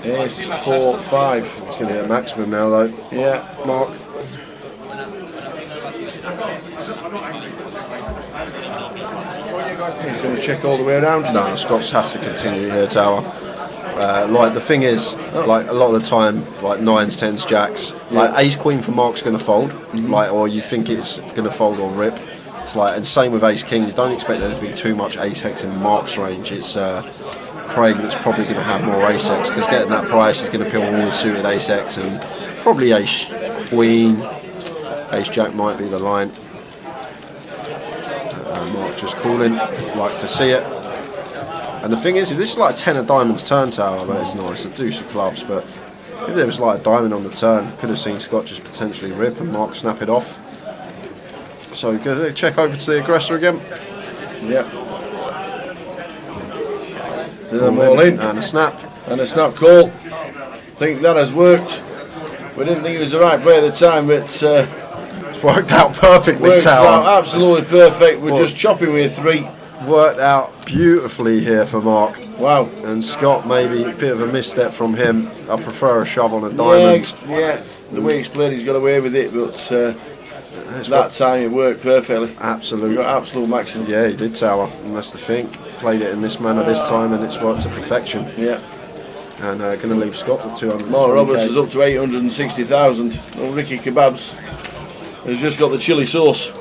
Ace, 4, 5. It's going to hit maximum now, though. Yeah, Mark. He's going to check all the way around. No, Scott's has to continue here, Tower. Like the thing is, like a lot of the time, like 9s, 10s, jacks, like ace queen for Mark's going to fold, like, or you think it's going to fold or rip. It's like, and same with ace king. You don't expect there to be too much ace hex in Mark's range. It's Craig that's probably going to have more ace hex because getting that price is going to peel all the suited ace hex and probably ace queen, ace jack might be the line. Mark just calling, like to see it. And the thing is, if this is like a 10 of diamonds turn, Tower, but it's nice, a deuce of clubs, but if there was like a diamond on the turn, could have seen Scott just potentially rip and Mark snap it off. So go check over to the aggressor again. Yep. All in. And a snap. And a snap call. Think that has worked. We didn't think it was the right play at the time, but it's worked out perfectly, worked Tower. out absolutely perfect. We're just chopping with 3. Worked out beautifully here for Mark. Wow. And Scott, maybe a bit of a misstep from him. I prefer a shove on a diamond. Yeah, the way he's played, he's got away with it, but that time it worked perfectly. Absolutely. Got absolute maximum. Yeah, he did, Tower. And that's the thing. Played it in this manner this time, and it's worked to perfection. Yeah. And going to leave Scott with 200. Mark Roberts is up to 860,000. Well, Ricky Kebabs has just got the chili sauce.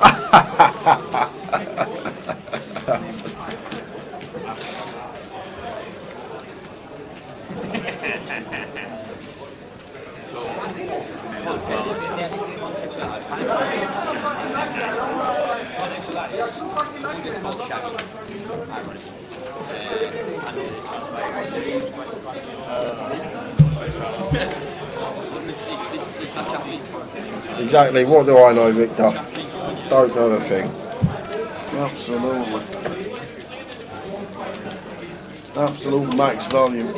Exactly. What do I know, Victor? Don't know a thing. Absolutely. Absolute max volume.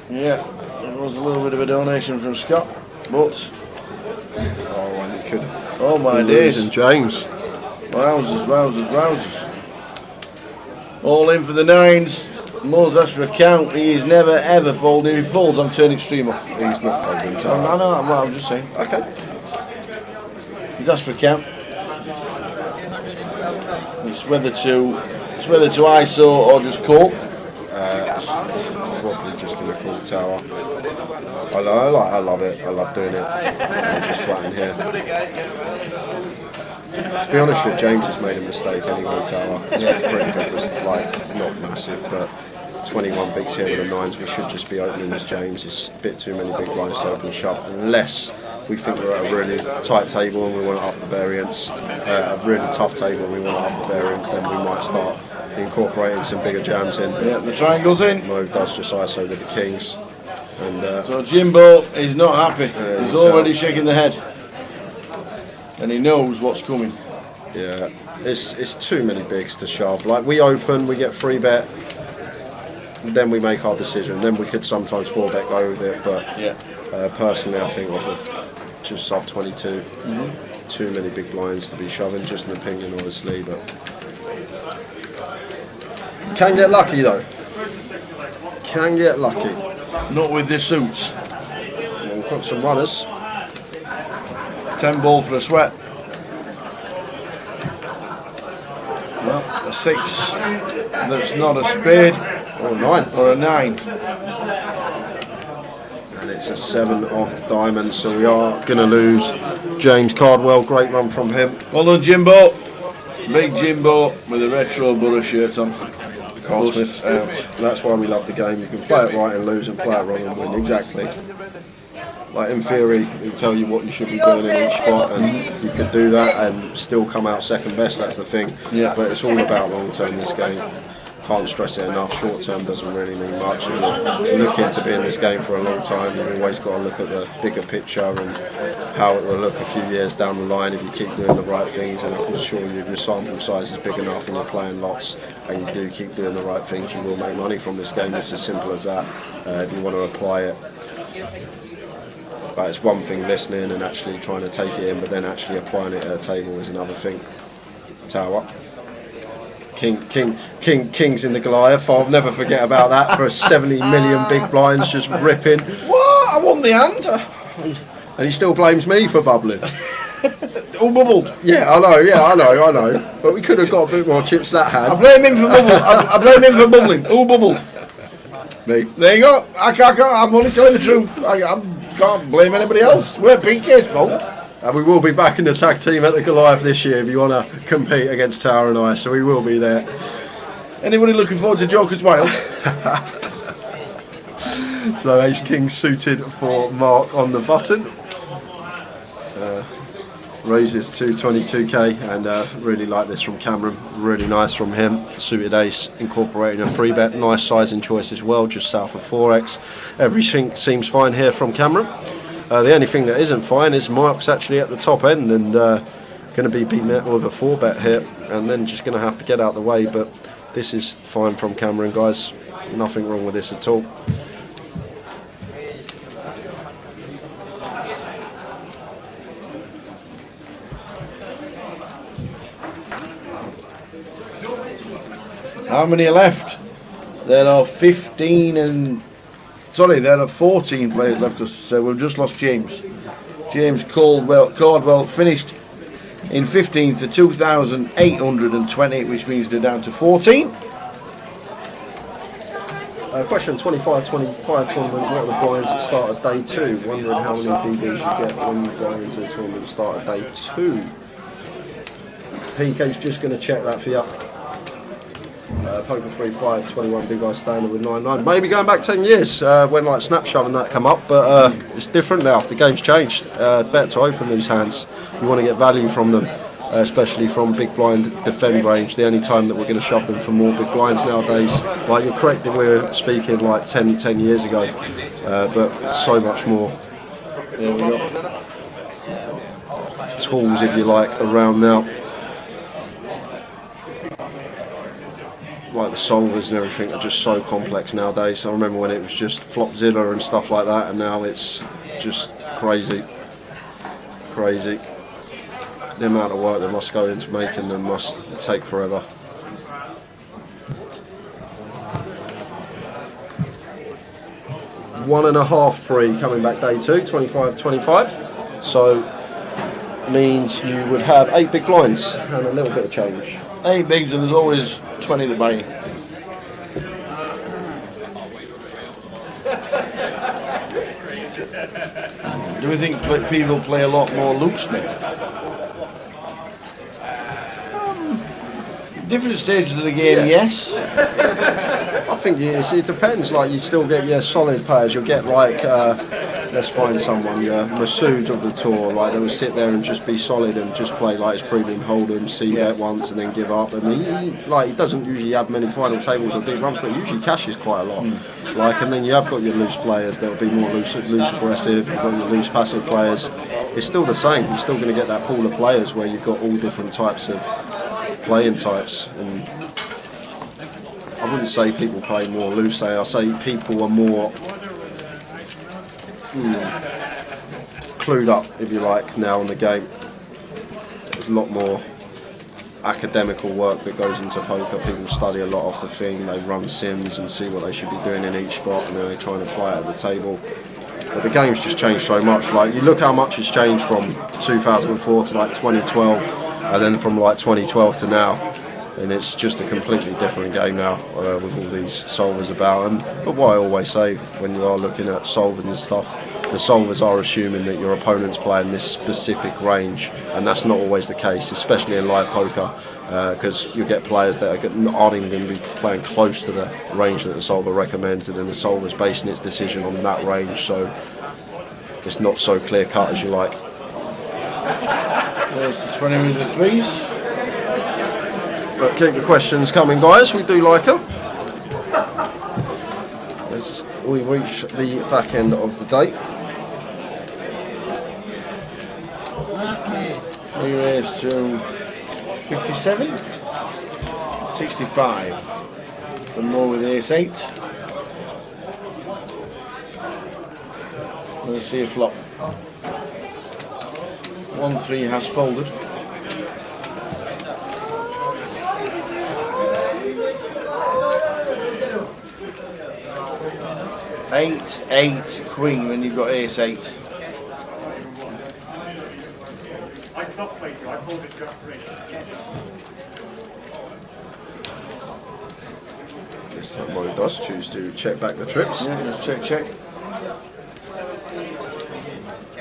Yeah, it was a little bit of a donation from Scott, but oh, and it could. Oh my days! And James, wowzers, wowzers, wowzers! All in for the 9s. Mo's asked for a count. He is never ever folding. If he folds, I'm turning stream off. He's not folding. I know. I'm just saying. Okay. He's asked for a count. It's whether to ISO or just call. Probably just going to call tower. I love it. I love doing it. I'm just flat in here. To be honest with James has made a mistake anyway, tower. It's pretty good, like not massive, but 21 bigs here with the 9s. We should just be opening as James. It's a bit too many big blinds to open shut, unless we think we're at a really tight table and we want to up the variance. A really tough table and we want to up the variance, then we might start incorporating some bigger jams in. Yeah, the triangle's in. Mo does just ISO with the kings. And so Jimbo is not happy. He's already shaking the head. And he knows what's coming. Yeah, it's too many bigs to shove. Like, we open, we get 3-bet, then we make our decision. Then we could sometimes 4-bet go with it, but personally I think off of just sub 22, too many big blinds to be shoving, just an opinion obviously, but can get lucky though. Can get lucky. Not with the suits. Yeah, we've got some runners. 10 ball for a sweat. Well, a 6 that's not a spade. Or a 9. Or a 9. And it's a 7 of diamonds, so we are going to lose James Cardwell. Great run from him. Well done, Jimbo. Big Jimbo with a retro Borough shirt on. Cardsmith. That's why we love the game. You can play it right and lose and play it wrong and win. Exactly. Like, in theory, he'll tell you what you should be doing in each spot, and you could do that and still come out second best. That's the thing. Yeah. But it's all about long term. This game. Can't stress it enough. Short term doesn't really mean much. If you're looking to be in this game for a long time, you've always got to look at the bigger picture and how it will look a few years down the line if you keep doing the right things. And I can assure you, if your sample size is big enough and you're playing lots and you do keep doing the right things, you will make money from this game. It's as simple as that. If you want to apply it. But it's one thing listening and actually trying to take it in, but then actually applying it at a table is another thing. Tower. Kings in the Goliath. I'll never forget about that for 70 million big blinds just ripping. What? I won the hand. And he still blames me for bubbling. All bubbled. Yeah, I know. But we could have got a bit more chips that hand. I blame him for bubbling. I blame him for bubbling. Who bubbled? Me. There you go. I can't. I'm only telling the truth. I can't blame anybody else. We're PK's fault. And we will be back in the tag team at the Goliath this year if you want to compete against Tower and I, so we will be there. Anybody looking forward to Joker's Wild? So Ace King suited for Mark on the button. Raises to 22k, and really like this from Cameron. Really nice from him. Suited Ace, incorporating a 3-bet. Nice sizing choice as well, just south of 4x. Everything seems fine here from Cameron. The only thing that isn't fine is Mark's actually at the top end and going to be met with a 4-bet hit, and then just going to have to get out the way. But this is fine from Cameron, guys. Nothing wrong with this at all. How many are left? There are 15 and... Sorry, there are 14 players left, because we've just lost James. James Cardwell finished in 15th at 2,820, which means they're down to 14. Question 25 tournament. What are the blinds that start at day 2? Wondering how many PBs you get when you're going into the tournament start at day 2. PK's just going to check that for you. Poker 3-5, 21 big eye standard with 9-9. Maybe going back 10 years when like Snapshot and that come up, but it's different now. The game's changed. Better to open these hands. You want to get value from them, especially from big blind defend range. The only time that we're going to shove them for more big blinds nowadays. Like, you're correct that we're speaking like 10 years ago, but so much more. There we go. Tools, if you like, around now. Like the solvers and everything are just so complex nowadays. I remember when it was just Flopzilla and stuff like that, and now it's just crazy. The amount of work that must go into making them must take forever. One and a half free coming back day 2, 25-25. So means you would have 8 big blinds and a little bit of change. 8 bigs and there's always 20 that buy. Do we think people play a lot more loose now? Different stages of the game, yes. I think it depends. Like, you still get your solid players. You'll get like, let's find someone, your Masood of the tour. Like, they will sit there and just be solid and just play like his premium hold'em, see that once and then give up. And he doesn't usually have many final tables or deep runs, but he usually cashes quite a lot. Like, and then you have got your loose players that will be more loose aggressive. You've got your loose passive players. It's still the same. You're still going to get that pool of players where you've got all different types of playing types, and I wouldn't say people play more loose. I say people are more clued up, if you like, now in the game. There's a lot more academical work that goes into poker. People study a lot off the thing. They run sims and see what they should be doing in each spot, and then they try and apply it at the table. But the game's just changed so much. Like, you look how much it's changed from 2004 to like 2012, and then from like 2012 to now, and it's just a completely different game now with all these solvers about. But what I always say when you are looking at solving and stuff, the solvers are assuming that your opponent's playing this specific range, and that's not always the case, especially in live poker, because you get players that aren't even going to be playing close to the range that the solver recommends, and then the solver's basing its decision on that range, so it's not so clear cut as you like. There's the 20 with the threes. But keep the questions coming, guys. We do like them. As we reach the back end of the day. We raise to 57, 65. And more with ace 8. Let's see a flop. 1-3 has folded. Eight, 8, queen when you've got ace 8. I stopped waiting, I pulled it just free. This time Molly does choose to check back the trips. Yeah, let's check.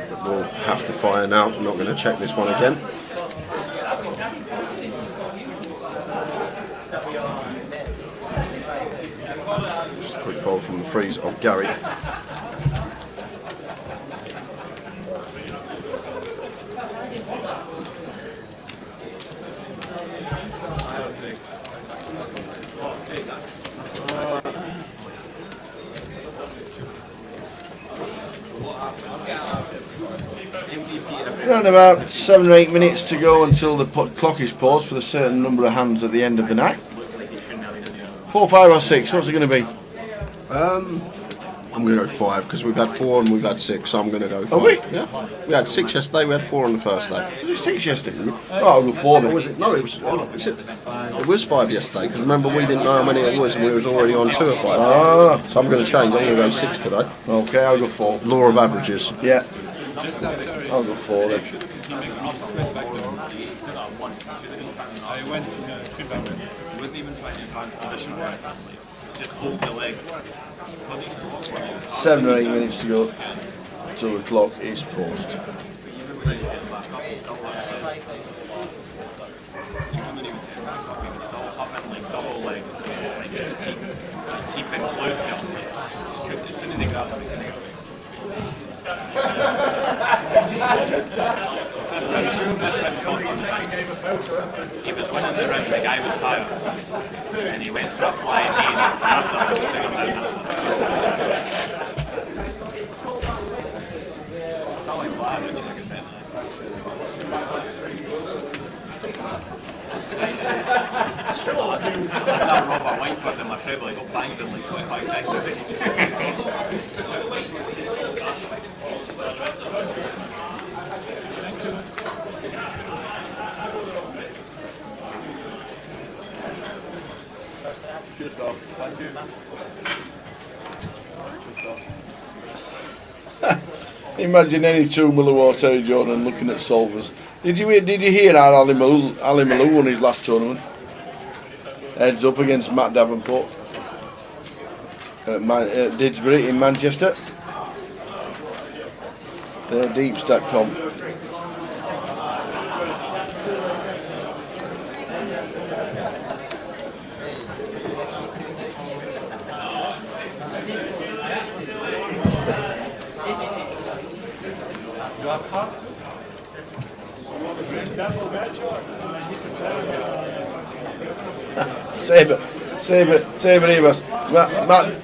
But we'll have to fire now. I'm not going to check this one again. Just a quick fold from the freeze of Gary. Around about 7 or 8 minutes to go until the clock is paused for the certain number of hands at the end of the night. 4, 5 or 6, what's it going to be? I'm going to go 5 because we've had 4 and we've had 6, so I'm going to go 5. Are we? Yeah. We had 6 yesterday, we had 4 on the first day. Was it 6 yesterday? Oh, I'll go 4 then. Was it? No, it was 5 yesterday because remember we didn't know how many it was and we was already on 2 or 5. Ah. So I'm going to change, I'm going to go 6 today. Okay, I'll go 4. Law of averages. Yeah. I'll go 4 then. I went to he wasn't even trying to advance position or anything, just hold the legs. 7 or 8 minutes to go till the clock is paused. He was winning the round, the guy was tired, and he went for a flying knee and he grabbed him and took him down. Not like that, which is like a that Robert White put in my treble, he got banged in like 25 seconds. Just off. Thank you. Just off. Imagine any two Malou or Terry Jordan looking at solvers. Did you hear how Ali Malou won his last tournament? Heads up against Matt Davenport at Didsbury in Manchester. They're deeps.com. Sabre Evers.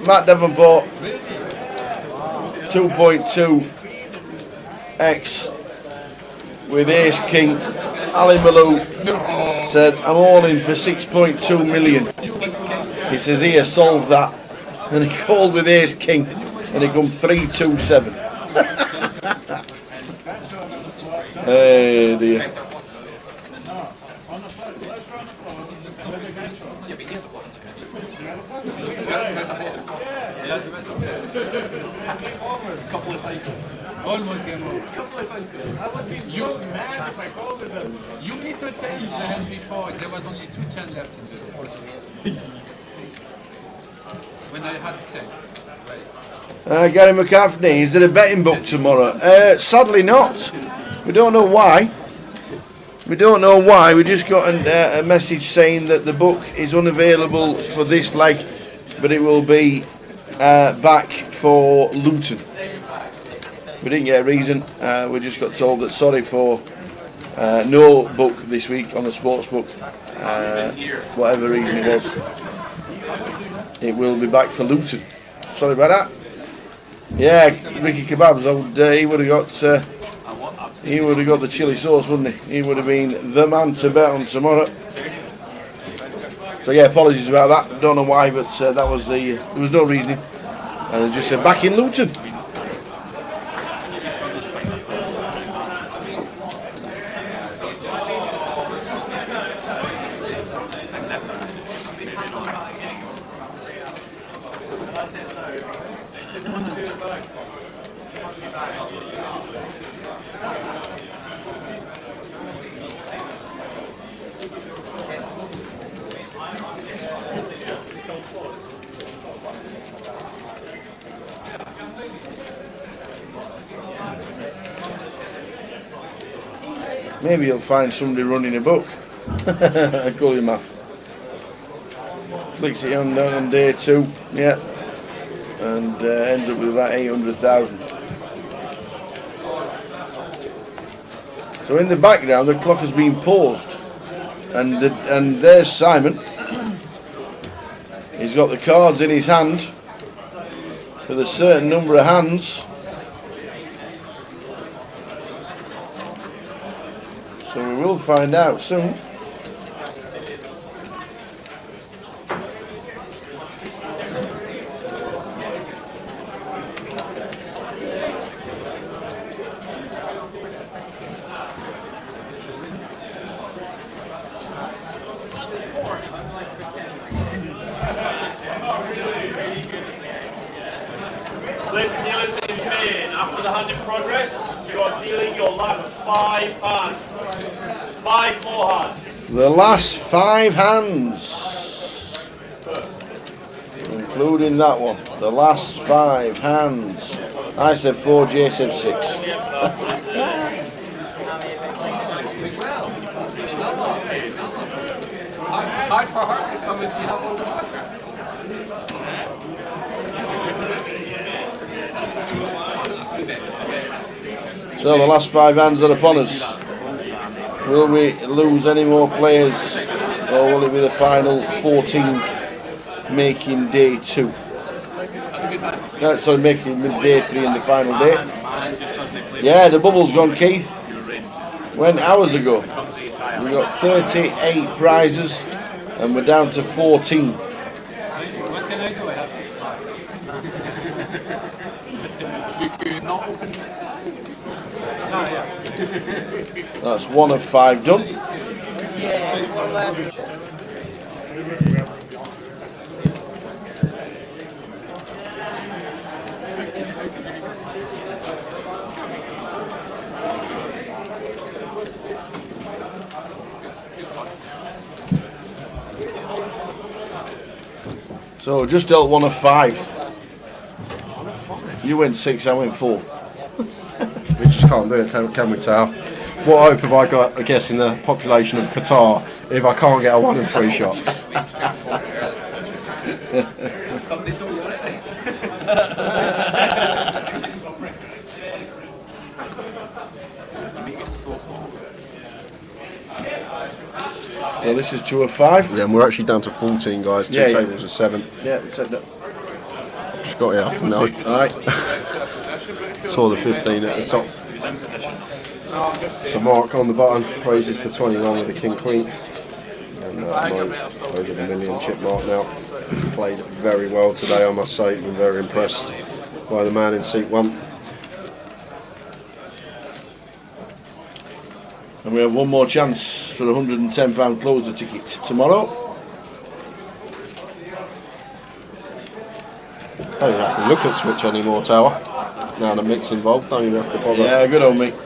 Matt Davenport 2.2x with Ace King. Ali Malou said, I'm all in for 6.2 million. He says, here, solve that. And he called with Ace King and he come 327. Hey dear. Couple of cycles. Almost game over. Couple of cycles. I would be so mad if I called it. You need to change the hand before. There was only 210 left in the first. When I had 6. Right. Gary McCaffney, is there a betting book tomorrow? Sadly not. We don't know why. We just got a message saying that the book is unavailable for this leg, but it will be back for Luton. We didn't get a reason. We just got told that sorry for no book this week on the sports book. Whatever reason it was, it will be back for Luton. Sorry about that. Yeah, Ricky Kebabs. He would have got. He would have got the chili sauce, wouldn't he? He would have been the man to bet on tomorrow. So yeah, apologies about that. Don't know why, but that was there was no reasoning. And they just said back in Luton. Maybe you'll find somebody running a book. A gully math. Flicks it on day 2, yeah, and ends up with about 800,000. So in the background, the clock has been paused, and there's Simon. He's got the cards in his hand with a certain number of hands. So we will find out soon. Ladies and dealers in Maine, after the hand in progress, you are dealing your last 5 hands. 5 more hands. The last 5 hands, including that one. The last 5 hands. I said 4, Jay said 6. Hard for her to come if you have all the autographs. So the last 5 hands are upon us. Will we lose any more players, or will it be the final 14 making day 2? No, sorry, making day 3 in the final day. Yeah, the bubble's gone, Keith. Went hours ago. We got 38 prizes, and we're down to 14. What can I do? I have 6 cards. You not open that time? That's 1 of 5 done. So just dealt 1 of 5. You went 6, I went 4. We just can't do it, can we, Tao? What hope have I got, I guess, in the population of Qatar if I can't get a 1 in 3 shot? Somebody told you it. So this is 2 of 5. Yeah, and we're actually down to 14, guys. Two tables of 7. Yeah, take that. I've just got it up now. Alright. Saw the 15 at the top. So Mark on the button, raises to 21 with the King Queen. And Mo over the million chip mark now. Played very well today, I must say. Been very impressed by the man in seat 1. And we have one more chance for the £110 closer ticket tomorrow. Don't even have to look at Twitch anymore, Tower. Now the Mick's involved, don't even have to bother. Yeah, good old Mick.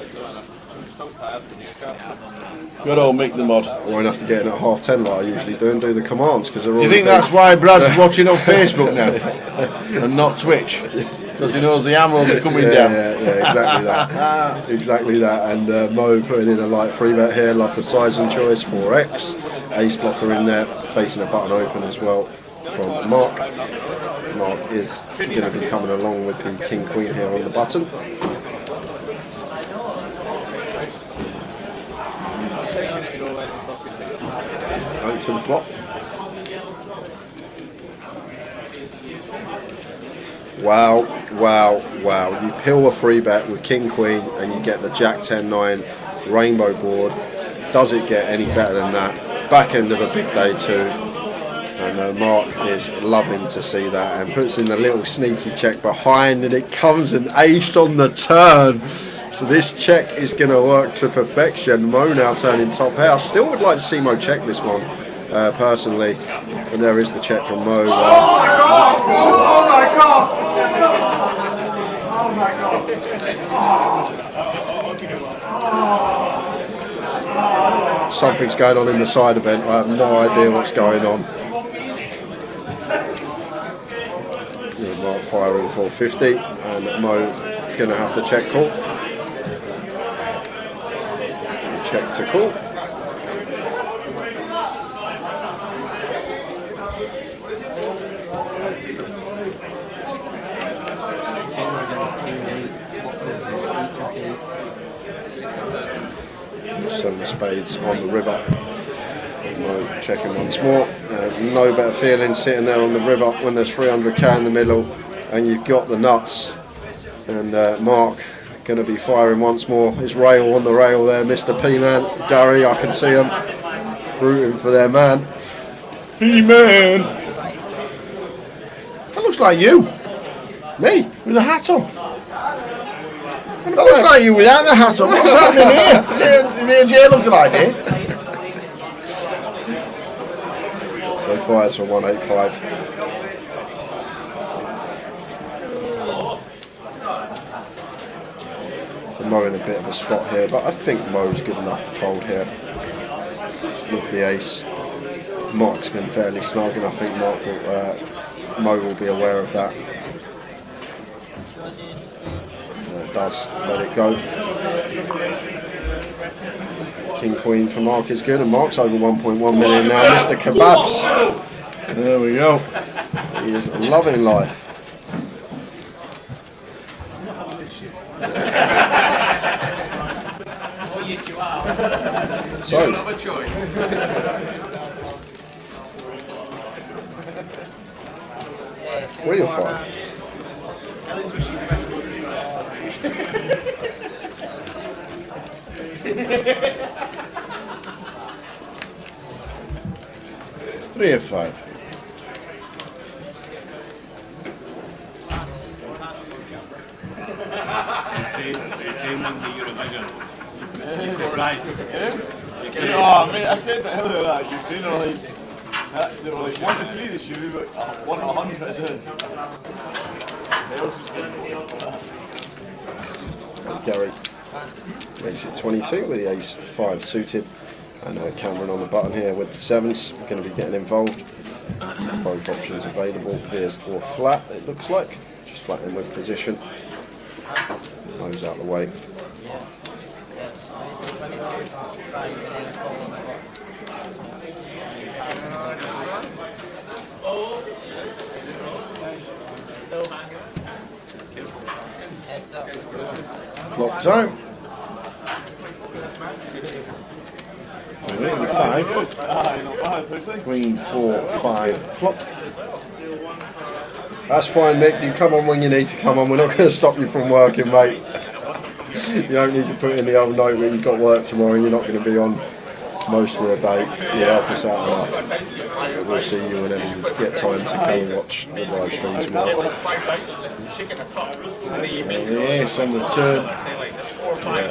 Good old Mick the mod. I won't have to get in at 10:30 like I usually do and do the commands because they're all. Do you think that's why Brad's watching on Facebook now and not Twitch? Because he knows the hammer will be coming down. Yeah, exactly that. Exactly that. And Mo putting in a light 3-bet here. Love the size and choice. 4x. Ace blocker in there, facing a button open as well from Mark. Mark is going to be coming along with the King Queen here on the button. Going to the flop. Wow, wow, wow. You peel a 3-bet with King Queen and you get the Jack 10-9 rainbow board. Does it get any better than that? Back end of a big day too. And Mark is loving to see that and puts in a little sneaky check behind and it comes an ace on the turn. So this check is going to work to perfection. Mo now turning top pair. Still would like to see Mo check this one personally. And there is the check from Mo. Oh my god! Oh my god! Oh my god! Something's going on in the side event. I have no idea what's going on. Mark firing 450 and Mo going to have to check call. Check to call. Send the spades on the river. Mo checking once more. No better feeling sitting there on the river when there's 300k in the middle and you've got the nuts. And Mark going to be firing once more. His rail on the rail there, Mr. P-Man. Gary, I can see him rooting for their man. P-Man! That looks like you. Me? With a hat on. That looks like you without the hat on. What's happening here? Is it a J looking like here? So fires for 185. So Mo in a bit of a spot here, but I think Mo's good enough to fold here. With the ace. Mark's been fairly snug and I think Mo will be aware of that. Does let it go. King Queen for Mark is good and Mark's over 1.1 million now. Mr. Kebabs. There we go. He is loving life. So, you have a choice. 3 or 5. 3 of 5. Oh, mate, I said that earlier that Ukraine are like, they were like 1 to 3 this year, we were 1 to 100. Gary makes it 22 with the ace 5 suited. And Cameron on the button here with the 7s. We're going to be getting involved. Both options available. Veers or flat, it looks like. Just flat in with position. Nose out the way. Flop time. The 5. Queen, 4, 5. Flop. That's fine, Mick. You come on when you need to come on. We're not going to stop you from working, mate. You don't need to put in the old note that you've got work tomorrow and you're not going to be on most of the day. You help us out enough. We'll see you whenever you get time to come and watch the live stream tomorrow. The ace on the turn.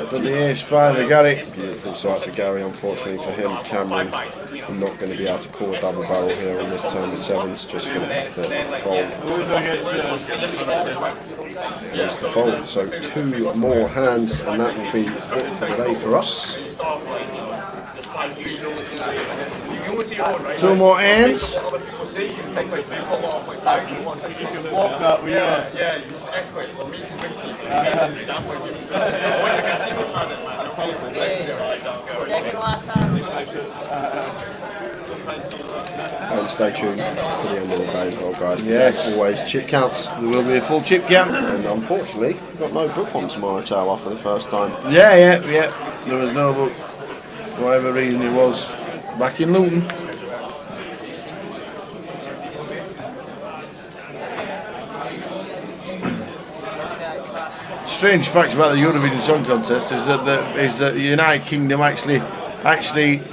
For the ace, 5 for Gary. Beautiful sight for Gary, unfortunately for him. Cameron not going to be able to call a double barrel here on this turn with 7s, just going to have to fold. There's the fold, so 2 more hands and that will be it for the day for us. 2 more hands. And stay tuned for the end of the day as well, guys. Yes. As always, chip counts. There will be a full chip count. And unfortunately, we've got no book on tomorrow, Tower, for the first time. Yeah. There was no book. For whatever reason it was back in Luton. Strange fact about the Eurovision Song Contest is that the United Kingdom actually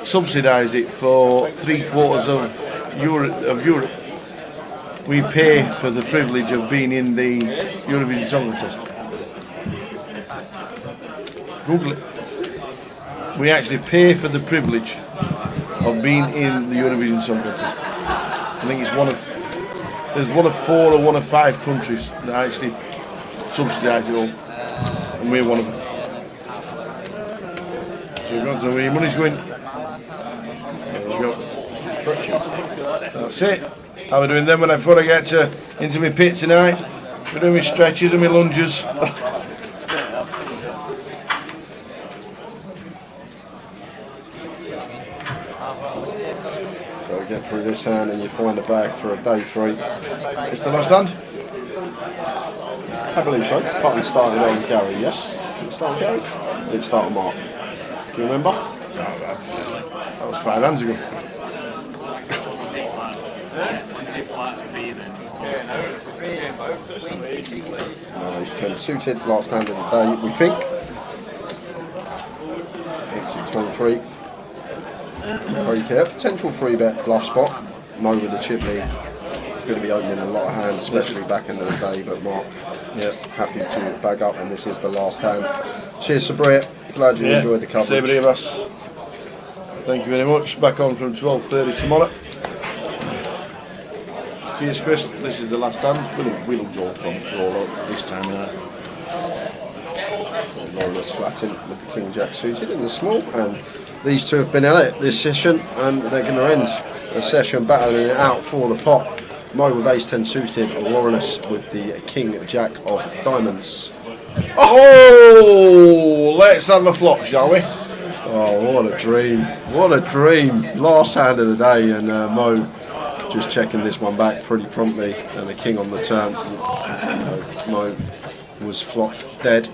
subsidise it for 3/4 of Europe. We pay for the privilege of being in the Eurovision Song Contest. Google it. We actually pay for the privilege of being in the Eurovision Song Contest. I think it's there's one of 4 or one of 5 countries that actually subsidise it all, and we're one of them. So you've got to know where your money's going. There we go. That's it. How are we doing then before I get into my pit tonight? We're doing my stretches and my lunges. So we get through this hand and you find a bag for a day 3. It's the last hand? I believe so. Button started on Gary, yes? Did it start on Gary? Or did it start on Mark? Do you remember? That was 5 hands ago. He's 10 suited, last hand of the day, we think. Exit 23. Very care. Potential 3-bet bluff spot. Mo with the chip lead. Going to be opening a lot of hands, especially back into the day, but Mark happy to bag up, and this is the last hand. Cheers, Sabria. Glad you enjoyed the coverage. Everybody of us. Thank you very much. Back on from 12:30 tomorrow. Cheers, Chris. This is the last hand. We'll all up this time now. Lawless flat in with the King Jack suited in the small, and these two have been at it this session, and they're going to end the session battling it out for the pot. Mo with ace-10 suited, Lawrence with the King Jack of diamonds. Oh, let's have a flop, shall we? Oh, what a dream! What a dream! Last hand of the day, and Mo just checking this one back pretty promptly, and the King on the turn. Mo was flopped dead.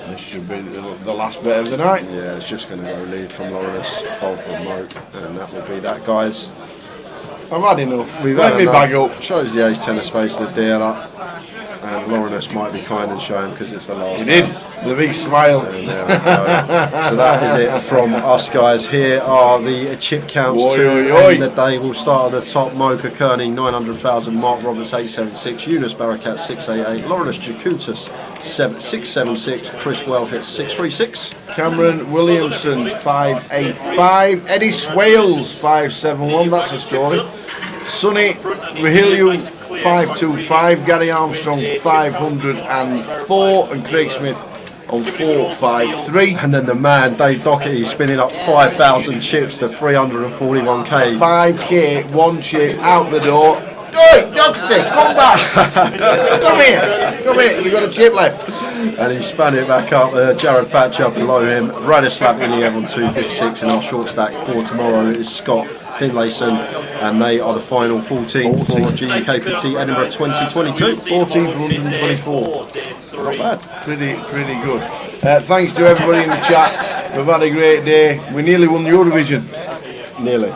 This should be the last bit of the night. Yeah, it's just going to go lead from Lawrence, fold from Mo, and that will be that, guys. I've had enough. Let me bag up. Shows the ace-10 of spades to the dealer, and Lawrence might be kind and show him because it's the last. He did. The big smile. So that is it from us, guys. Here are the chip counts to end the day. We'll start at the top. Mocha Kearney 900,000, Mark Roberts 876, Eunice Barakat 688, Lawrence Jakutis 676, Chris Welsh at 636, Cameron Williamson 585, Eddie Swales 571. That's a story. Sonny Rahiliu 525, Gary Armstrong 504, and Craig Smith on 4.53. And then the man, Dave Doherty, spinning up 5,000 chips to 341k. 5k, one chip out the door. Oi, Doherty, come back! Come here, you've got a chip left. And he span it back up. Jared Thatcher below him. Radislav Iliev on 256 in our short stack. For tomorrow is Scott Finlayson, and they are the final 14 for GUKPT Edinburgh 2022. 14 for 124. Not bad. Pretty good. Thanks to everybody in the chat. We've had a great day. We nearly won Eurovision. Nearly.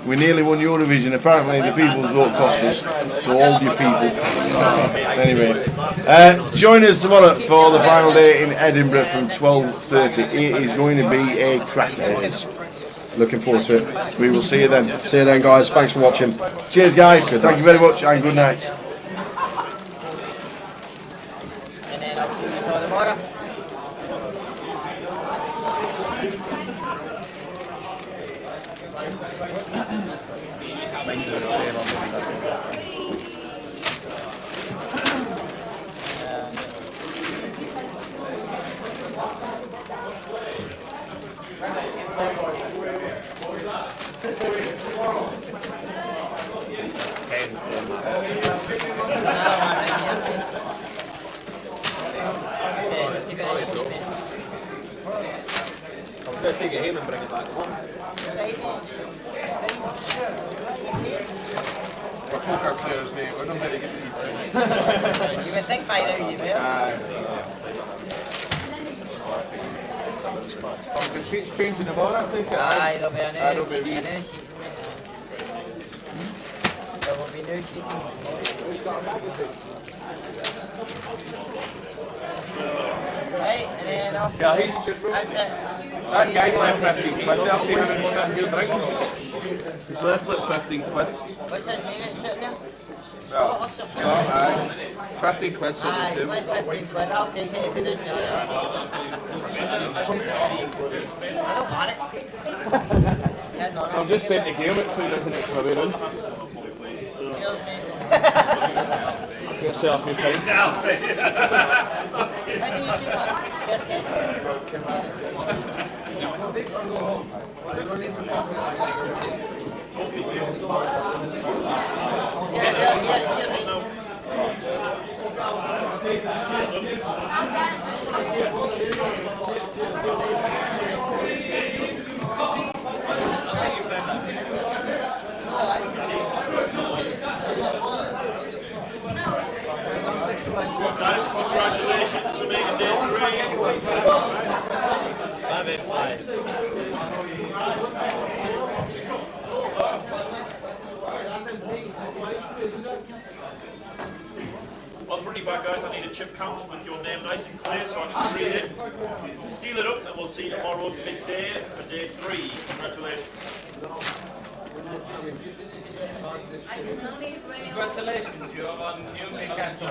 We nearly won Eurovision. Apparently the people's vote cost us. So hold your people. Anyway, join us tomorrow for the final day in Edinburgh from 12:30. It is going to be a cracker. It is. Looking forward to it. We will see you then. See you then, guys. Thanks for watching. Cheers, guys. Thank you very much and good night. Let's take it home and bring it back home. We're poker players, mate. We're not very good at these things. You would think by now you will. The sheet's changing the bar, I think. Aye, there'll be a There'll be new sheet. There will be new sheeting. Right, and then off. Yeah, That's it. that guy's left 15 quid. I'll see him sitting here drinking. He's left like 15 quid. What's his name that's sitting there? Well, aye. 15 quid sitting Aye, there. it's like 15 quid. I'll take it if it isn't. I don't want it. Yeah, no, I'm just saying to game it so he doesn't extra way in. Cheers, mate. Get yourself a pint. How do you see that? Guys, congratulations for making day 3. On front of back, guys, I need a chip count with your name nice and clear so I can read it. Seal it up and we'll see you tomorrow midday for day 3. Congratulations. Congratulations, you have won new big catch.